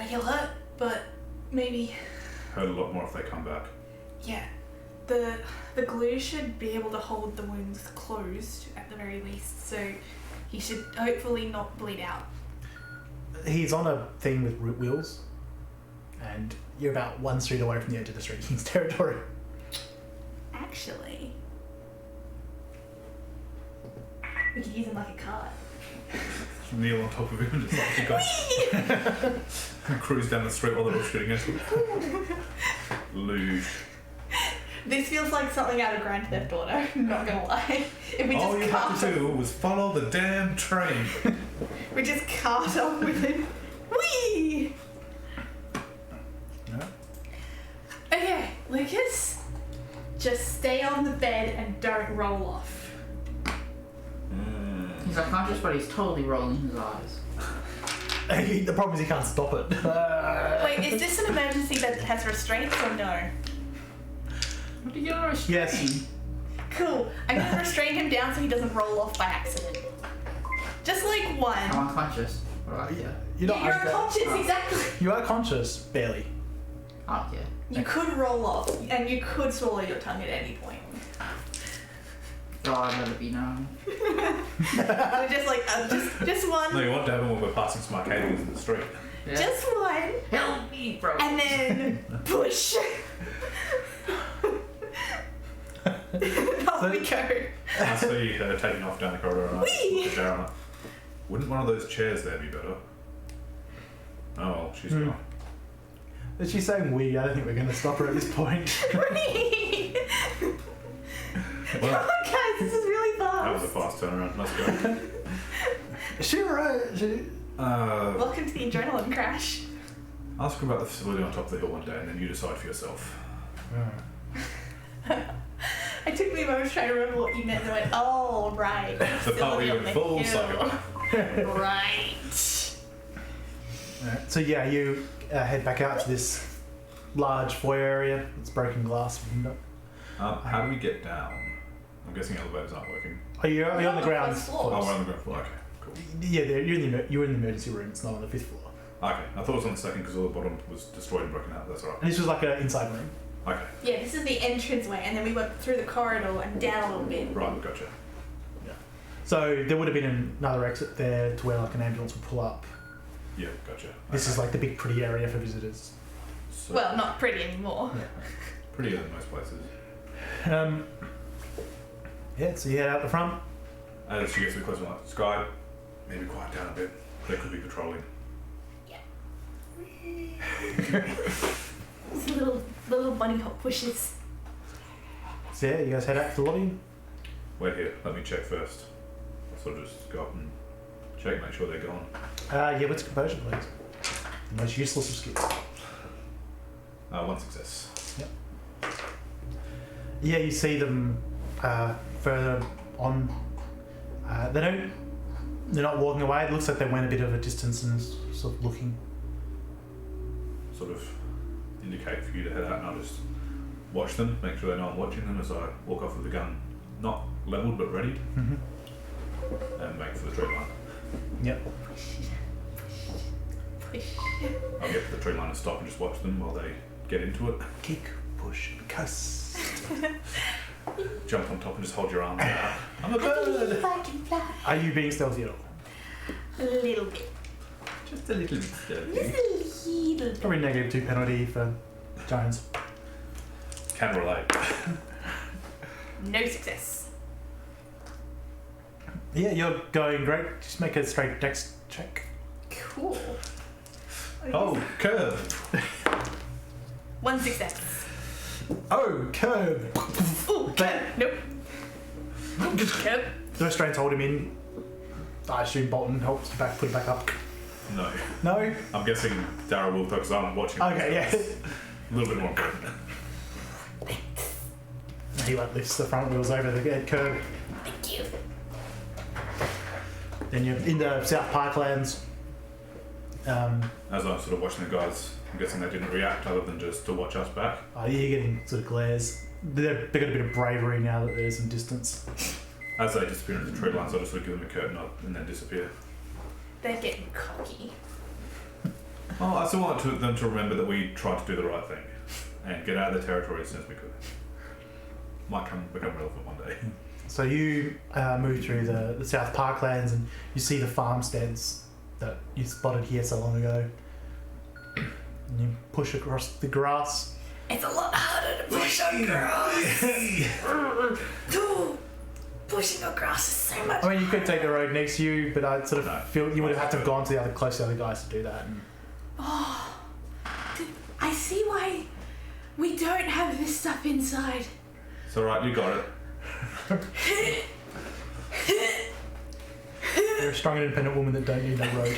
He'll hurt, but maybe. Hurt a lot more if they come back. Yeah. The glue should be able to hold the wounds closed at the very least, so He should hopefully not bleed out. He's on a thing with root wheels, and you're about 1 street away from the edge of the Street King's territory. Actually, we could use him like a cart. Kneel on top of him and just like cruise down the street while they're all shooting at him. Luge. This feels like something out of Grand Theft Auto, not gonna lie. If we All just you cart have to do was follow the damn train. we just cart off with him. Whee! Yeah. Okay, Lucas, just stay on the bed and don't roll off. He's unconscious, but he's totally rolling his eyes. The problem is he can't stop it. Wait, is this an emergency that has restraints or no? What do you get restrained? Yes. Cool. I'm gonna restrain him down so he doesn't roll off by accident. Just like I'm one. unconscious. Alright, yeah. You're not You're okay. unconscious, exactly. You are conscious, barely. I don't care. You could roll off, and you could swallow your tongue at any point. God, let it be known. So just like, just one. No, you want to have him when we're passing some Arcadians in the street. Yeah. Just one. Help me, bro. And then push. Off we go. I see her taking off down the corridor and I Whee! look at Darren like, wouldn't one of those chairs there be better? Oh well, she's gone. Is she saying we? I don't think we're going to stop her at this point. Whee! Well, Come on, guys, this is really that was a fast. fast turnaround. Let's go. Is she right? Welcome to the adrenaline crash. Ask her about the facility on top of the hill one day and then you decide for yourself. I took me a moment trying to remember what you meant and I went, oh, right. The part where you went full hill. psycho. Right. Alright, so yeah, you head back out to this large foyer area. It's broken glass window. How do we get down? I'm guessing elevators aren't working. Are you on the ground? First Oh, floor. we're on the ground floor. Okay, cool. Yeah, you're in the emergency room. It's not on the 5th floor. Okay, I thought it was on the second because all the bottom was destroyed and broken out. That's all right. And this was like an inside room. Okay, Yeah, this is the entranceway, and then we went through the corridor and down a little bit. right, gotcha. So there would have been another exit there to where like an ambulance would pull up. Yeah, gotcha. This is like the big pretty area for visitors. So, Well, not pretty anymore. prettier than most places. Yeah, so you head out the front. As she gets a bit closer, I'm like, Skye, maybe quiet down a bit. They could be patrolling. It's little bunny hop pushes. So yeah, you guys head out to the lobby. Wait here, let me check first. I'll sort of just go up and check, make sure they're gone. Yeah, what's composure, please? The most useless of skills. One success. Yeah, you see them further on. They're not walking away. It looks like they went a bit of a distance and is sort of looking. Sort of indicate for you to head out and I'll just watch them, make sure they know I'm watching them as I walk off with the gun not leveled but readied and make for the tree line. Yep. Push. I'll get to the tree line and stop and just watch them while they get into it. Kick, push, cuss. Jump on top and just hold your arms out. I'm a bird! I can fly. Are you being stealthy at all? A little bit. Just a little bit stealthy. Just a little bit. Probably -2 penalty for Jones. Can relate. No success. Yeah, you're going great. Just make a straight dex check. Cool. Oh, curve! 1 success. Oh, curb! Ooh, curb. Nope. Curb. The restraints hold him in. I assume Bolton helps put it back up. No. No? I'm guessing Darryl will because I'm watching. Okay, yeah. A little bit more important. He like lifts the front wheels over the curb. Thank you. Then you're in the South Parklands. As I'm sort of watching the guys, I'm guessing they didn't react other than just to watch us back. You're getting sort of glares. They've got a bit of bravery now that there's some distance. As they disappear into the tree lines, I just sort of give them a curtain nod and then disappear. They're getting cocky. Well, I still want them to remember that we tried to do the right thing and get out of their territory as soon as we could. Might become relevant one day. So you move through the South Parklands and you see the farmsteads that you spotted here so long ago. And you push across the grass. It's a lot harder to push on grass. Ooh, pushing on grass is so much. I mean, you could take the road next to you, but I sort of feel you would have had to have gone to the other close to the other guys to do that. Oh, I see why we don't have this stuff inside. It's alright, you got it. You're a strong and independent woman that don't need that road.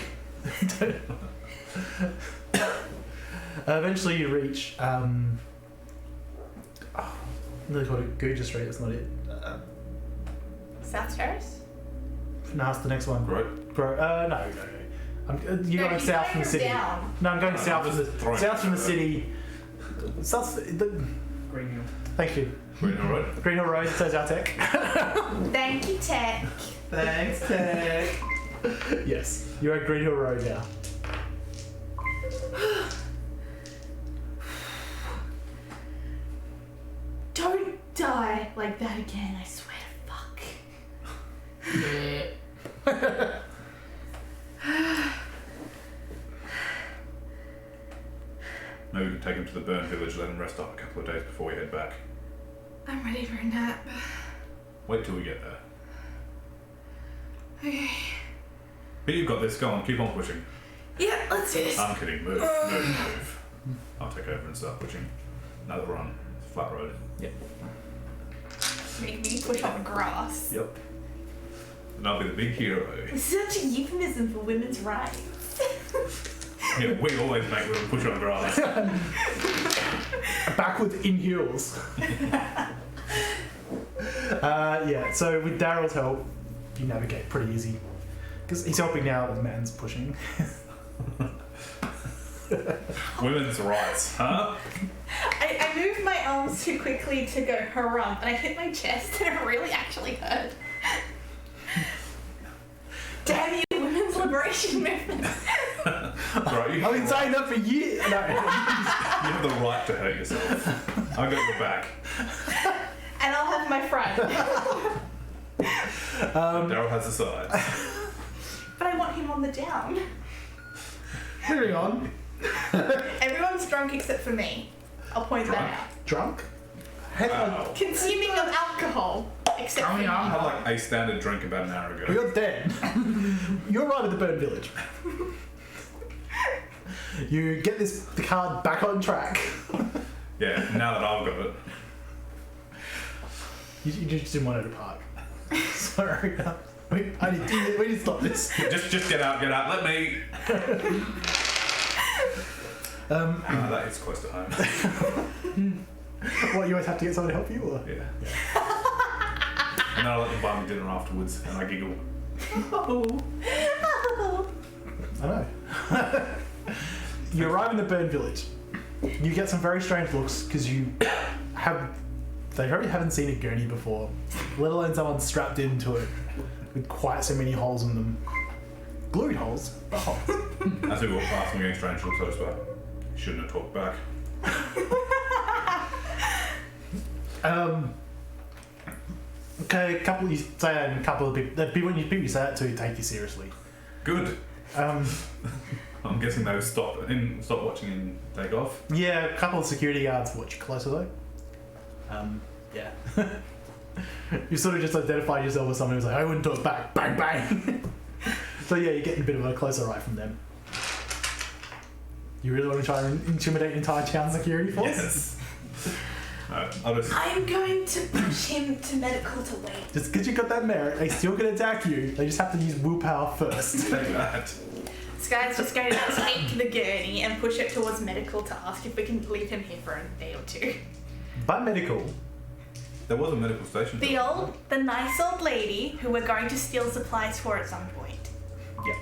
Eventually you reach I'm really called it Gooja Street, that's not it. South Terrace? No, it's the next one. Right? No. You're going south from the city. Down. No, I'm going south from the city. Green Hill. Thank you. Green Hill Road? Green Hill Road, says our tech. Thank you, Tech. Thanks, Tech. Yes, you're at Green Hill Road now. Don't die like that again, I swear to fuck. Yeah. Maybe we can take him to the burn village, let him rest up a couple of days before we head back. I'm ready for a nap. Wait till we get there. Okay. But you've got this, go on, keep on pushing. Yeah, let's do this. I'm kidding, move. I'll take over and start pushing. Another run. It's a flat road. Make me push on grass. Yep. And I'll be the big hero. It's such a euphemism for women's rights. Yeah, we always make women push on grass. Backwards in heels. So with Daryl's help, you navigate pretty easy. Because he's helping now, the man's pushing. Women's rights, huh? I moved my arms too quickly to go harumph, and I hit my chest, and it really actually hurt. Damn you, women's liberation movement. Right, I've been saying that for years. No. You have the right to hurt yourself. I got your back. And I'll have my front. Daryl has the sides. But I want him on the down. Moving on. Everyone's drunk except for me. I'll point that out. Drunk? Hang on. Consuming of alcohol, except for me. I had like a standard drink about an hour ago. Well, you're dead. You're right at the burn village. You get the card back on track. Yeah, now that I've got it. You just didn't want it to park. Sorry. We need to stop this. Just get out, let me. That is close to home. What, you always have to get someone to help you? Or? Yeah. And then I let them buy me dinner afterwards, and I giggle. I know. You arrive in the burn village. You get some very strange looks because they probably haven't seen a gurney before, let alone someone strapped into it with quite so many holes in them. Glued holes, but holes. As we walk past, I'm getting strange looks. I was like, shouldn't have talked back. Okay, a couple of people you say that to take you seriously. Good. Um, I'm guessing they would stop watching and take off. yeah, a couple of security guards watch you closer though. Yeah. You sort of just identified yourself as someone who's like, I wouldn't talk back, bang bang. So yeah, you're getting a bit of a closer eye from them. You really want to try and intimidate entire town security force? Yes. I'm going to push him to medical to wait. Just because you got that merit, they still can attack you. They just have to use willpower first. Take that. Skye's just going to take the gurney and push it towards medical to ask if we can leave him here for a day or two. By medical, There was a medical station. The nice old lady who we're going to steal supplies for at some point. yeah.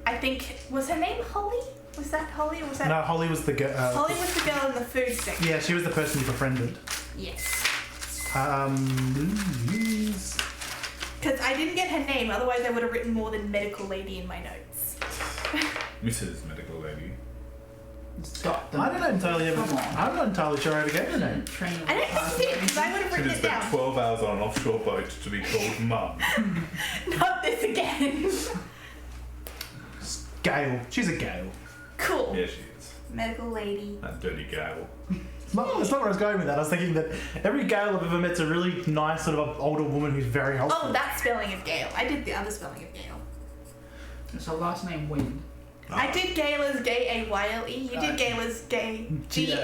I think, was her name Holly? Was that Holly or was that? No, Holly was the girl. Holly was the girl in the food section. Yeah, she was the person you befriended. Yes. Louise. Because I didn't get her name, otherwise I would have written more than medical lady in my notes. Mrs. Medical Lady. Stop them. I'm not entirely sure I ever gave her a name. Train I don't think you did, because I would have She written just it spent down. 12 hours on an offshore boat to be called Mum. Not this again. Gale. She's a Gale. Cool. Yeah, she is. Medical lady. That dirty Gale. It's not where I was going with that. I was thinking that every Gale I've ever met's a really nice sort of older woman who's very helpful. Oh, that spelling of Gale. I did the other spelling of Gale. It's her last name Wind. I did Gale as Gayle. You did Gale as Gay Gail.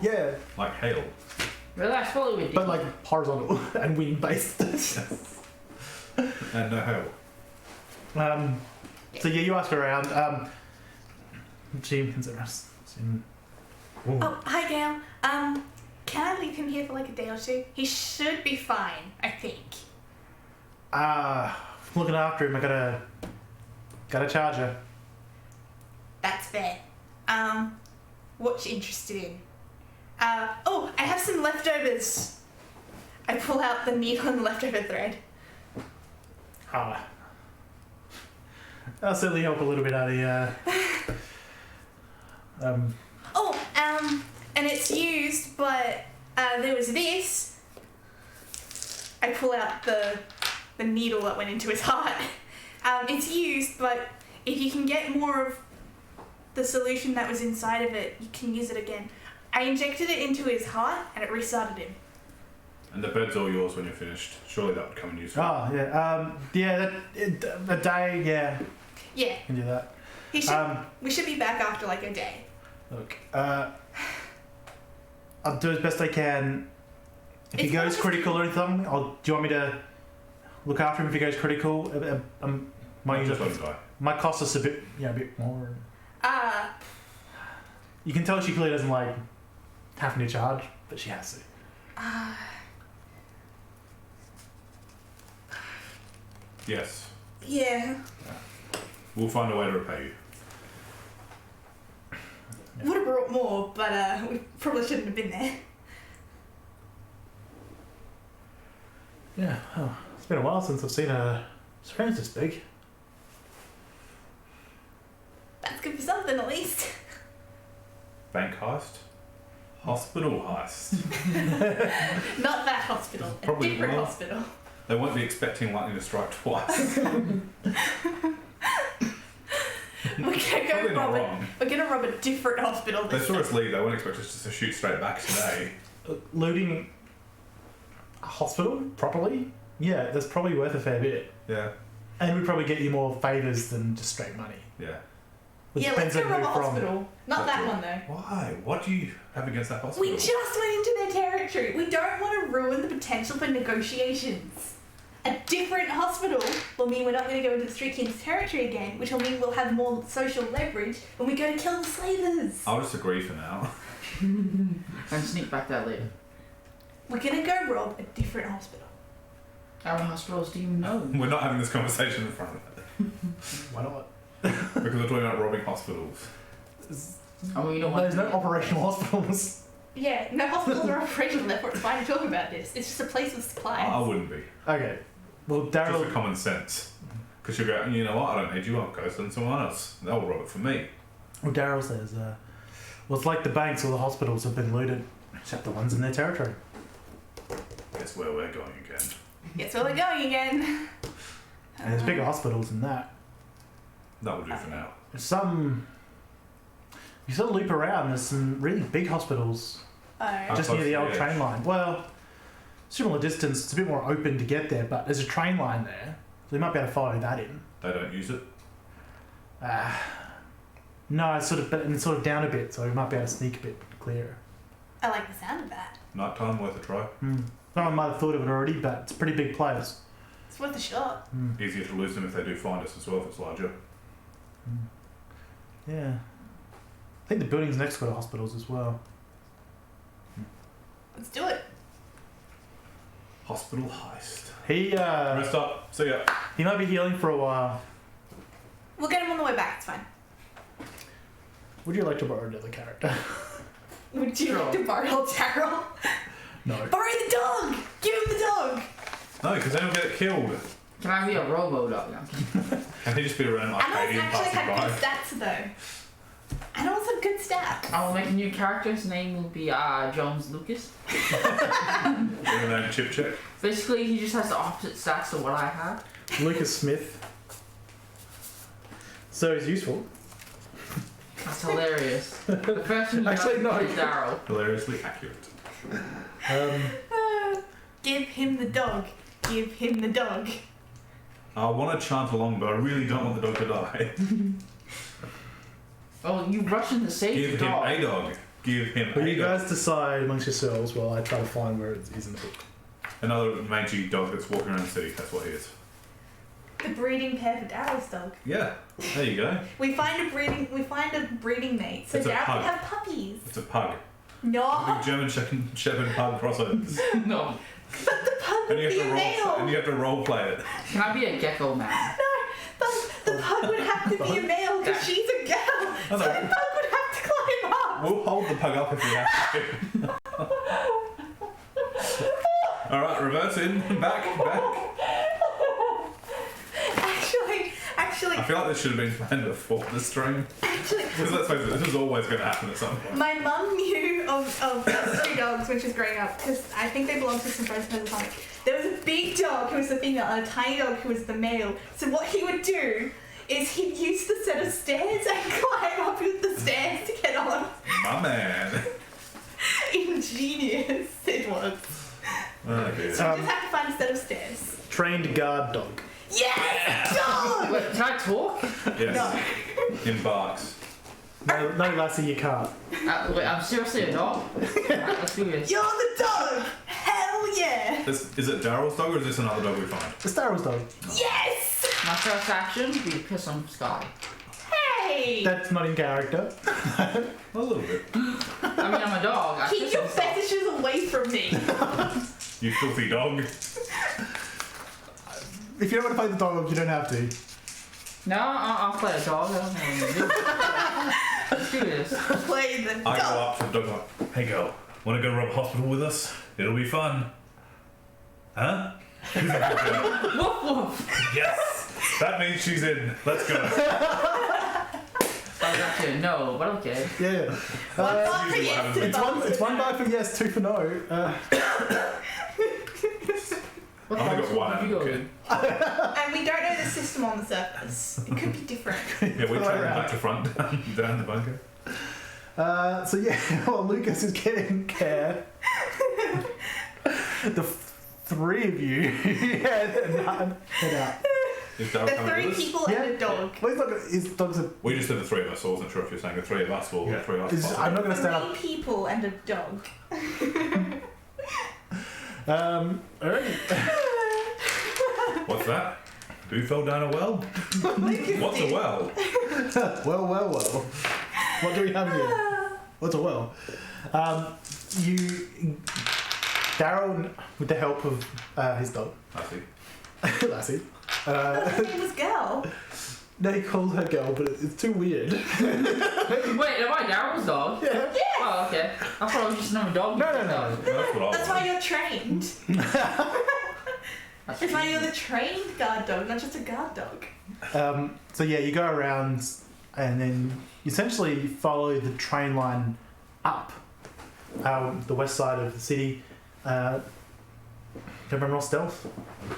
Yeah, Like hail. Really, I spell it with D. but like horizontal and wind based. And no hail. So yeah, you ask her around. She considers. Oh, hi Gale. Can I leave him here for like a day or two? He should be fine, I think. Looking after him. I gotta charge her. That's fair. What you interested in? Oh, I have some leftovers. I pull out the needle and the leftover thread. That'll certainly help a little bit out of you. And it's used, but there was this. I pull out the needle that went into his heart. It's used, but if you can get more of the solution that was inside of it, you can use it again. I injected it into his heart, and it restarted him. And the bed's all yours when you're finished. Surely that would come in useful. Oh yeah. A day. Yeah. Yeah, Can do that. we should be back after like a day. Look. I'll do as best I can. If he It's not goes just- critical or anything, do you want me to look after him if he goes critical? Not just one guy. My cost is a bit more. You can tell she clearly doesn't like having to charge, but she has to. Yes. Yeah. We'll find a way to repay you. Would have brought more, but we probably shouldn't have been there. Yeah. Oh, it's been a while since I've seen a experience this big. That's good for something, at least. Bank heist? Hospital heist. Not that hospital. Probably a different will. hospital. They won't be expecting lightning to strike twice. We're gonna Probably go not rob wrong. We're gonna rob a different hospital They this saw time. us leave, they won't expect us just to shoot straight back today. Looting a hospital properly? Yeah, that's probably worth a fair bit. Yeah. And we'd probably get you more favours than just straight money. Yeah. Which Yeah, let's depends go on rob a who from. hospital. Not That's that right. one though. Why? What do you have against that hospital? We just went into their territory. We don't want to ruin the potential for negotiations. A different hospital will mean we're not going to go into the Street King's territory again, which will mean we'll have more social leverage when we go to kill the slavers. I'll just agree for now. And sneak back there later. We're going to go rob a different hospital. How many hospitals do you know? We're not having this conversation in front of it. Why not? Because we're talking about robbing hospitals. I mean, you don't want There's no operational hospitals. Yeah, no hospitals are operational, therefore it's fine to talk about this. It's just a place with supplies. I wouldn't be. Okay. Well, Just for Daryl. common sense. Because you go, you know what, I don't need you, I'll go send someone else. They'll rob it for me. Well, Daryl says, well, it's like the banks or the hospitals have been looted, except the ones in their territory. Guess where we're going again. Guess where we're going again. And there's bigger hospitals than that. That will do for now. There's some. You sort of loop around. There's some really big hospitals Oh. just close near the to old the train edge? line. Well, similar distance. It's a bit more open to get there, but there's a train line there, so you might be able to follow that in. They don't use it. No, it's sort of down a bit, so we might be able to sneak a bit clearer. I like the sound of that. Nighttime, worth a try. Someone might have thought of it already, but it's a pretty big place. It's worth a shot. Easier to lose them if they do find us as well, if it's larger. Yeah. I think the building's next to the hospitals as well. Let's do it. Hospital heist. He Rest up. See ya. might be healing for a while. We'll get him on the way back, it's fine. Would you like to borrow another character? Would you like to borrow Daryl? No. Borrow the dog! Give him the dog! No, because then he'll get killed. Can I be a robo dog now? Can he just be around like Alan's Canadian actually passing had by? good stats though. And also good stats. I will make a new character. His name will be Jones Lucas. Even though chip check. Basically, he just has the opposite stats to what I have. Lucas Smith. So he's useful. That's hilarious. The person you Actually, have no. is Daryl. Hilariously accurate. Give him the dog. Give him the dog. I want to chant along, but I really don't want the dog to die. Oh, you rush in to save Give the him dog. a dog. Give him But a you dog. guys decide amongst yourselves while I try to find where it is in the book. Another mangy dog that's walking around the city. That's what he is. The breeding pair for Daryl's dog. Yeah. There you go. We find a breeding mate, so It's a Daryl pug. can have puppies. It's a pug. No, Big German Shepherd pug crossovers. No. but the pug would And you be a have male. to role play it. Can I be a gecko man? The pug would have to be a male because she's a girl. So the pug would have to climb up. We'll hold the pug up if we have to. Alright, reverse in. Back. Actually, I feel like this should have been planned before the stream. Because let's face it, this is always going to happen at some point. my mum knew of those two dogs when she was growing up because I think they belonged to some friends at the time. There was a big dog who was the female and a tiny dog who was the male. So what he would do is he'd use the set of stairs and climb up the stairs to get on. My man. Ingenious it was. Oh dear. So we just have to find a set of stairs. Trained guard dog. Yes! Dog! Wait, can I talk? Yes. No. In barks. No, Lassie, you can't. Wait, I'm seriously a dog? Alright, let's do this. You're the dog! Hell yeah! Is it Daryl's dog or is this another dog we find? It's Daryl's dog. Yes! My first action would be to piss on Skye. Hey! That's not in character. A little bit. I mean, I'm a dog. I Keep piss your on stuff. fetishes away from me. You filthy dog. If you don't want to play the dog, you don't have to. No, I'll play a dog. I don't know what to do. Let's do this. Play the I go dog. up to the dog like, hey girl, want to go rob a hospital with us? It'll be fun. Huh? Woof woof. Yes! That means she's in. Let's go. I was actually a no, but okay. Yeah. One bar for usually what yes, happens two when- It's bars one bar for yes, two for no. What I've only box got one. have you got Okay. in? And we don't know the system on the surface. It could be different. Yeah, we Follow travel around. back to front down the bunker. So yeah, while Lucas is getting care, the three of you head out. Is Daryl The coming three with us? people Yeah. and a dog. Well, he's not. His dog's a. We just said the three of us, so I wasn't sure if you were saying the three of us or the three of us. It's- I'm not going to stand up. 3 people and a dog. Alright. What's that? Who fell down a well? What's a well? Well. What do we have here? What's a well? Daryl, with the help of his dog, I see. Lassie. Her name was Girl. No, he called her girl, but it's too weird. Wait, am I Daryl's dog? Yeah. Oh, okay. I thought it was just another dog. No. That's what I That's why want. you're trained. That's why you're the trained guard dog, not just a guard dog. So yeah, you go around and then you essentially follow the train line up the west side of the city. Can everyone roll stealth?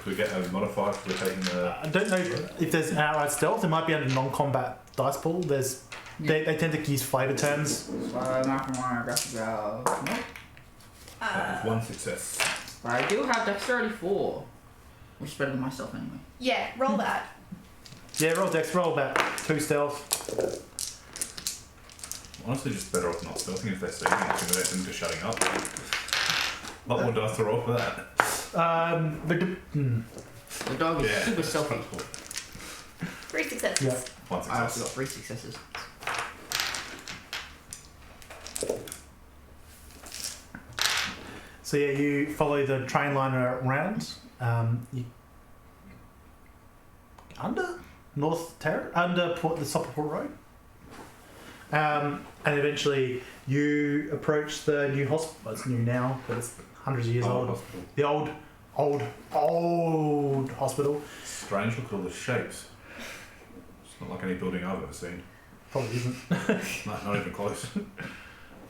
Do we get a modifier for taking the... I don't know if there's an outright stealth. It might be under non-combat dice pool. They tend to use flavor terms. one success. But I do have dexterity 4, which is better than myself anyway. Yeah, roll that. Yeah, roll dex. Roll about 2 stealth. Honestly, just better off not stealthing if they're seeing it, intimidate them to shutting up. A lot more dice to roll for that. The dog is Yeah. super stealthy. 3 successes. Yeah. One I also got success. 3 successes. So yeah, you follow the train line around. You under the Stockport Road, and eventually you approach the new hospital. Well, it's new now, but it's hundreds of years old. Hospital. The old hospital. Strange, look at all the shapes. It's not like any building I've ever seen. Probably isn't. No, not even close.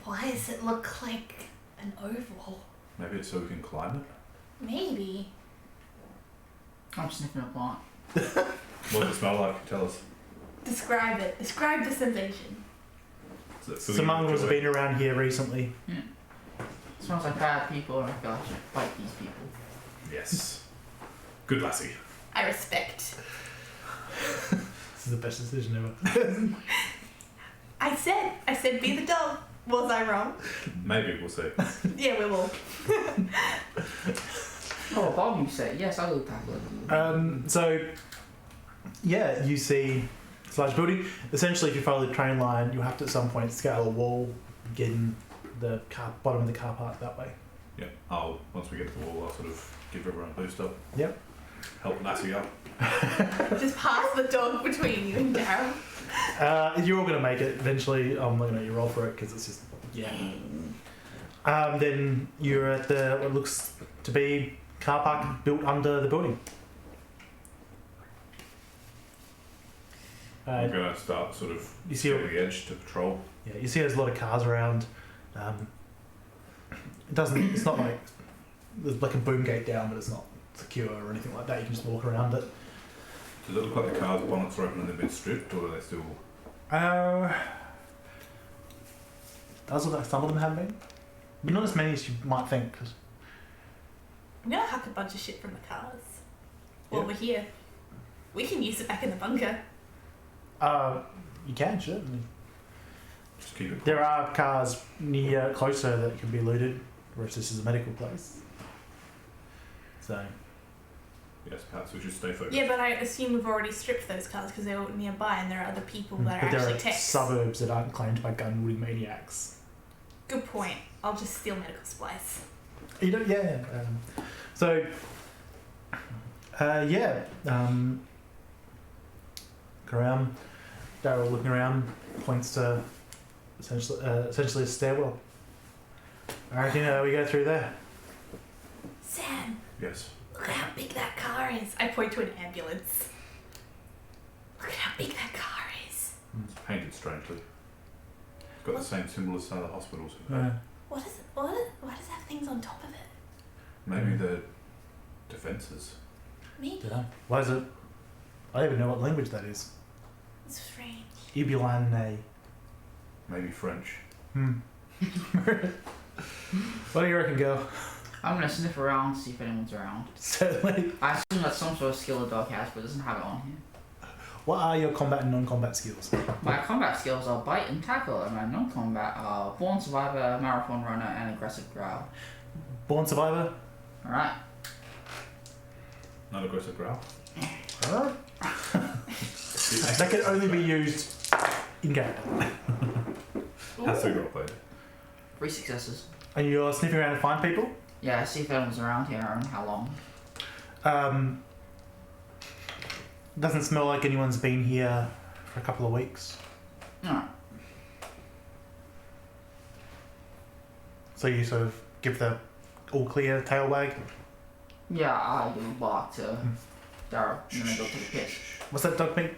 Why does it look like an oval? Maybe it's so we can climb it. Maybe. I'm sniffing a plant. What does it smell like? Tell us. Describe it. Describe the sensation. Is it filling Some you with mongrels have joy? been around here recently. It smells like bad people, and I feel like I should fight these people. Yes. Good lassie. I respect. This is the best decision ever. I said be the dog. Was I wrong? Maybe, we'll see. Yeah, we will. Oh, Bob, you say. Yes, I will tackle it. So, yeah, you see this large building. Essentially, if you follow the train line, you'll have to at some point scale a wall, get in the bottom of the car park that way. Yeah. Once we get to the wall, I'll sort of give everyone a boost up. Yep. Help Lassie up. Just pass the dog between you and Daryl. You're all going to make it eventually. I'm not going to let you roll for it because it's just, yeah. Then you're at what looks to be car park built under the building. I'm going to start sort of You see getting the edge to patrol. Yeah, you see there's a lot of cars around. It's not like there's like a boom gate down, but it's not secure or anything like that. You can just walk around it. Does it look like the car's bonnets are open and they've been stripped, or are they still... Does look like some of them have been, but not as many as you might think. 'Cause I'm gonna hack a bunch of shit from the cars while Yeah. we're here. We can use it back in the bunker. you can sure. Just keep it There are cars closer that can be looted, whereas this is a medical place. So Yes, perhaps we should stay focused. Yeah, but I assume we've already stripped those cars because they're all nearby and there are other people that but are there actually are techs. suburbs that aren't claimed by gun-wielding maniacs. Good point. I'll just steal medical supplies. You know, yeah. So, look around. Daryl looking around, points to essentially a stairwell. I reckon we go through there. Sam, Yes. look how big that car is. I point to an ambulance. Look at how big that car is. It's painted strangely. It's got the same symbol as some of the hospitals have Yeah. had. What is it? Why does it have things on top of it? Maybe the defences. Maybe. Yeah. Why is it? I don't even know what language that is. It's strange. Ibulane. Maybe French. What do you reckon, girl? I'm gonna sniff around, see if anyone's around. Certainly. I assume that's some sort of skill a dog has, but it doesn't have it on here. What are your combat and non-combat skills? My combat skills are bite and tackle, and my non-combat are born survivor, marathon runner, and aggressive growl. Born survivor. Alright. Not aggressive growl. That can only be used in game. Has to be role played. 3 successes. And you're sniffing around to find people. Yeah, see if anyone's around here and how long. Doesn't smell like anyone's been here for a couple of weeks. Alright. So you sort of give the all clear tail wag. Yeah, I do bark to Daryl, and then I go take a piss. What's that dog meat?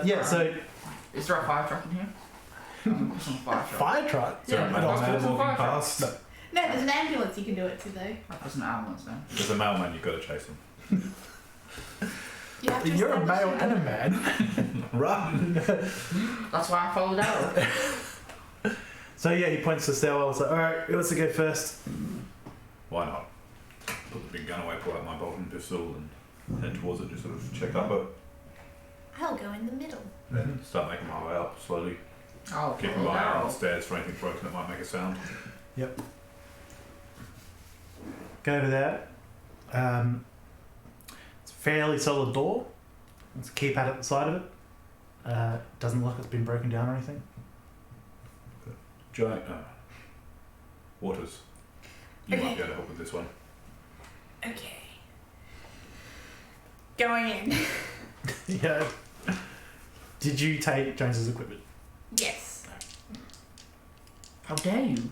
Yeah, so Is there a fire truck in here? I'm pushing a fire truck. fire truck. Is there Yeah, a I don't mailman know. walking past? No. No, there's an ambulance you can do it to though. I push an ambulance then. There's a mailman, you've got to chase him. You have to You're a establish male it. and a man. Run! That's why I followed Daryl. So yeah, he points to the stairwell. So alright, who wants to go first? Why not? Put the big gun away, pull out my Bolton pistol and head towards it, just sort of check up it. I'll go in the middle. Then start making my way up slowly. Oh, Keeping follow my eye on the Daryl. stairs for anything broken that might make a sound. Yep. Go over there. It's a fairly solid door. There's a keypad at the side of it. Doesn't look like it's been broken down or anything. Giant. Waters. You Okay. might be able to help with this one. Okay. Going in. Yeah. Did you take Jones's equipment? Yes. How dare you?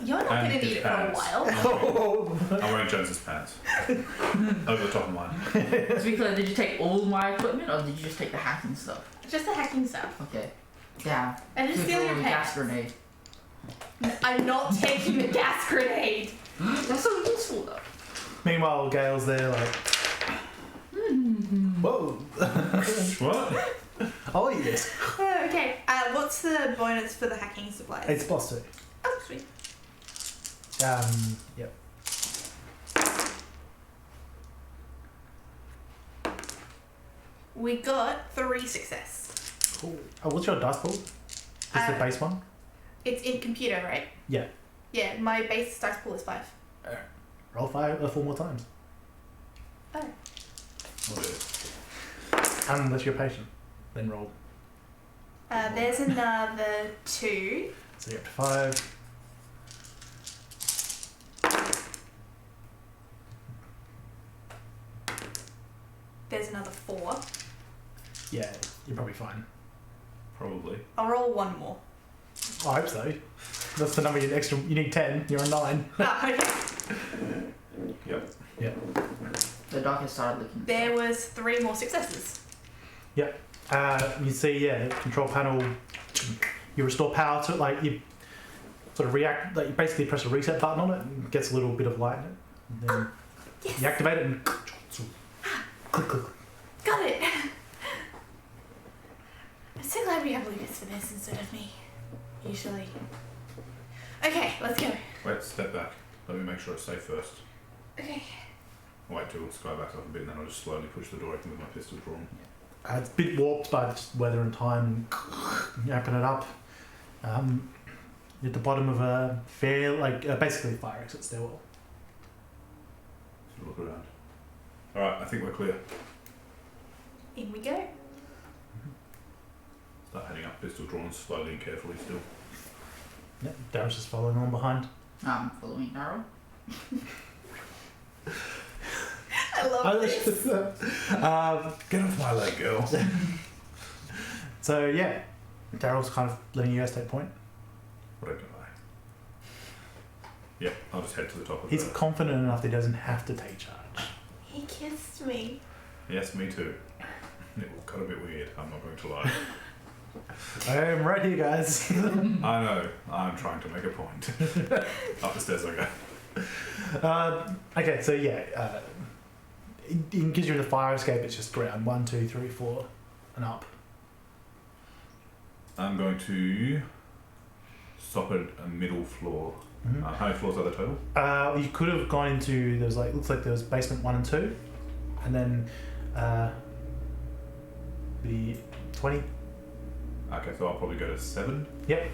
You're not And going to his need it for a pants. while. I'm wearing Jones's pants. Over the top of mine. To be clear, did you take all my equipment or did you just take the hacking stuff? Just the hacking stuff. Okay. Yeah. And just stealing your the gas pants. grenade. I'm not taking the gas grenade. That's so useful though. Meanwhile, Gail's there like, whoa. What? I'll eat this. Okay. What's the bonus for the hacking supplies? It's +2. Oh, sweet. Yep. We got 3 success. Cool. Oh, what's your dice pool? Just the base one? It's in computer, right? Yeah. Yeah, my base dice pool is 5. Roll 4 more times. Oh. What is it? Unless you're patient. Then roll. There's another 2. So you're up to 5. There's another 4. Yeah, you're probably fine. Probably. I'll roll 1 more. I hope so. That's the number you extra. You need 10. You're on 9. Ah, okay. Yep. Yeah. The dock has started looking. There was 3 more successes. You see, yeah, control panel. You restore power to it. Like you sort of react. Like you basically press a reset button on it and it gets a little bit of light in it. And then Yes. you activate it and click, click. Got it. I'm so glad we have Lucas for this instead of me. Usually. Okay, let's go. Wait, step back. Let me make sure it's safe first. Okay. I'll wait till Skye backs up a bit and then I'll just slowly push the door open with my pistol drawn. It's a bit warped by just weather and time. You open it up. You're at the bottom of a basically a fire exit stairwell. So look around. Alright, I think we're clear. In we go. Start heading up, pistol drawn slowly and carefully still. Yeah, Darren's just following on behind. I'm following Darryl. I love this. Get off my leg, girl. So yeah, Darryl's kind of letting you guys take point. What a guy. Yeah, I'll just head to the top of He's the... confident enough that he doesn't have to take charge. He kissed me. Yes, me too. It got a bit weird, I'm not going to lie. I am right here, guys. I know, I'm trying to make a point. Up the stairs I go. Okay, so yeah, because you're in the fire escape, it's just ground 1, 2, 3, 4, and up. I'm going to stop at a middle floor. Mm-hmm. How many floors are there total? You could have gone into looks like there was basement 1 and 2, and then the 20. Okay, so I'll probably go to 7. Yep.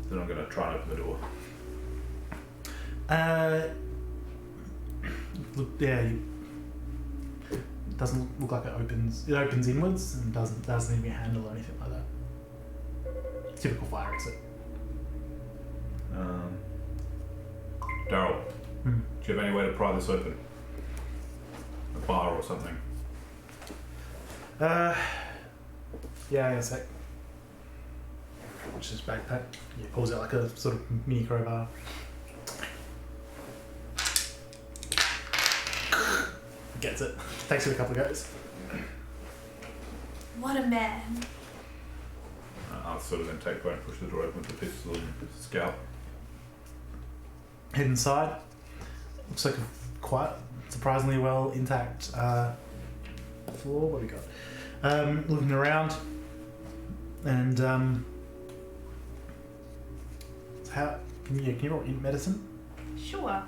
Then I'm going to try and open the door. Look, yeah. It doesn't look like it opens. It opens inwards and doesn't need to be a handle or anything like that. Typical fire exit. Daryl, Hmm. do you have any way to pry this open? A bar or something? Yeah, in a sec. Which is backpack. Yeah, pulls out like a sort of mini crowbar. Gets it. Takes it a couple of goes. What a man. I'll sort of then take point and push the door open with the pistol and scout. Head inside. Looks like a quite surprisingly well intact floor. What do we got? Looking around, and how can you roll in medicine? Sure.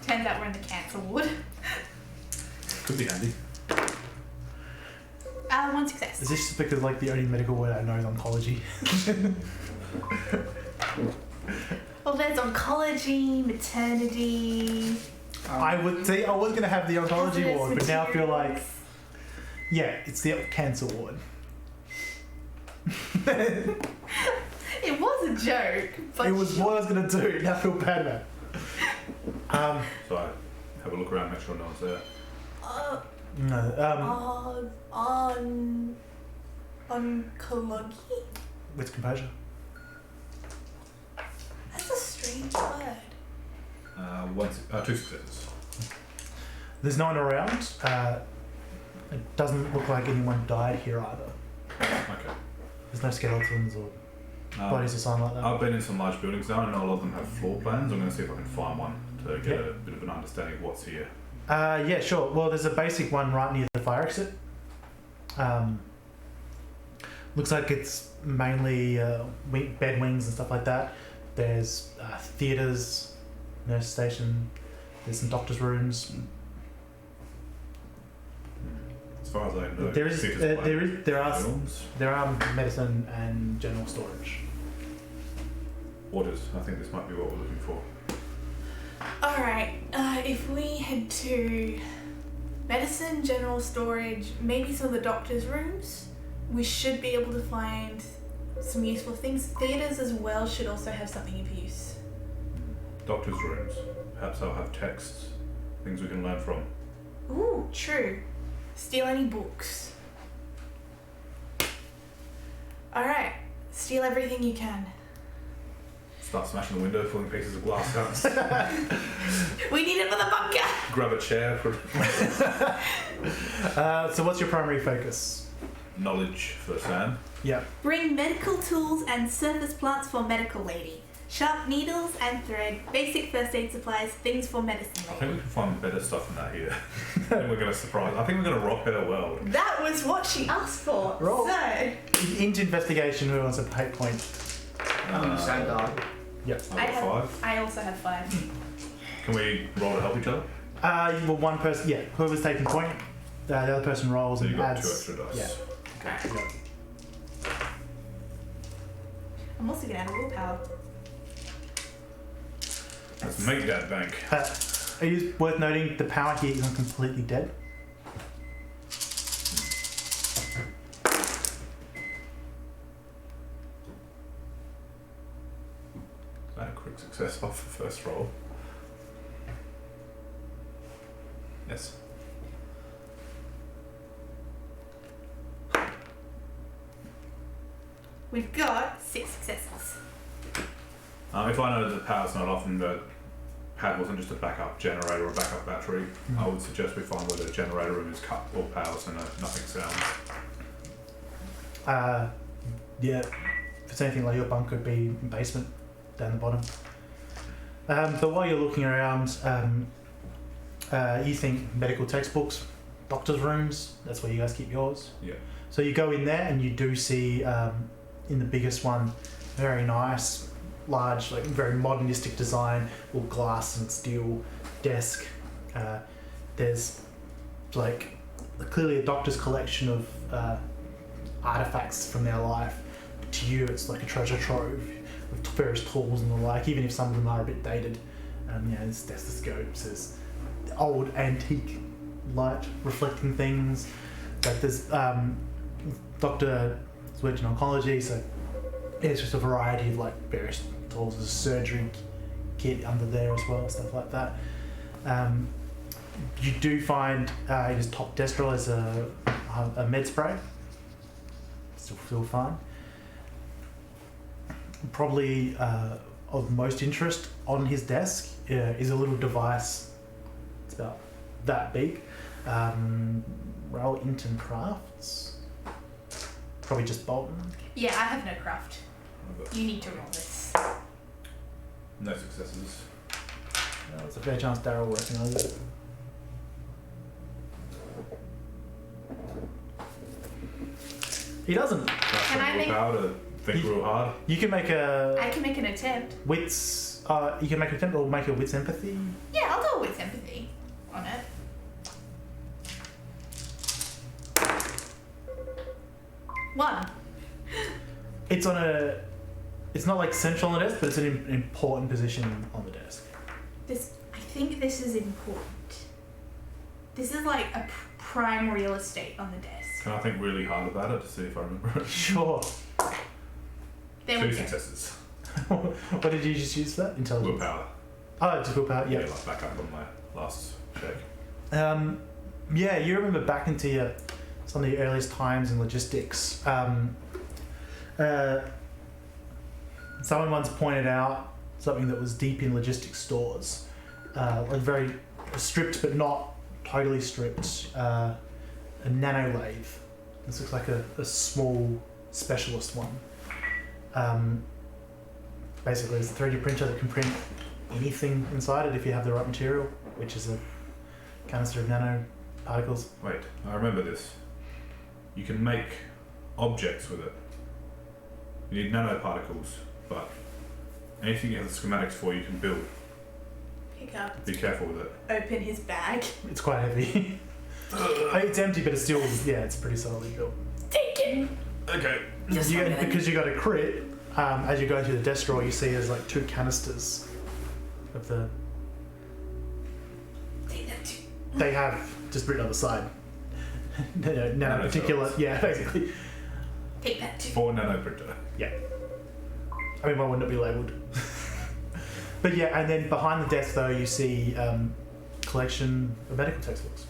Turns out we're in the cancer ward. Could be handy. 1 success. Is this just because like the only medical word I know is oncology? Well, there's oncology, maternity. I would say I was gonna have the oncology hazardous ward, but now I feel like materials. yeah, it's the cancer ward. It was a joke, but It was what I was gonna do. Now I feel bad about it. So I have a look around, make sure no one's there. No. Oncology? With composure. That's a strange word. Two successes. There's no one around. It doesn't look like anyone died here either. Okay. There's no skeletons or bodies or something like that. I've been in some large buildings now, and a lot of them have floor plans. I'm going to see if I can find one to get a bit of an understanding of what's here. Yeah, sure. Well, there's a basic one right near the fire exit. Looks like it's mainly bed wings and stuff like that. There's theatres, nurse station. There's some doctor's rooms. As far as I know, there are medicine and general storage. Waters. I think this might be what we're looking for. Alright, if we head to medicine, general storage, maybe some of the doctor's rooms, we should be able to find some useful things. Theatres as well should also have something of use. Doctor's rooms. Perhaps I'll have texts, things we can learn from. Ooh, true. Steal any books. Alright, steal everything you can. Start smashing the window, pulling pieces of glass out. We need it for the bunker! Grab a chair for So what's your primary focus? knowledge for Sam. Yeah. Bring medical tools and surface plants for medical lady. Sharp needles and thread, basic first aid supplies, things for medicine I lady. think we can find better stuff than that here. And we're going to surprise. I think we're going to rock her world. That was what she asked for. Roll. So, Into investigation, who wants a hate point? Same guy. Yep. I've got 5. I also have 5. Can we roll to help each other? Well, one person, yeah, whoever's taking point, the other person rolls So and you've got adds. 2 extra dice. Yeah. Alright. I'm also gonna add a willpower. Let's make that bank. It is worth noting the power here isn't completely dead. Is that a quick success off the first roll? Yes. We've got 6 successes. If I know that the power's not off and the pad wasn't just a backup generator or a backup battery, I would suggest we find where the generator room is cut or power so nothing sounds. Yeah, if it's anything like your bunk could be basement down the bottom. But while you're looking around, you think medical textbooks, doctor's rooms, that's where you guys keep yours. Yeah. So you go in there and you do see in the biggest one, very nice, large, like very modernistic design, all glass and steel desk. There's like clearly a doctor's collection of artifacts from their life. To you, it's like a treasure trove with various tools and the like, even if some of them are a bit dated. There's stethoscopes, there's old antique light reflecting things. Like there's Doctor is working in oncology, so it's just a variety of like various tools. There's a surgery kit under there as well, stuff like that. You do find in his top desk drawer is a med spray. Still fine. Probably of most interest on his desk is a little device. It's about that big. Inton Crafts. Probably just Bolton. Yeah, I have no craft. You need to roll this. No successes. It's a fair chance Daryl will recognise it. He doesn't. Can I make- power to think real hard? You can make I can make an attempt. wits. You can make an attempt or make a wits empathy. Yeah, I'll do it with sympathy on it. One. It's on a. It's not like central on the desk, but it's an important position on the desk. I think this is important. This is like a prime real estate on the desk. Can I think really hard about it to see if I remember it? Sure. There 2 we go. successes. What did you just use for that? Intelligence. Willpower. Oh, just willpower. Yeah, Yeah. like back up on my last check. Yeah, you remember back into some of the earliest times in logistics. Someone once pointed out something that was deep in logistics stores, like very stripped but not totally stripped, a nano lathe. This looks like a small specialist one. Basically, it's a 3D printer that can print anything inside it if you have the right material, which is a canister of nanoparticles. Wait, I remember this. You can make objects with it. You need nanoparticles, but anything you have the schematics for, you can build. Pick up. Be careful with it. Open his bag. It's quite heavy. It's empty, but it's still, yeah, it's pretty solidly built. Take it. Okay. Because you got a crit, as you go through the desk drawer, you see there's like 2 canisters of the. Take that too. They have just written on the side. Nano particular, yeah, basically. Take that too. For nano printer. Yeah. I mean, why wouldn't it be labelled? But yeah, and then behind the desk though, you see collection of medical textbooks,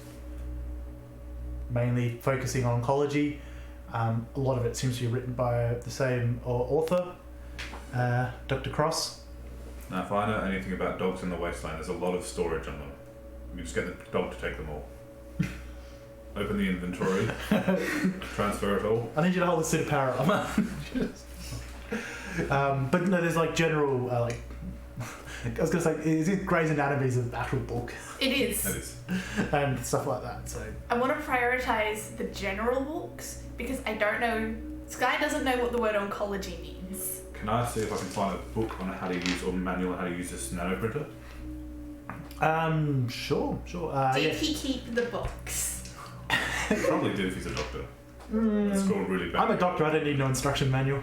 mainly focusing on oncology. A lot of it seems to be written by the same author, Dr. Cross. Now, if I know anything about dogs in the wasteland, there's a lot of storage on them. You just get the dog to take them all. Open the inventory, transfer it all. I need you to hold the suit of power armor. But no, there's like general, like, I was gonna say, is it Grey's Anatomy's an actual book? It is. That is. And stuff like that, so. I want to prioritize the general books because I don't know. Skye doesn't know what the word oncology means. Can I see if I can find a book on how to use, or manual on how to use this nano printer? Sure. Did Yeah. he keep the books? Probably did if he's a doctor. It's called really bad. I'm a doctor, I don't need no instruction manual.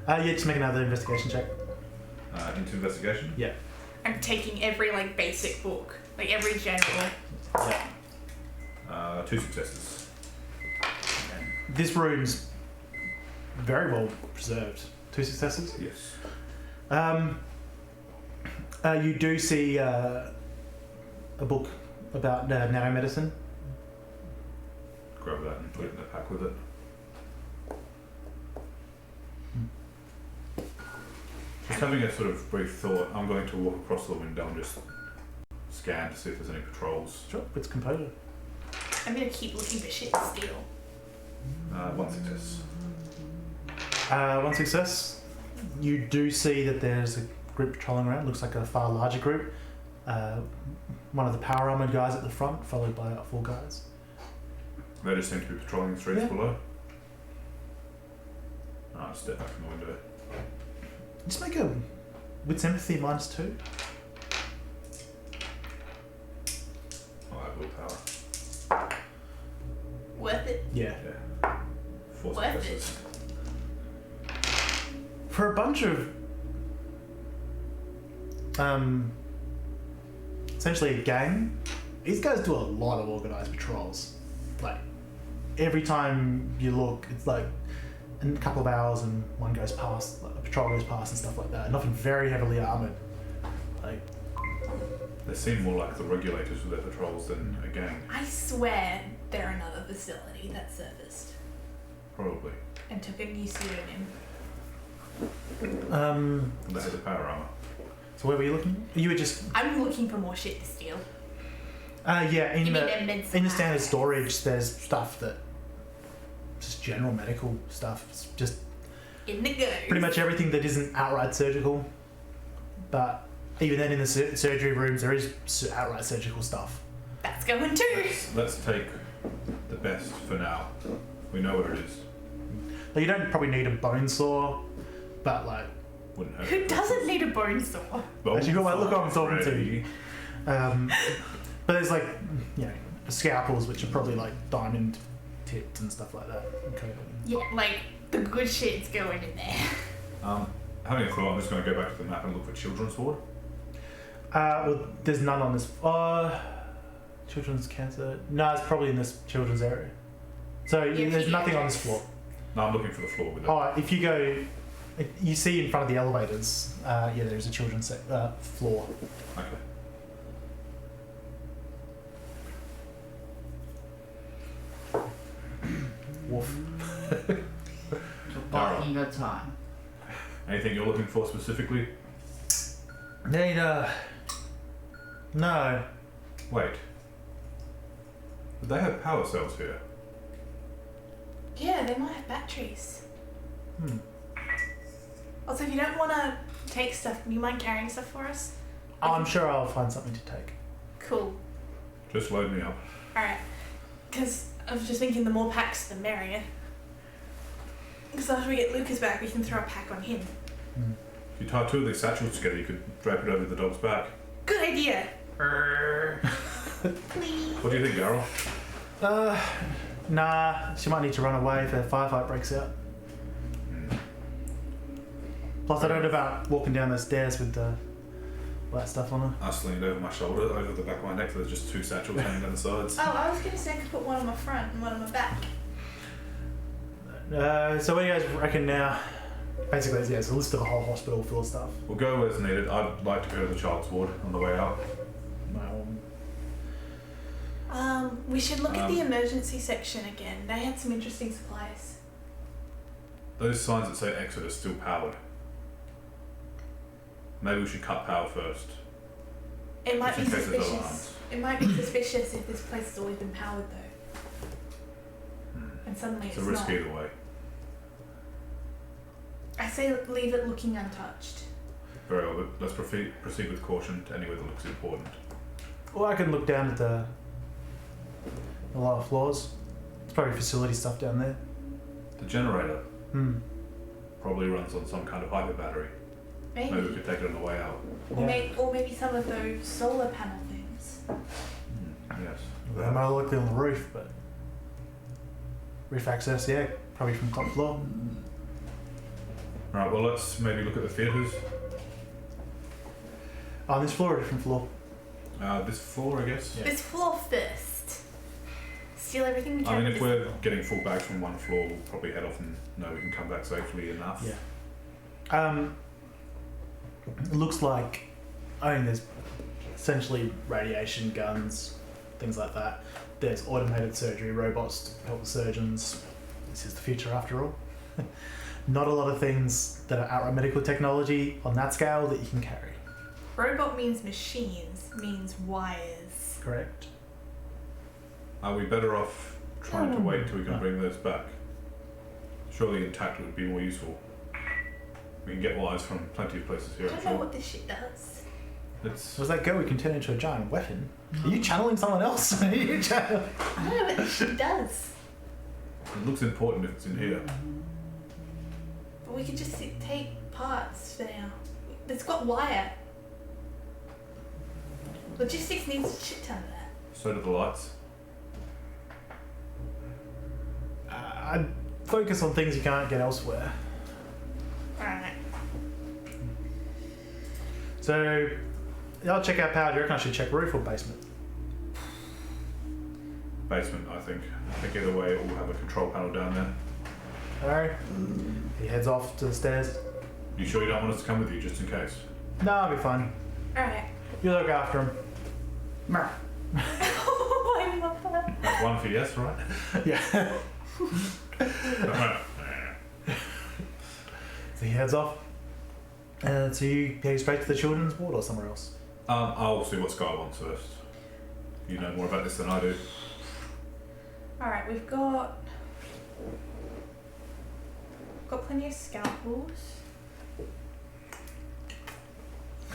Yeah, just make another investigation check. Into investigation? Yeah. I'm taking every like basic book, like every general. Yeah. 2 successes. This room's very well preserved. 2 successes? Yes. You do see a book about nanomedicine. Grab that and put it in the pack with it. Just having a sort of brief thought, I'm going to walk across the window and just scan to see if there's any patrols. Sure, it's composite. I'm gonna keep looking for shit to steal. 1 success. 1 success. You do see that there's a group patrolling around. Looks like a far larger group. One of the power armored guys at the front, followed by 4 guys. They just seem to be patrolling the streets Yeah. below. I'll step back from the window. Just make a with sympathy -2. I have willpower. Worth it. Yeah. Yeah. 4 Worth it. successes. For a bunch of essentially a gang, these guys do a lot of organised patrols. Like every time you look, it's like in a couple of hours and one goes past, like a patrol goes past and stuff like that. And often very heavily armoured. Like They seem more like the regulators with their patrols than a gang. I swear they're another facility that surfaced Probably. and took a new pseudonym. And they had the power armor. So where were you looking? You were just I'm looking for more shit to steal. yeah, You in mean them the meds in the that standard have- storage there's stuff that just general medical stuff. It's just In the go. pretty much everything that isn't outright surgical. But even then in the surgery rooms there is outright surgical stuff. That's going too. Let's take the best for now. We know where it is. Like, you don't probably need a bone saw, but like Wouldn't hurt. Who doesn't need a bone saw? Actually, look what I'm talking to. Ready. but there's like, you know, scalpels which are probably like diamond tipped and stuff like that. Okay. Yeah, like the good shit's going in there. Having a thought, I'm just going to go back to the map and look for children's ward. Well, there's none on this. Children's cancer. No, it's probably in this children's area. So Yeah, there's nothing on this pediatrics. floor. No, I'm looking for the floor with it. Oh, if you go, you see in front of the elevators. Yeah, there's a children's floor. Okay. Woof. So buying your time. Anything you're looking for specifically? No. Wait. Do they have power cells here? Yeah, they might have batteries. Hmm. Also, if you don't want to take stuff, do you mind carrying stuff for us? Oh, I'm sure I'll find something to take. Cool. Just load me up. Alright. Because I was just thinking the more packs, the merrier. Because after we get Lucas back, we can throw a pack on him. Hmm. If you tie two of these satchels together, you could drape it over the dog's back. Good idea. Please. What do you think, Garrel? Nah, she might need to run away if a firefight breaks out. Plus, I don't know about walking down the stairs with all that stuff on her. I leaned over my shoulder, over the back of my neck, there's just two satchels hanging down the sides. Oh, I was going to say I could put one on my front and one on my back. So what do you guys reckon now? Basically, it's a list of a whole hospital full of stuff. We'll go as needed. I'd like to go to the child's ward on the way out. We should look at the emergency section again. They had some interesting supplies. Those signs that say exit are still powered. Maybe we should cut power first. It might be Just in case there's suspicious. alarms. It might be suspicious if this place has always been powered though. And suddenly It's it's a risk not. either way. I say leave it looking untouched. Very well, but let's proceed with caution to anywhere that looks important. Well, I can look down at the lower floors. It's probably facility stuff down there. The generator Hmm. probably runs on some kind of hyper battery. Maybe. Maybe we could take it on the way out. Or maybe some of those solar panel things. Yes. They might likely on the roof, but roof access, yeah, probably from top floor. Alright, well let's maybe look at the theatres. On this floor or a different floor? This floor, I guess. Yeah. This floor first. Steal everything we can. I mean, at if this we're level. getting full bags from one floor, we'll probably head off and know we can come back safely enough. Yeah. It looks like, I mean, there's essentially radiation guns, things like that. There's automated surgery robots to help the surgeons. This is the future after all. Not a lot of things that are outright medical technology on that scale that you can carry. Robot means machines, means wires. Correct. Are we better off trying to wait till we can bring those back? Surely intact would be more useful. We can get wires from plenty of places here, I I'm don't know sure. what this shit does. It's So as that go, we can turn into a giant weapon. Are you channeling someone else? Are you channeling? I don't know what this shit does. it looks important if it's in here. But we could just take parts for now. It's got wire. Logistics needs a shit ton of that. So do the lights. I'd focus on things you can't get elsewhere. Alright. So, I'll check out power. Do you reckon I should check roof or basement? Basement, I think. I think either way, it will have a control panel down there. Alright. He heads off to the stairs. You sure you don't want us to come with you, just in case? No, I'll be fine. Alright. You look after him. I love that. That's one for yes, right? Yeah. Alright. So he heads off. So you go straight to the children's ward or somewhere else? I'll see what Skye wants first. You know more about this than I do. Alright, we've got plenty of scalpels.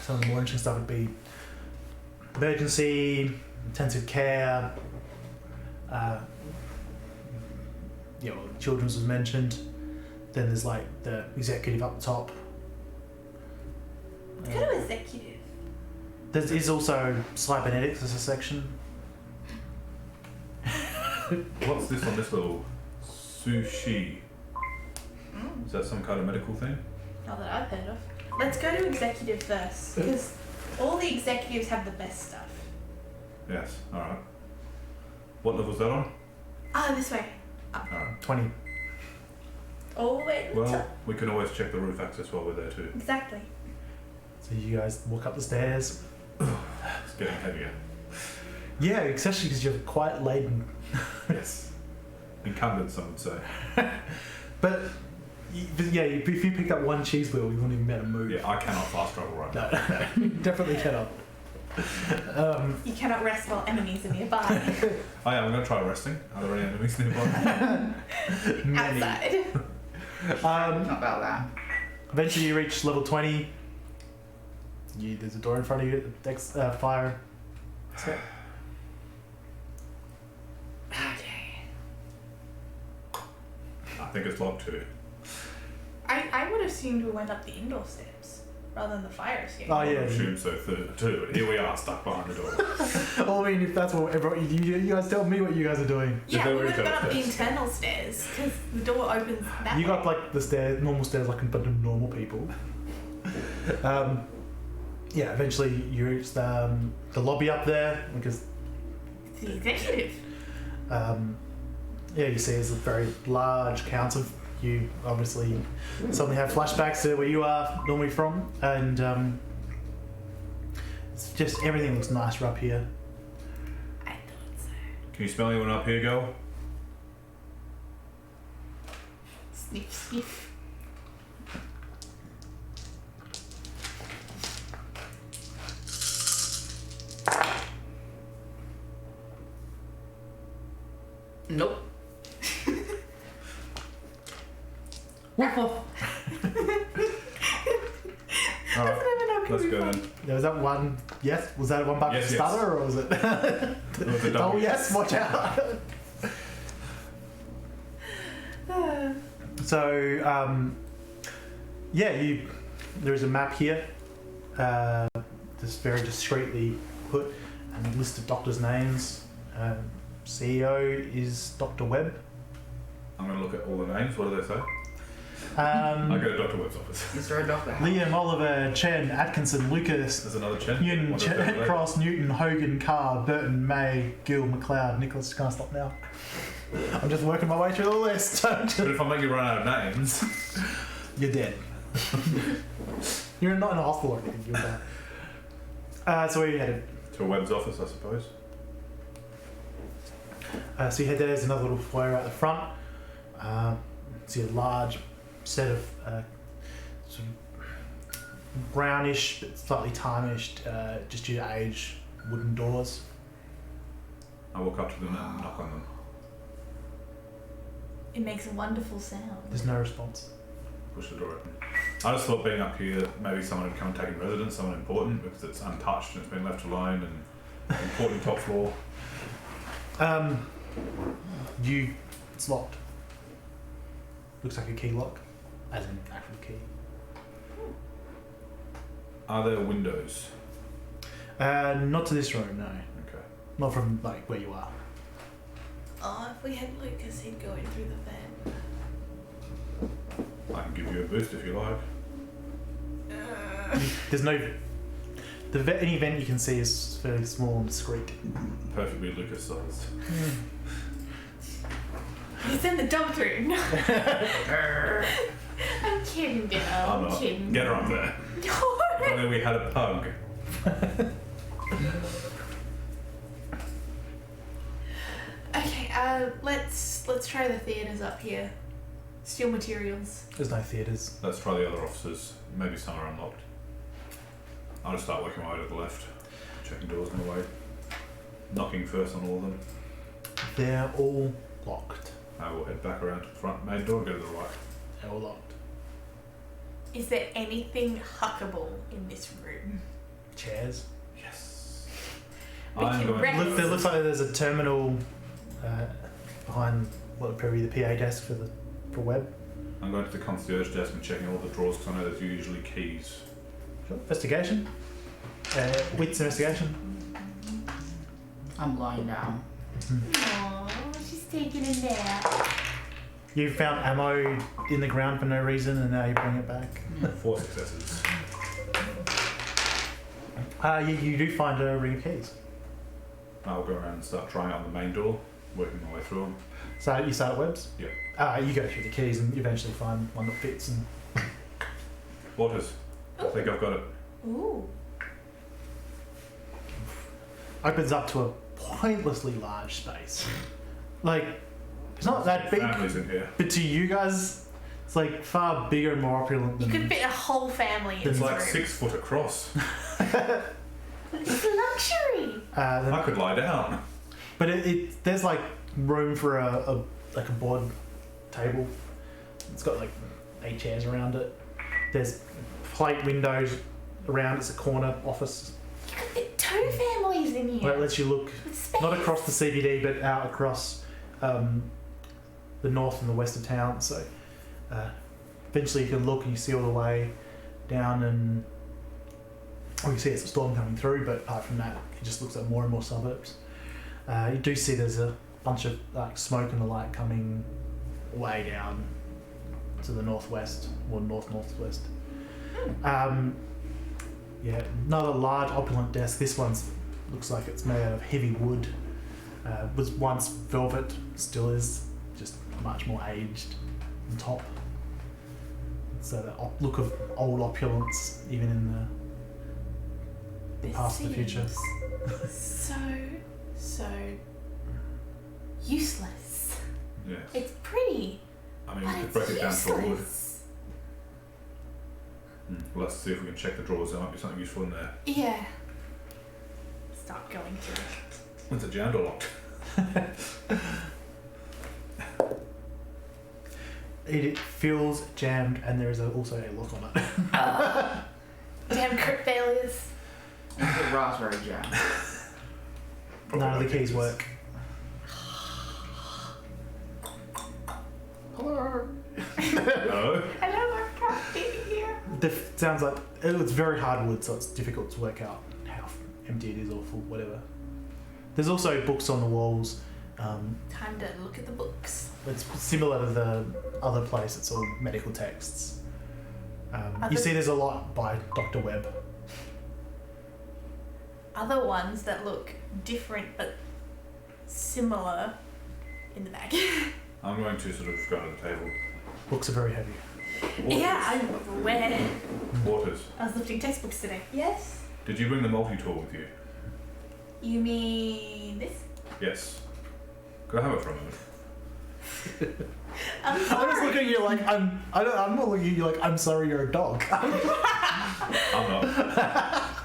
Some of the more interesting stuff would be emergency, intensive care, children's was mentioned. Then there's like the executive up the top. Go to executive. There is also cybernetics as a section. What's this on this little sushi? Is that some kind of medical thing? Not that I've heard of. Let's go to executive first, because all the executives have the best stuff. Yes, alright. What level's that on? This way. Alright. 20. All the way to the Well, top. we can always check the roof access while we're there too. Exactly. So you guys walk up the stairs. It's getting heavier. Yeah, especially because you're quite laden. Yes. Incumbent, some would say. But Yeah, if you picked up one cheese wheel, you wouldn't even be able to move. Yeah, I cannot fast travel right now. No, definitely cannot. You cannot rest while enemies are nearby. Oh yeah, I'm going to try resting. Are there any enemies nearby? Many. Outside. Not about that. Eventually, you reach level 20. There's a door in front of you. Fire. Okay. I think it's locked too. I would have assumed we went up the indoor steps rather than the fire escape. Oh I yeah. assume so too. But here we are, stuck behind the door. Well, I mean, if that's what everyone, you guys tell me what you guys are doing. Yeah, There we we would have go. gone up the internal stairs because the door opens that You way. got like the stairs, normal stairs, like a bunch of normal people. Yeah, eventually you reach the lobby up there because It's the executive. yeah, you see there's a very large council. You obviously suddenly have flashbacks to where you are normally from, and it's just everything looks nicer up here. I thought so. Can you smell anyone up here, girl? Sniff, sniff. Nope. Woof woof. Alright, let's go then. There was that one. Yes, was that one bucket Yes, yes. stutter or was it? It was a double Oh yes, watch out. So yeah, there is a map here, just very discreetly put, and a list of doctors' names. CEO is Dr. Webb. I'm going to look at all the names. What do they say? I Um, go to Dr. Webb's office. Is there a doctor? Liam, Oliver, Chen, Atkinson, Lucas, There's another Chen. Yun, What does that say? Cross, Newton, Hogan, Carr, Burton, May, Gill, McLeod, Nicholas. Can't stop now. I'm just working my way through the list. But if I make you run out of names, You're dead. You're not in a hospital or anything. You're dead. So where are you headed? to Webb's office, I suppose. So you head there. There's another little foyer out the front. See a large set of sort of brownish but slightly tarnished, just due to age, wooden doors. I walk up to them and knock on them. It makes a wonderful sound. There's no response. Push the door open. I just thought being up here, maybe someone had come and taken residence, someone important, because it's untouched and it's been left alone and important top floor. It's locked. Looks like a key lock, as in actual key. Are there windows? Not to this room, no. Okay. Not from like where you are. Oh, if we had Lucas, he'd go in through the vent. I can give you a boost if you like. There's no. Any vent you can see is fairly small and discreet. Perfectly Lucas sized. He's in the dump room. I'm kidding, Bill. I'm I'm not. kidding. Get her up there. If only we had a pug. Okay, let's try the theatres up here. Steel materials. There's no theatres. Let's try the other offices. Maybe some are unlocked. I'll just start working my way to the left. Checking doors on the way. Knocking first on all of them. They're all locked. I will head back around to the front main door and go to the right. They're all locked. Is there anything huckable in this room? Chairs. Yes. We I'm can going rest. Look, there looks like there's a terminal behind what would probably be the PA desk for Webb. I'm going to the concierge desk and checking all the drawers because I know there's usually keys. Sure. Investigation. Wits investigation. I'm lying down. Aww, she's taking a nap. You found ammo in the ground for no reason, and now you bring it back. 4 successes. You do find a ring of keys. I'll go around and start trying out the main door, working my way through them. So you start at Webb's? Yeah. You go through the keys and you eventually find one that fits. And Waters. I think I've got it. Ooh. opens up to a pointlessly large space. Like, it's not that big, Families in here. but to you guys, It's like far bigger and more opulent You than... could fit a whole family in It's this like room. 6 foot across. It's luxury. I could lie down. But there's like room for a board table. It's got like 8 chairs around it. There's plate windows around. It's a corner office. You could fit 2 families in here. Where it lets you look With space. not across the CBD, but out across the north and the west of town. So eventually you can look and you see all the way down, and you see it's a storm coming through. But apart from that, it just looks like more and more suburbs. You do see there's a bunch of like smoke and the light coming way down to the northwest or northwest. Yeah, another large opulent desk. This one's looks like it's made out of heavy wood. Was once velvet, still is, just much more aged on top. So the look of old opulence, even in the past and the future. So useless. Yes. It's pretty, I mean, but we could it's break it down for wood. useless. We'll have to see if we can check the drawers. There might be something useful in there. Yeah. Start going through. It's a jammed or locked. It feels jammed, and there is also a lock on it. Damn crypt failures. It's a raspberry jam. None of the keys work. Hello. No. Hello, I can't be here. Sounds like it's very hard wood, so it's difficult to work out how empty it is or full, whatever. There's also books on the walls. Time to look at the books. It's similar to the other place. It's all medical texts. You Other- see, there's a lot by Dr. Webb. Other ones that look different but similar in the back. I'm going to sort of go to the table. Books are very heavy. Waters. Yeah, I'm aware. Waters. I was lifting textbooks today. Yes. Did you bring the multi-tool with you? You mean this? Yes. Could I have it for a moment? I'm I'm just sorry. looking at you like I'm not looking at you like I'm sorry you're a dog. I'm not.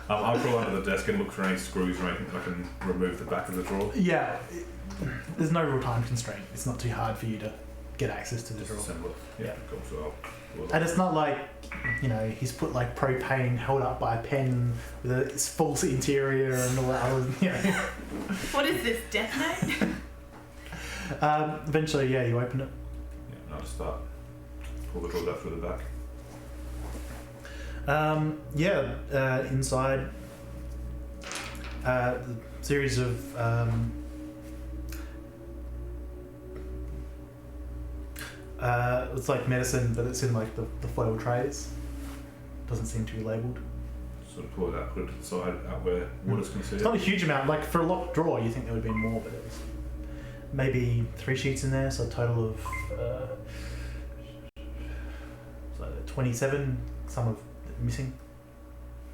I'll crawl under the desk and look for any screws or anything that I can remove the back of the drawer. Yeah, there's no real time constraint. It's not too hard for you to get access to the Just drawer. assemble it. Yeah. Yeah, cool. So I'll And it's not like, he's put like propane held up by a pen with a false interior and all that other, What is this, Death Note? Eventually, yeah, you open it. Yeah, and I'll just start. Pull the drawers out through the back. Inside, the series of it's like medicine, but it's in like the foil trays. Doesn't seem to be labelled. Sort of pull it out, put it to the side, out where waters can see It's it. not a huge amount. Like for a locked drawer, you think there would have been more, but it was maybe 3 sheets in there, so a total of 27. Some of missing.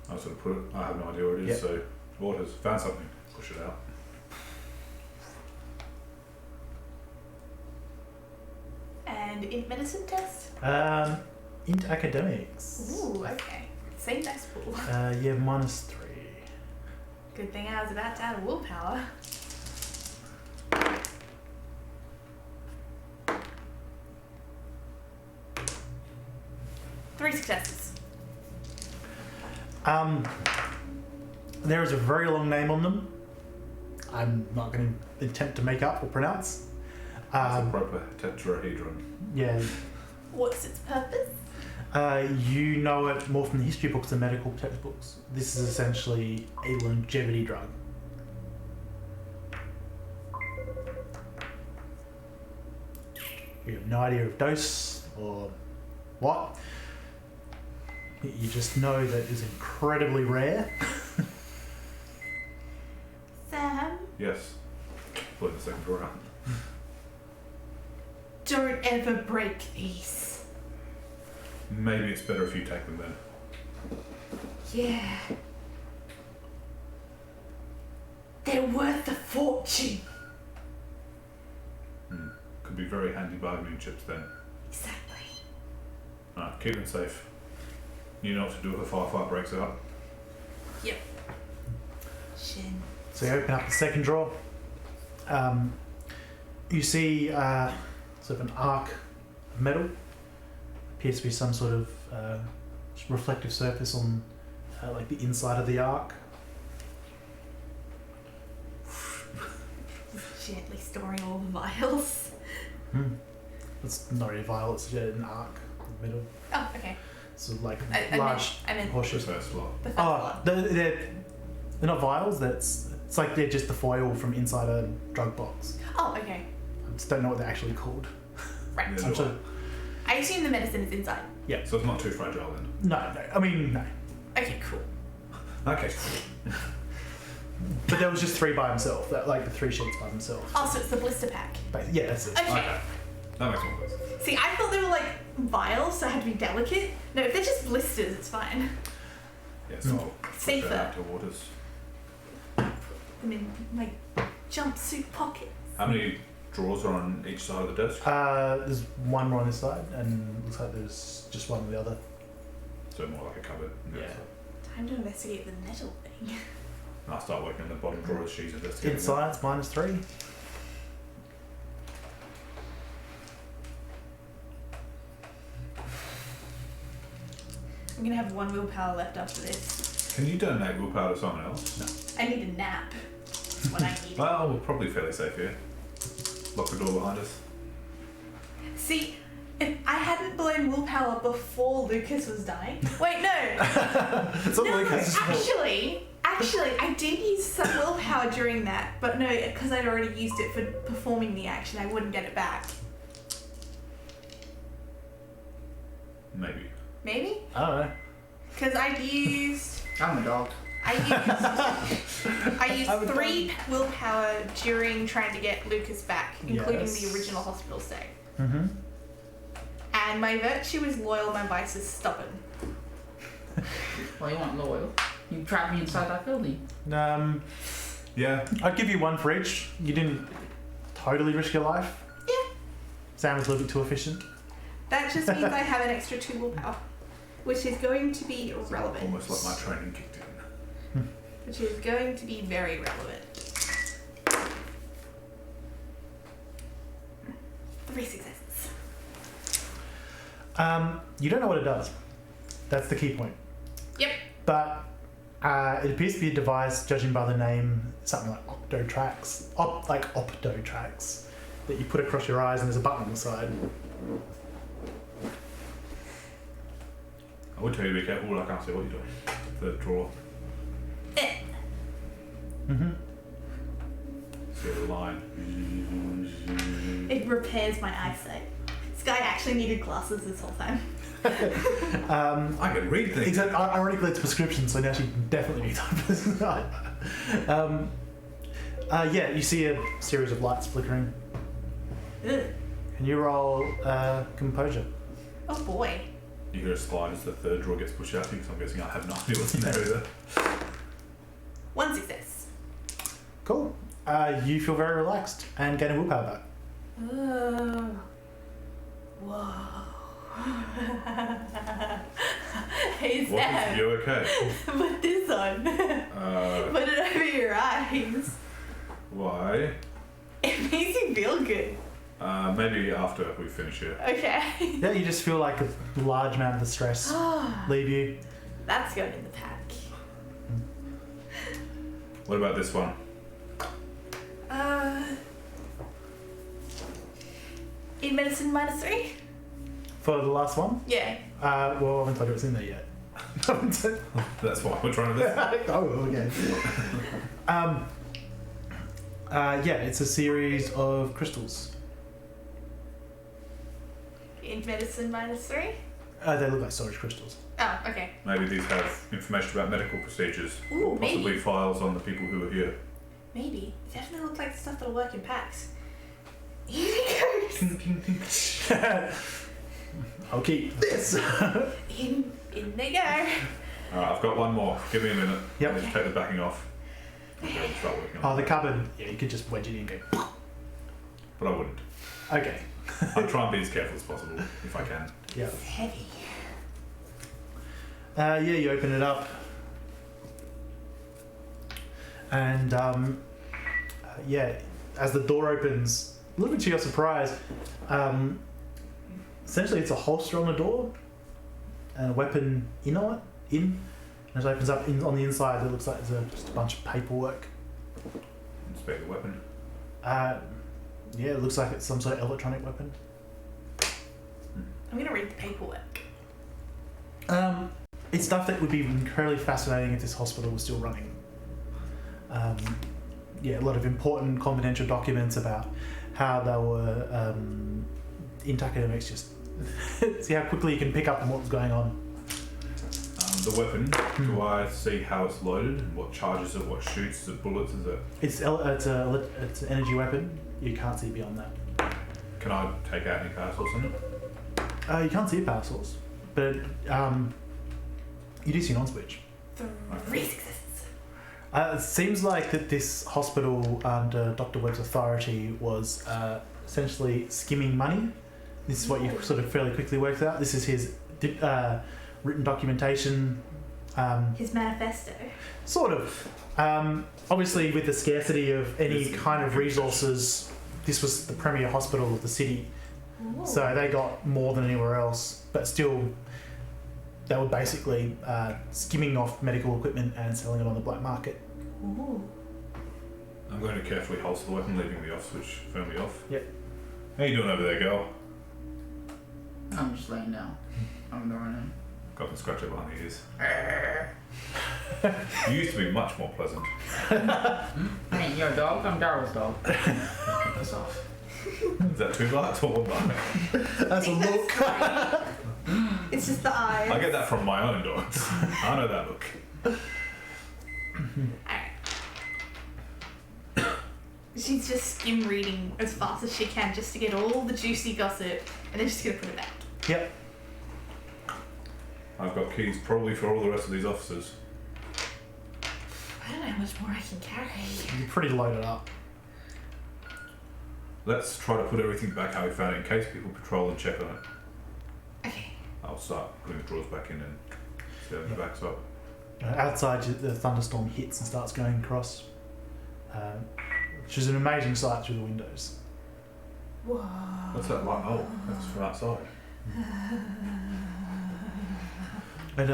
I'll sort of put it. I have no idea what it is. Yep. So waters found something. Push it out. And in medicine test? Into academics. Ooh, okay. Same dice pool. Yeah, -3. Good thing I was about to add willpower. Three successes. There is a very long name on them. I'm not going to attempt to make up or pronounce. It's a proper tetrahedron. Yeah, What's its purpose? you know it more from the history books and medical textbooks. This is essentially a longevity drug. You have no idea of dose or what. You just know that it's incredibly rare. Sam, Yes. Pull the second drawer out. don't ever break these. Maybe it's better if you take them then. Yeah. They're worth a fortune. Could be very handy bargaining chips then. Exactly. Alright, keep them safe. You know what to do if a firefight breaks out. Shin. So you open up the second drawer. You see sort of an arc of metal. Appears to be some sort of reflective surface on like the inside of the arc. Gently storing all the vials. It's not really a vial, it's just an arc of metal. Oh, okay. So like I large meant horseshoes. The first lot. the first Oh, lot. they're not vials. It's like they're just the foil from inside a drug box. Oh, okay. I just don't know what they're actually called. Right. Yeah. I'm sure. I assume the medicine is inside. So it's not too fragile then. No. I mean, no. Okay, cool. Okay. But there was just 3 by himself. Like the 3 sheets by themselves. Oh, so it's the blister pack. But yeah, that's it. Okay. Okay. That makes more sense. See, I thought they were like vials, so I had to be delicate. No, if they're just blisters, it's fine. Yeah, so I'll put Safer. that out to Waters. Them in my jumpsuit pocket. How many drawers are on each side of the desk? There's one more on this side, and looks like there's just one on the other. So more like a cupboard. Yeah. Time to investigate the metal thing. And I'll start working on the bottom drawer as she's investigating. In science, -3. I'm gonna have 1 willpower left after this. Can you donate willpower to someone else? I need a nap. That's what I need. Well, we're probably fairly safe here. Lock the door behind us. See, if I hadn't blown willpower before Lucas was dying. Wait, no. It's not No, like it's actually, I did use some willpower during that, but no, because I'd already used it for performing the action, I wouldn't get it back. Maybe. Maybe? I don't know. Because I used I'm a dog. I used I would 3 willpower during trying to get Lucas back, including Yes. the original hospital stay. Mm-hmm. And my virtue is loyal, my vice is stubborn. Well, you want loyal. You trapped me inside that building. Yeah. I'd give you 1 for each. You didn't totally risk your life. Yeah. Sam was a little bit too efficient. That just means I have an extra 2 willpower, which is going to be relevant. Almost like my training kicked in. Which is going to be very relevant. 3 successes. You don't know what it does. That's the key point. Yep. But it appears to be a device, judging by the name, something like Optotrax, Optotrax, that you put across your eyes, and there's a button on the side. I would tell you to be careful, but I can't see what you're doing. The drawer. Mm-hmm. See the line. It repairs my eyesight. Skye actually needed glasses this whole time. I can read things. Except, ironically, it's a prescription, so now she definitely needs yeah, you see a series of lights flickering. Ugh. Can you roll composure? Oh boy. You hear a slide as the third drawer gets pushed out because I'm guessing I have no idea what's in there either. 1 success. Cool. You feel very relaxed and gain a willpower back. Whoa. Hey What is Sam, you okay? put this on. Put it over your eyes. Why? It makes you feel good. Maybe after we finish it. Okay. Yeah, you just feel like a large amount of the stress leave you. That's going in the pack. What about this one? In medicine -3? For the last one? Yeah. Well, I haven't told you what's in there yet. That's why we're trying to this. Oh, okay. Yeah, it's a series of crystals. In medicine -3? They look like storage crystals. Oh, okay. Maybe these have information about medical procedures. Ooh, or possibly maybe. files on the people who are here. Maybe. It definitely looks like stuff that'll work in packs. Here it goes. I'll keep this. In they go. Alright, I've got one more. Give me a minute. Yep. I need to take the backing off. Okay, I'll start working on Oh, the it. cupboard. Yeah, you could just wedge it in and go. But I wouldn't. Okay. I'll try and be as careful as possible if I can. Yeah. It's heavy. Yeah, you open it up, and yeah, as the door opens, a little bit to your surprise, essentially it's a holster on the door, and a weapon in on it. And it opens up on the inside. It looks like there's just a bunch of paperwork. Inspect the weapon. Yeah, it looks like it's some sort of electronic weapon. I'm gonna read the paperwork. It's stuff that would be incredibly fascinating if this hospital was still running. Yeah, a lot of important confidential documents about how they were in academics. Just see how quickly you can pick up on what was going on. The weapon, do I see how it's loaded and what charges it, what shoots, is it bullets, is it... It's an energy weapon. You can't see beyond that. Can I take out any power source on it? You can't see a power source, but you do see an on switch. 3 successes. It seems like that this hospital under Dr. Webb's authority was essentially skimming money. This is what you sort of fairly quickly worked out. This is his written documentation. His manifesto. Sort of. Obviously, with the scarcity of any kind of resources, this was the premier hospital of the city. Ooh. So they got more than anywhere else, but still, they were basically skimming off medical equipment and selling it on the black market. Ooh. I'm going to carefully holster the weapon, leaving the off switch firmly off. Yep. How you doing over there, girl? I'm just laying down. I'm ignoring him. Got the scratcher behind the ears. You used to be much more pleasant. Hey, you're a dog? I'm Daryl's dog. Piss off. Is that 2 bites or 1 bite? That's a look. It's just the eyes. I get that from my own dogs. I know that look. Alright. She's just skim reading as fast as she can just to get all the juicy gossip, and then she's gonna put it back. Yep. I've got keys probably for all the rest of these officers. I don't know how much more I can carry. You're pretty loaded up. Let's try to put everything back how we found it in case people patrol and check on it. Okay. I'll start putting the drawers back in and setting the backs up. Outside, the thunderstorm hits and starts going across, which is an amazing sight through the windows. Whoa. What's that light? Oh, that's from outside. But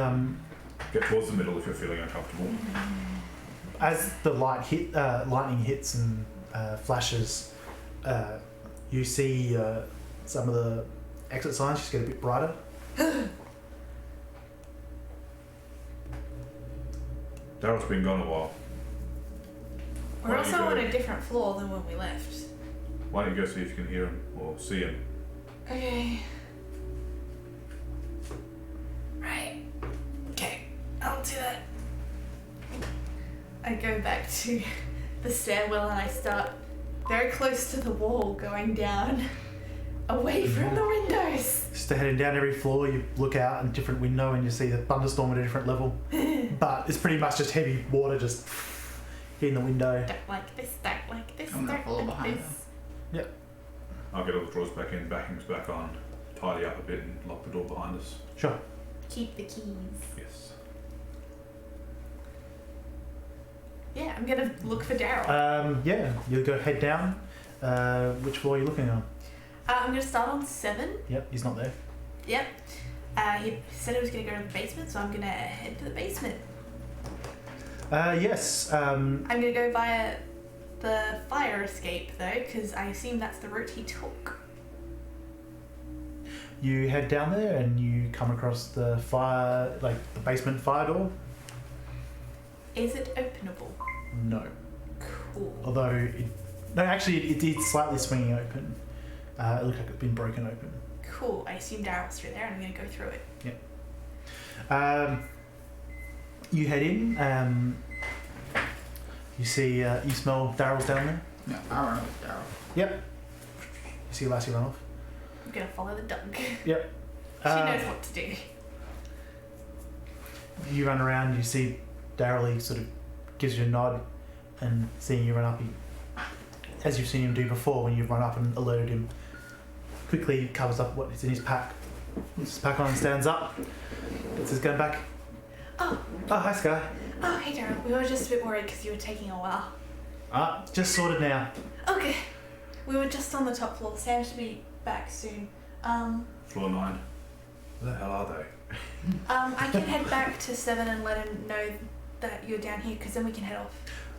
Get towards the middle if you're feeling uncomfortable. as the lightning hits and flashes, you see some of the exit signs just get a bit brighter. Daryl's been gone a while. We're Why don't you also on go- a different floor than when we left. Why don't you go see if you can hear him or see him? Okay. Right. Okay. I'll do that. I go back to the stairwell and I start very close to the wall going down away from the windows. Just heading down every floor, you look out in a different window and you see the thunderstorm at a different level. But it's pretty much just heavy water just hitting the window. Don't like this, don't like this, I'm gonna don't follow like behind this. I'll get all the drawers back in, backings back on, tidy up a bit and lock the door behind us. Sure. Keep the keys. Yes. Yeah, I'm gonna look for Daryl. Yeah, you'll go head down. Which floor are you looking on? I'm gonna start on 7. Yep, he's not there. Yep. He said he was gonna go to the basement, so I'm gonna head to the basement. Yes. I'm gonna go via the fire escape though, because I assume that's the route he took. You head down there and you come across the fire, like the basement fire door. Is it openable? No. Cool. Although, it did slightly swinging open. It looked like it's been broken open. Cool. I assume Daryl's through there and I'm gonna go through it. You head in. You see, you smell Daryl's down there. Yeah, I run with Daryl. Yep. You see Lassie run off. I'm gonna follow the dog. Yep. She knows what to do. You run around. You see Daryl. He sort of gives you a nod, and seeing you run up, he, as you've seen him do before when you've run up and alerted him, quickly covers up what is in his pack. Puts his pack on and stands up. Puts his gun back. Oh, Oh, hi, Skye. oh, hey, Daryl. We were just a bit worried because you were taking a while. Just sorted now. Okay. We were just on the top floor. Sam should be back soon. Floor 9. Where the hell are they? I can head back to 7 and let him know that you're down here because then we can head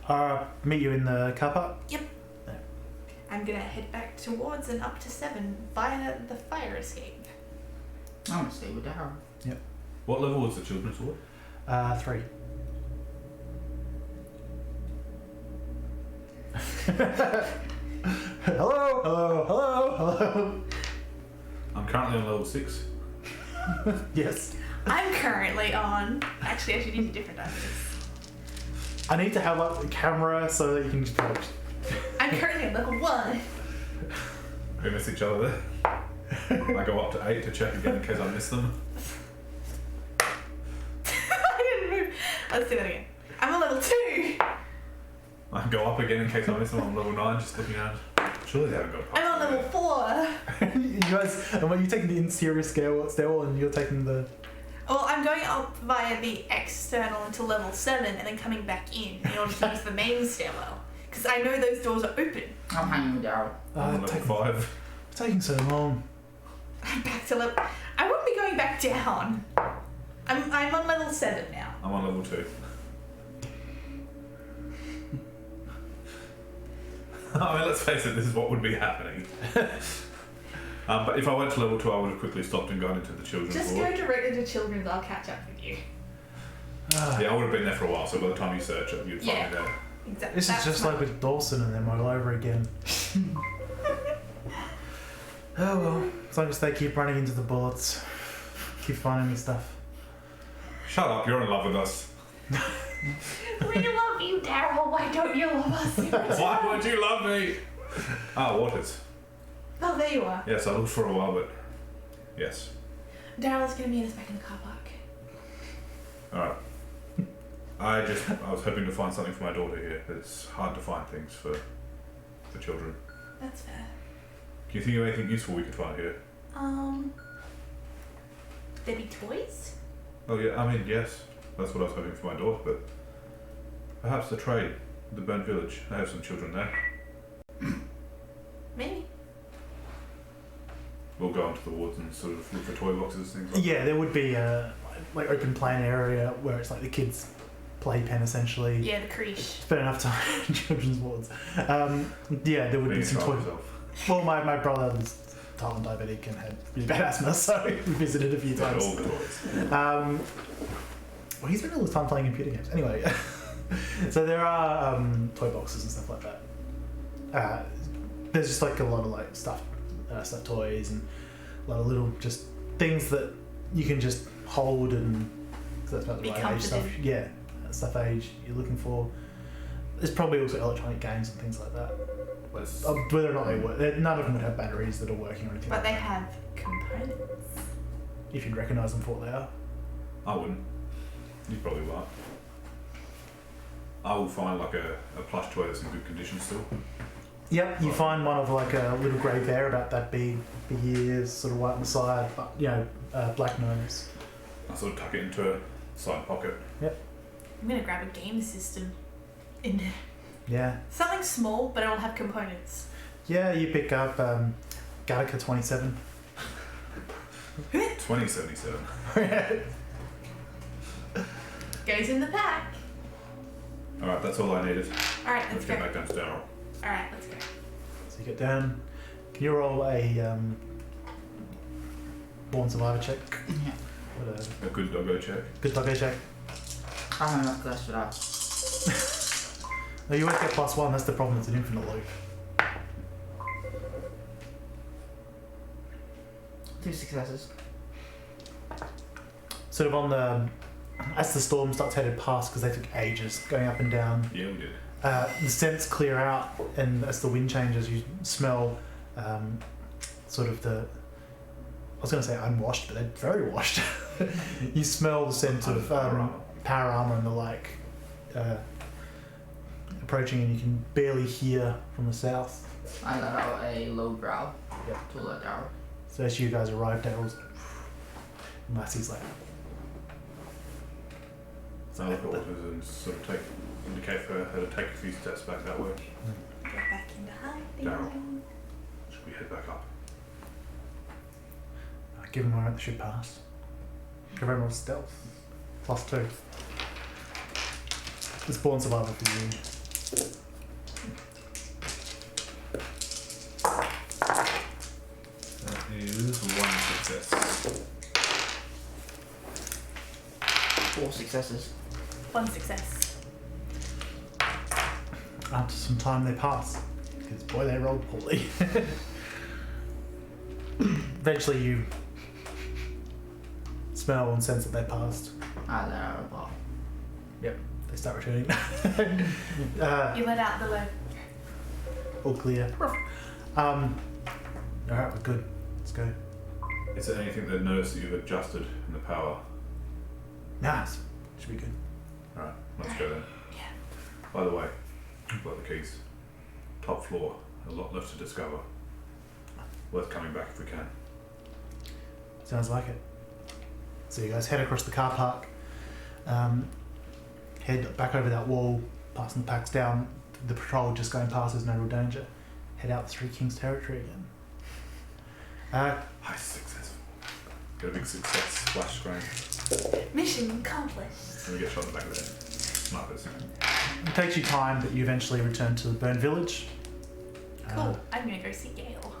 off. Meet you in the car park? Yep. Yeah. I'm gonna head back towards and up to 7 via the fire escape. I want to stay with Daryl. What level was the children's ward? 3. Hello. I'm currently on level 6. Yes. I'm currently on. Actually, I should use a different dice. I need to have like the camera so that you can just watch. I'm currently on level 1. We miss each other there. I go up to 8 to check again in case I miss them. I didn't move. Let's do that again. I'm on level 2. I go up again in case I miss them. I'm level 9, just looking around. Surely they haven't got past I'm on me level yet. 4. You guys, and when you're taking the interior stairwell and you're taking the... Well, I'm going up via the external into level 7 and then coming back in order to use the main stairwell. Because I know those doors are open. I'm hanging with Daryl. I'm on level 5. It's taking so long. I'm back to level... I wouldn't be going back down. I'm on level 7 now. I'm on level 2. I mean, let's face it, this is what would be happening. But if I went to level 2, I would have quickly stopped and gone into the children's Just ward. go directly to children's, I'll catch up with you. Yeah, I would have been there for a while, so by the time you search it, you'd find me there. Exactly. This is just like with Dawson and them all over again. Oh well, as long as they keep running into the bullets, keep finding me stuff. Shut up, you're in love with us. We love you, Daryl. Why don't you love us? Why won't you love me? Ah, Waters. Oh, there you are. Yes, I looked for a while, but yes. Daryl's going to meet us back in the car park. Alright. I was hoping to find something for my daughter here. It's hard to find things for children. That's fair. Can you think of anything useful we could find here? There be toys? Oh yeah, I mean, yes. That's what I was hoping for my daughter, but perhaps the trade, the burnt village. I have some children there. Maybe. We'll go into the woods and sort of look for toy boxes, things like Yeah, there would be a like open plan area where it's like the kids' playpen essentially. Yeah, the creche. Spend enough time in children's wards. Yeah, there would that. be some toys. Well, my brother was type 1 diabetic and had really bad asthma, so we visited a few times. All the toys. Well, he's spent all his time playing computer games. Anyway, so there are toy boxes and stuff like that. There's just like a lot of like stuffed toys and a lot of little just things that you can just hold and cause that's about the Be right age stuff. comforted. Yeah, stuff age you're looking for. There's probably also electronic games and things like that. Whether or not they work, none of them would have batteries that are working or anything. But like they that. have components. If you'd recognise them for what they are. I wouldn't. You probably won't. I will find like a plush toy that's in good condition still. Yep, you find one of like a little grey bear about that big ears, sort of white on the side, but black nose. I sort of tuck it into a side pocket. I'm going to grab a game system in there. Yeah. Something small, but it'll have components. Yeah, you pick up Gattaca 27. 2077. Goes in the pack. Alright, that's all I needed. Alright, Let's let's get go. back down to Daryl. Alright, let's go. So you get down. Can you roll a born survivor check? Yeah. What a A good doggo check. good doggo check. I have enough class for that. No, you always get +1. That's the problem. It's an infinite loop. 2 successes. Sort of on the as the storm starts headed past because they took ages going up and down. Yeah, we did. The scents clear out, and as the wind changes, you smell sort of the. I was going to say unwashed, but they're very washed. You smell the scent of power armor and the like approaching, and you can barely hear from the south. I let out a low growl Yep. to let Daryl. So as you guys arrive, Daryl's Massey's like, I'll look at Waters and sort of indicate for her to take a few steps back that way. Get back into hiding. Daryl. Should we head back up? Give him a moment, they should pass. Give everyone stealth. +2. It's born survival for you. That is 1 success. 4 successes. 1 success. After some time they pass. Because boy, they rolled poorly. Eventually you smell and sense that they passed. Ah, they're out of the bar. Yep, they start returning. You let out the load. All clear. Alright, we're good. Let's go. Is there anything that notice that you've adjusted in the power? Nice. Should be good. Alright, let's go then. Yeah. By the way, I've got the keys. Top floor. A lot left to discover. Worth coming back if we can. Sounds like it. So you guys head across the car park, head back over that wall, passing the packs down. The patrol just going past, there's no real danger. Head out the Three Kings territory again. High successful. Got a big success splash screen. Mission accomplished. And we get shot in the back of the head. Snipers. It takes you time, but you eventually return to the burned village. Cool. I'm gonna go see Gail.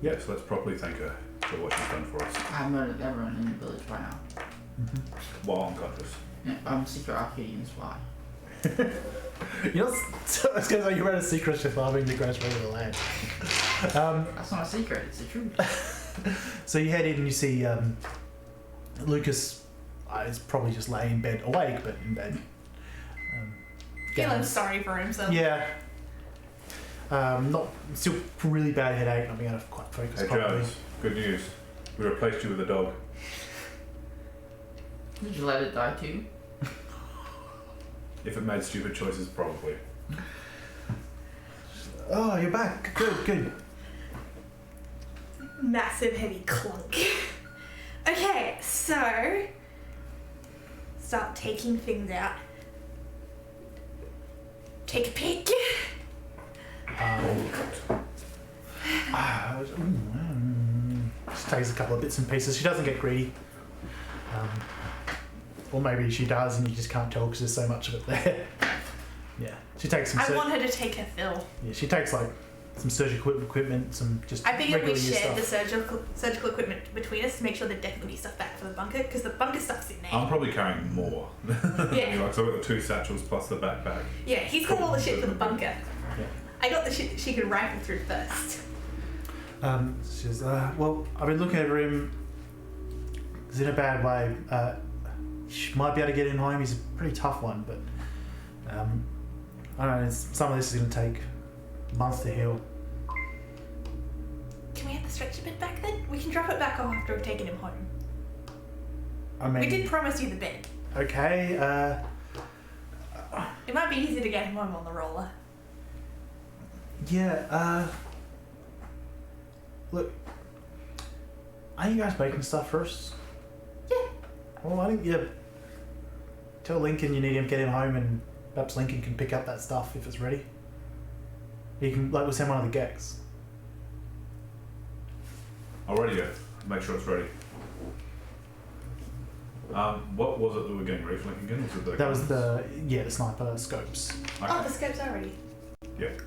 Yeah, so let's properly thank her for what she's done for us I murdered everyone in the village by now. while unconscious. Yeah, I'm secret Arcadian spy. You're not, I was going to say you ran a secret ship farming the greatest way of the land. That's not a secret, it's the truth. So you head in and you see Lucas is probably just laying in bed, awake, but in bed. Feeling sorry for himself. Yeah. Not still really bad headache, not being able to quite focus Hey properly. Jones, good news. We replaced you with a dog. Did you let it die too? If it made stupid choices, probably. Oh, you're back. Good. Massive heavy clunk. Okay, so start taking things out. Take a peek. She takes a couple of bits and pieces. She doesn't get greedy. Or maybe she does and you just can't tell because there's so much of it there. Yeah. She takes some... I want her to take her fill. Yeah, she takes like some surgical equipment, some just I figured we regular use shared the stuff. surgical equipment between us to make sure there'd definitely be stuff back for the bunker, because the bunker stuff's in there. I'm probably carrying more. Yeah. Like, so I've got the 2 satchels plus the backpack. Yeah, he's got all the shit for the bunker. Yeah. I got the shit that she could rifle through first. She says, well, I've been looking over him. He's in a bad way. She might be able to get him home. He's a pretty tough one, but I don't know. Some of this is going to take months to heal. Can we have the stretcher bed back then? We can drop it back off after we've taken him home. I mean, We did promise you the bed. Okay. It might be easier to get him home on the roller. Yeah. Look, are you guys making stuff first? Yeah. Well, I think you tell Lincoln you need him, get him home, and perhaps Lincoln can pick up that stuff if it's ready. You can, like, we'll send one of the Gex. I'll ready it. Make sure it's ready. What was it that we were getting ready for Lincoln again? Was it the That was guns? the sniper scopes, Okay. Oh, the scope's already.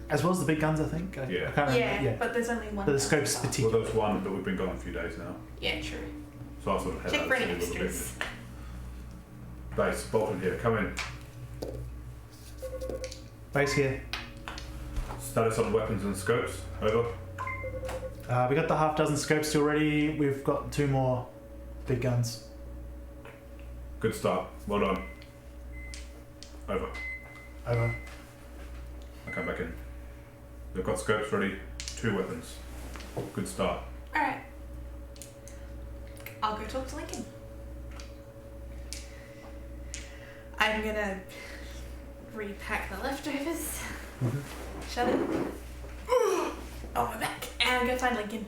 as well as the big guns. I think. I Yeah. can't remember. Yeah, but there's only one. But the scope's Well, particular. there's one, but we've been gone a few days now. Yeah, true. So I'll sort of head Check out for and any see a little bit. extras. Base, Bolton here, come in. Base here. Status on weapons and scopes, over. We got the half dozen scopes still ready. We've got 2 more big guns. Good start, well done. Over. Over. I'll come back in. They've got scopes ready, 2 weapons. Good start. Alright. I'll go talk to Lincoln. I'm gonna repack the leftovers. Shut it. Oh, we're back. And go find Lincoln.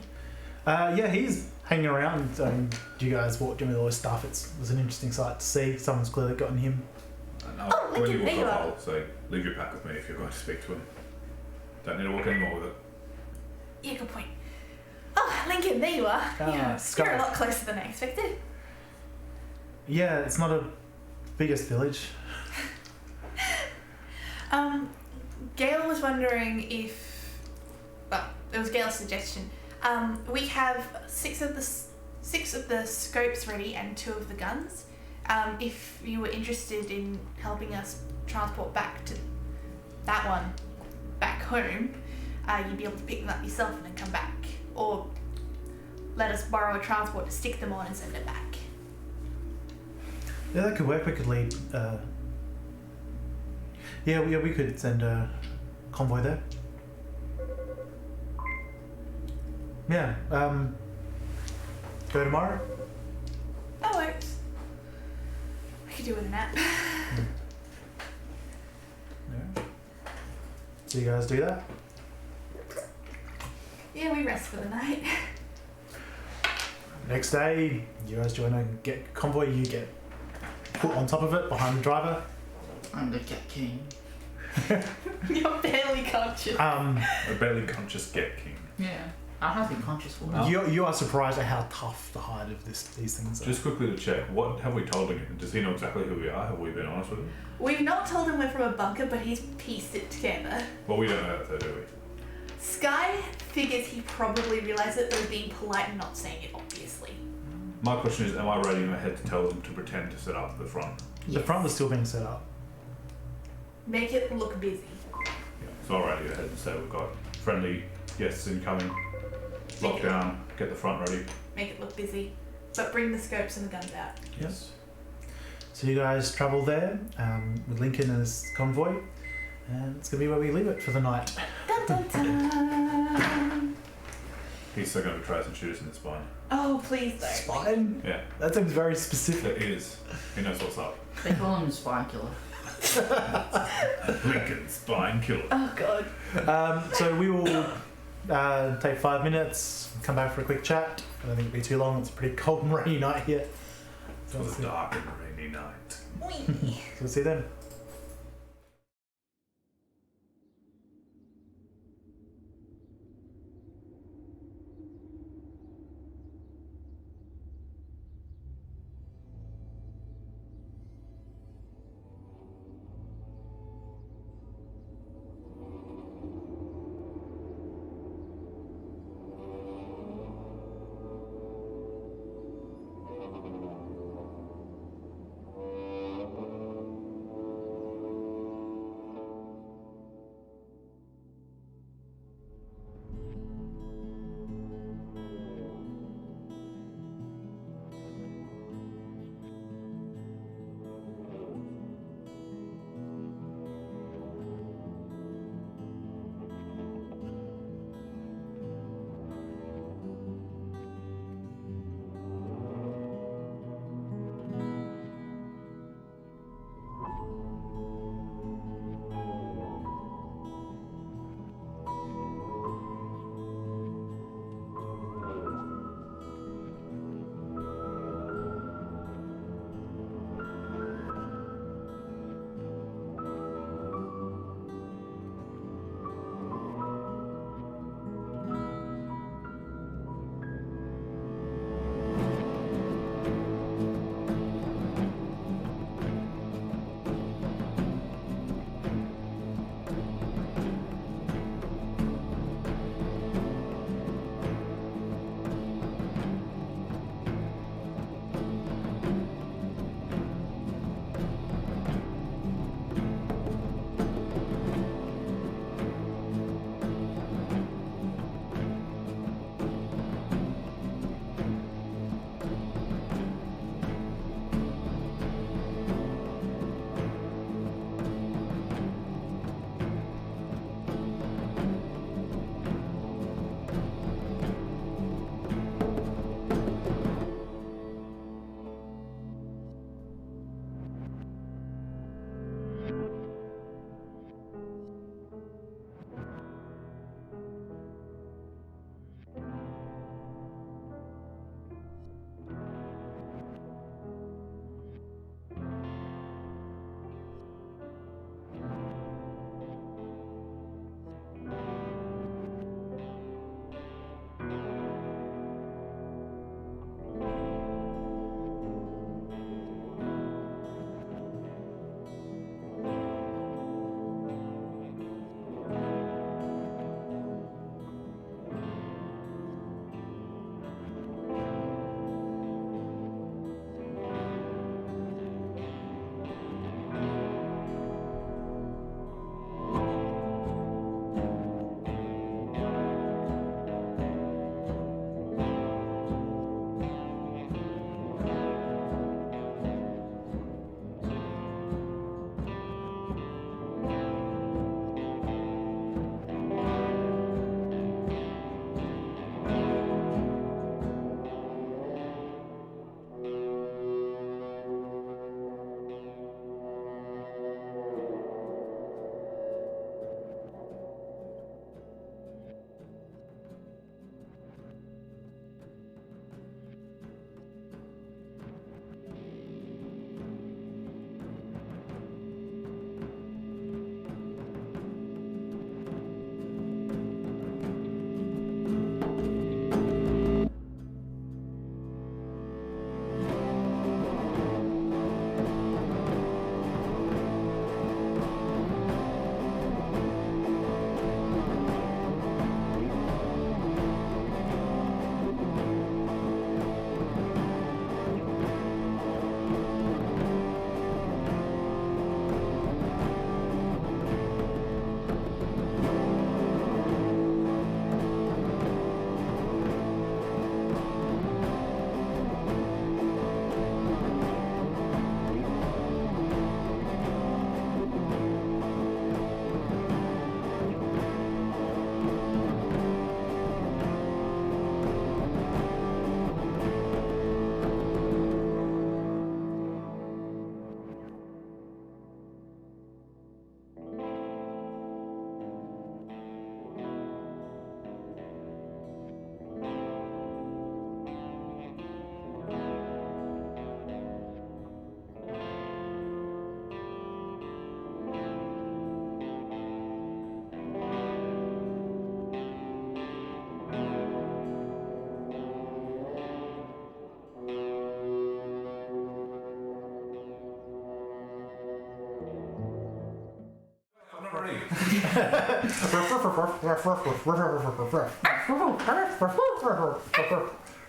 Yeah, he's hanging around. Do you guys walked in with all his stuff? It was an interesting sight to see. Someone's clearly gotten him And Oh, when you Lincoln, there walk you off, are. I'll say, leave your pack with me if you're going to speak to him. Don't need to walk anymore with it. Yeah, good point. Oh, Lincoln, there you are. Ah, You're Skye. a lot closer than I expected. Yeah, it's not a biggest village. Gail was wondering if, well, it was Gail's suggestion. We have six of the scopes ready and 2 of the guns. If you were interested in helping us transport back to that one back home, you'd be able to pick them up yourself and then come back, or let us borrow a transport to stick them on and send it back. Yeah, that could work. We could lead. We could send a convoy there. Yeah. Go tomorrow. That works. I could do with a nap. Yeah. So you guys do that. Yeah, we rest for the night. Next day, you guys join a get convoy. You get put on top of it behind the driver. I'm the Get King. You're barely conscious. A barely conscious Get King. Yeah. I have been conscious for that. You are surprised at how tough the hide of these things are. Just quickly to check, what have we told him? Does he know exactly who we are? Have we been honest with him? We've not told him we're from a bunker, but he's pieced it together. Well, we don't know that, though, do we? Skye figures he probably realised it, but was being polite and not saying it obviously. My question is, am I ready in my head to tell them to pretend to set up the front? The front was still being set up. Make it look busy. Yeah. So I'll write you ahead and say we've got friendly guests incoming. Lock down, get the front ready. Make it look busy. But bring the scopes and the guns out. Yes. So you guys travel there with Lincoln as convoy, and it's gonna be where we leave it for the night. Dun, dun, dun. He's still going to try and shoot us in the spine. Oh, please don't. Spine? Yeah, That seems very specific. it is. He knows what's up. They call him the Spine Killer. Lincoln Spine Killer. Oh, God. So we will take 5 minutes, come back for a quick chat. I don't think it'll be too long. It's a pretty cold and rainy night here. So It we'll was a see, dark and rainy night. Whee. so we'll see you then.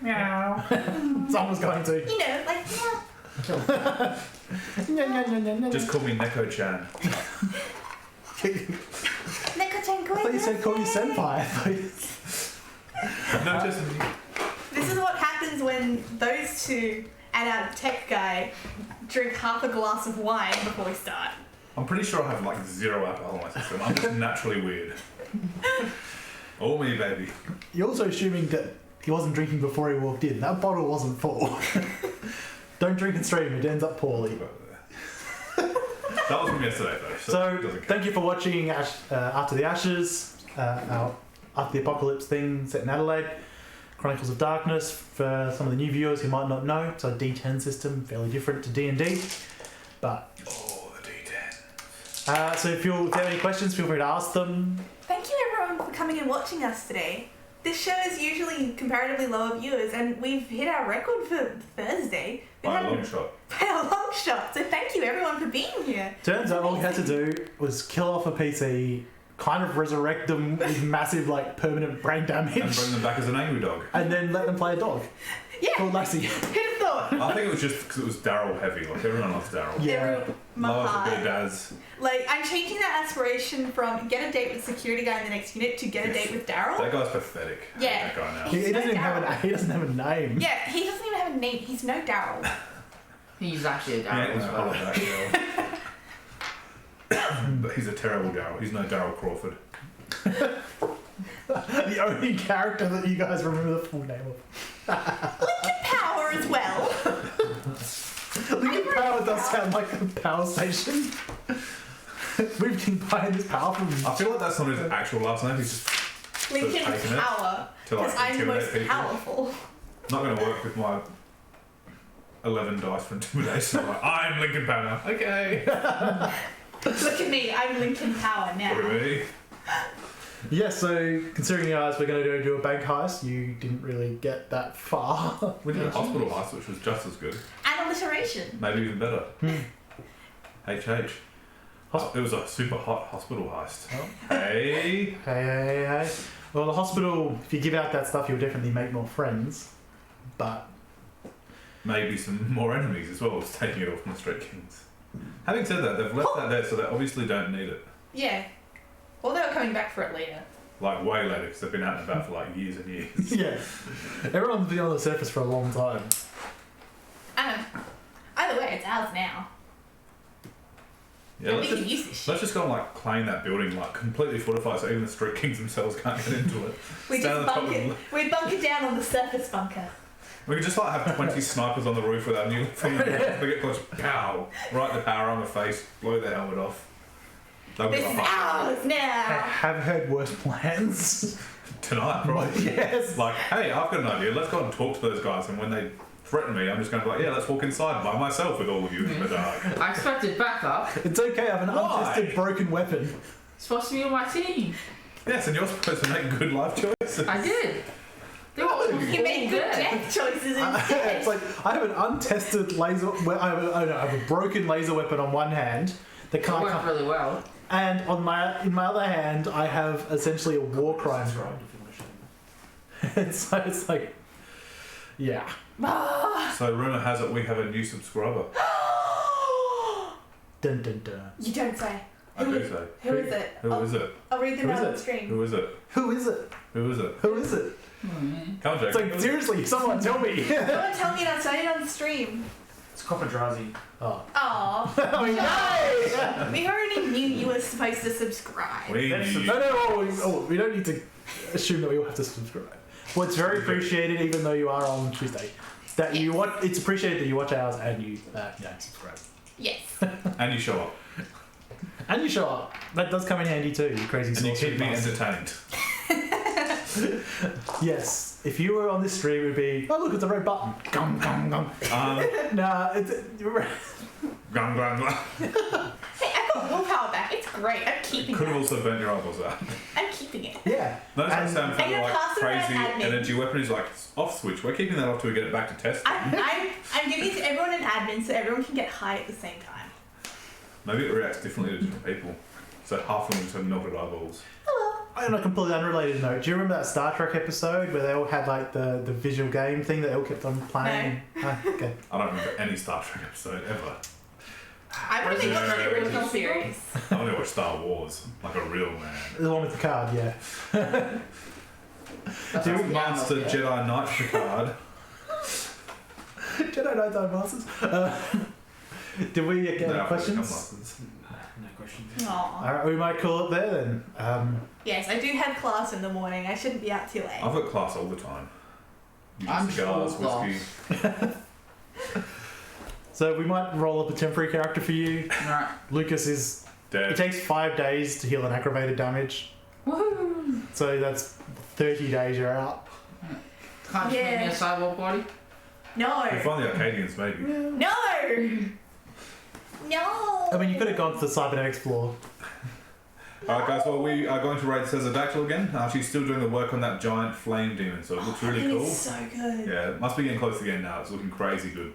Meow. Someone's going to. You know, like, yeah. Just call me Neko-chan. Neko-chan, I thought you said call you senpai. No, just This is what happens when those two and our tech guy drink half a glass of wine before we start. I'm pretty sure I have like 0 alcohol in my system. I'm just naturally weird. All me, baby. You're also assuming that he wasn't drinking before he walked in. That bottle wasn't full. Don't drink and stream, it ends up poorly. That was from yesterday, though. So, it doesn't count. thank you for watching After the Ashes, our After the Apocalypse thing set in Adelaide. Chronicles of Darkness, for some of the new viewers who might not know, it's a D10 system, fairly different to D&D. But, Oh, the D10. so if you have any questions, feel free to ask them. Thank you everyone for coming and watching us today. This show is usually comparatively lower viewers, and we've hit our record for Thursday. By a long shot. By a long shot. So thank you everyone for being here. Turns out all we had to do was kill off a PC, kind of resurrect them with massive, like, permanent brain damage, And bring them back as an angry dog. and then let them play a dog Yeah. called Lassie. Who'd have thought? I think it was just because it was Daryl heavy. Like, everyone loves Daryl. Yeah. Everyone, my Loves a heart. bit of Daz. Like, I'm changing that aspiration from get a date with security guy in the next unit to get a date with Daryl. That guy's pathetic. I hate Yeah. That guy now. He doesn't even have Daryl. he doesn't have a name. Yeah, he doesn't even have a name. He's no Daryl. He's actually a Yeah, Daryl it's as all well. of that, Daryl. But he's a terrible Daryl. He's no Daryl Crawford. The only character that you guys remember the full name of. Lincoln Power as well. Lincoln Power does sound like a power station. We've been buying this power from. I feel like that's not his actual last name. He's just Lincoln taking it Power. to, like, Because I'm the intimidate most people. powerful. not going to work with my 11 dice for intimidation. I'm like, I'm Lincoln Power. Okay. Look at me, I'm Lincoln Power now. Really? Yeah, so considering you guys were going to go do a bank heist, you didn't really get that far. We did a hospital heist, which was just as good. And alliteration. Maybe even better. HH. Hosp- It was a super hot hospital heist. Oh. Hey. Hey. Well, the hospital, if you give out that stuff, you'll definitely make more friends. But Maybe some more enemies as well as taking it all from the Street Kings. Having said that, they've left that there, so they obviously don't need it. Yeah. Well, they were coming back for it later. Like, way later, because they've been out and about for like years and years. yeah, everyone's been on the surface for a long time. Either way, it's ours now. Yeah, And let's we can just, use this shit. let's just go and like claim that building, like completely fortified, so even the Street Kings themselves can't get into it. We Stand on just the top bunker. of We bunker down on the surface bunker. We could just like have 20 snipers on the roof with our new from the roof. They get close, pow, right in the power on the face, blow their helmet off. They'll be This is like, ours I now. have heard worse plans. tonight, probably. Yes. Like, hey, I've got an idea. Let's go and talk to those guys, and when they threaten me, I'm just going to be like, yeah, let's walk inside by myself with all of you in the dark. I expected backup. It's okay, I have an Why? untested broken weapon. It's supposed to be on my team. Yes, and you're supposed to make good life choices. I did. They were all You made good dead. death choices instead. It's like I have an untested laser. I have a broken laser weapon on one hand that It can't worked come, really well. and in my other hand I have essentially a war crime. It's like, yeah. So, rumour has it we have a new subscriber. Dun dun dun. You don't say. I do say. Who is it? Who is it? I'll read them Who is out on it? the stream. Who is it? Who is it? Who is it? Who is it? Come on, Jack. It's like seriously, someone tell me. Someone tell me and I'll say it on the stream. It's Copperdrazi. Oh. Aww. I mean, No. We already knew you were supposed to subscribe. We That's need- we don't need to assume that we all have to subscribe. Well, it's very appreciated, even though you are on Tuesday. That you watch. It's appreciated that you watch ours and you subscribe. Yes. and you show up. And you show up. That does come in handy too, you crazy And you sorcery keep me bastard. entertained. Yes. If you were on this stream, it would be, oh look, it's a red button. Gum, gum, gum. Nah, it's... Gung, gung, gung. Hey, I got willpower back. It's great. I'm keeping Could have it. also burnt your eyeballs out. I'm keeping it. Yeah. Notice how And- Sam for And the you're like passing around crazy admin. energy weapon is like off switch. We're keeping that off till we get it back to test. I'm giving it to everyone in admin so everyone can get high at the same time. Maybe it reacts differently to different people. So half of them just had melted eyeballs. On a completely unrelated note, do you remember that Star Trek episode where they all had like the visual game thing that they all kept on playing? No. Okay. I don't remember any Star Trek episode ever. I've only watched the original series. I only watched Star Wars, like a real man. The one with the card, yeah. Master Jedi Knight Picard. Jedi Knight Time Masters. Did we get any questions? No questions. Aww. Alright, we might call it there then. Yes, I do have class in the morning. I shouldn't be out too late. I've got class all the time. I'm Cigars, full whiskey. So we might roll up a temporary character for you. Alright. Lucas is... Dead. It takes 5 days to heal an aggravated damage. Woohoo! So that's 30 days you're out. Can't you make me a cyborg body? No. You find the Arcadians, maybe. No. No. I mean, you could have gone to the cybernetics floor. Alright guys, well we are going to raid Cesar again. She's still doing the work on that giant flame demon, so it looks really cool. It's so good. Yeah, it must be getting close again now. It's looking crazy good.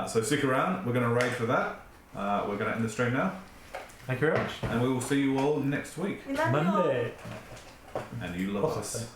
So stick around. We're going to raid for that. We're going to end the stream now. Thank you very much. And we will see you all next week. We love you all. Monday. And you love us.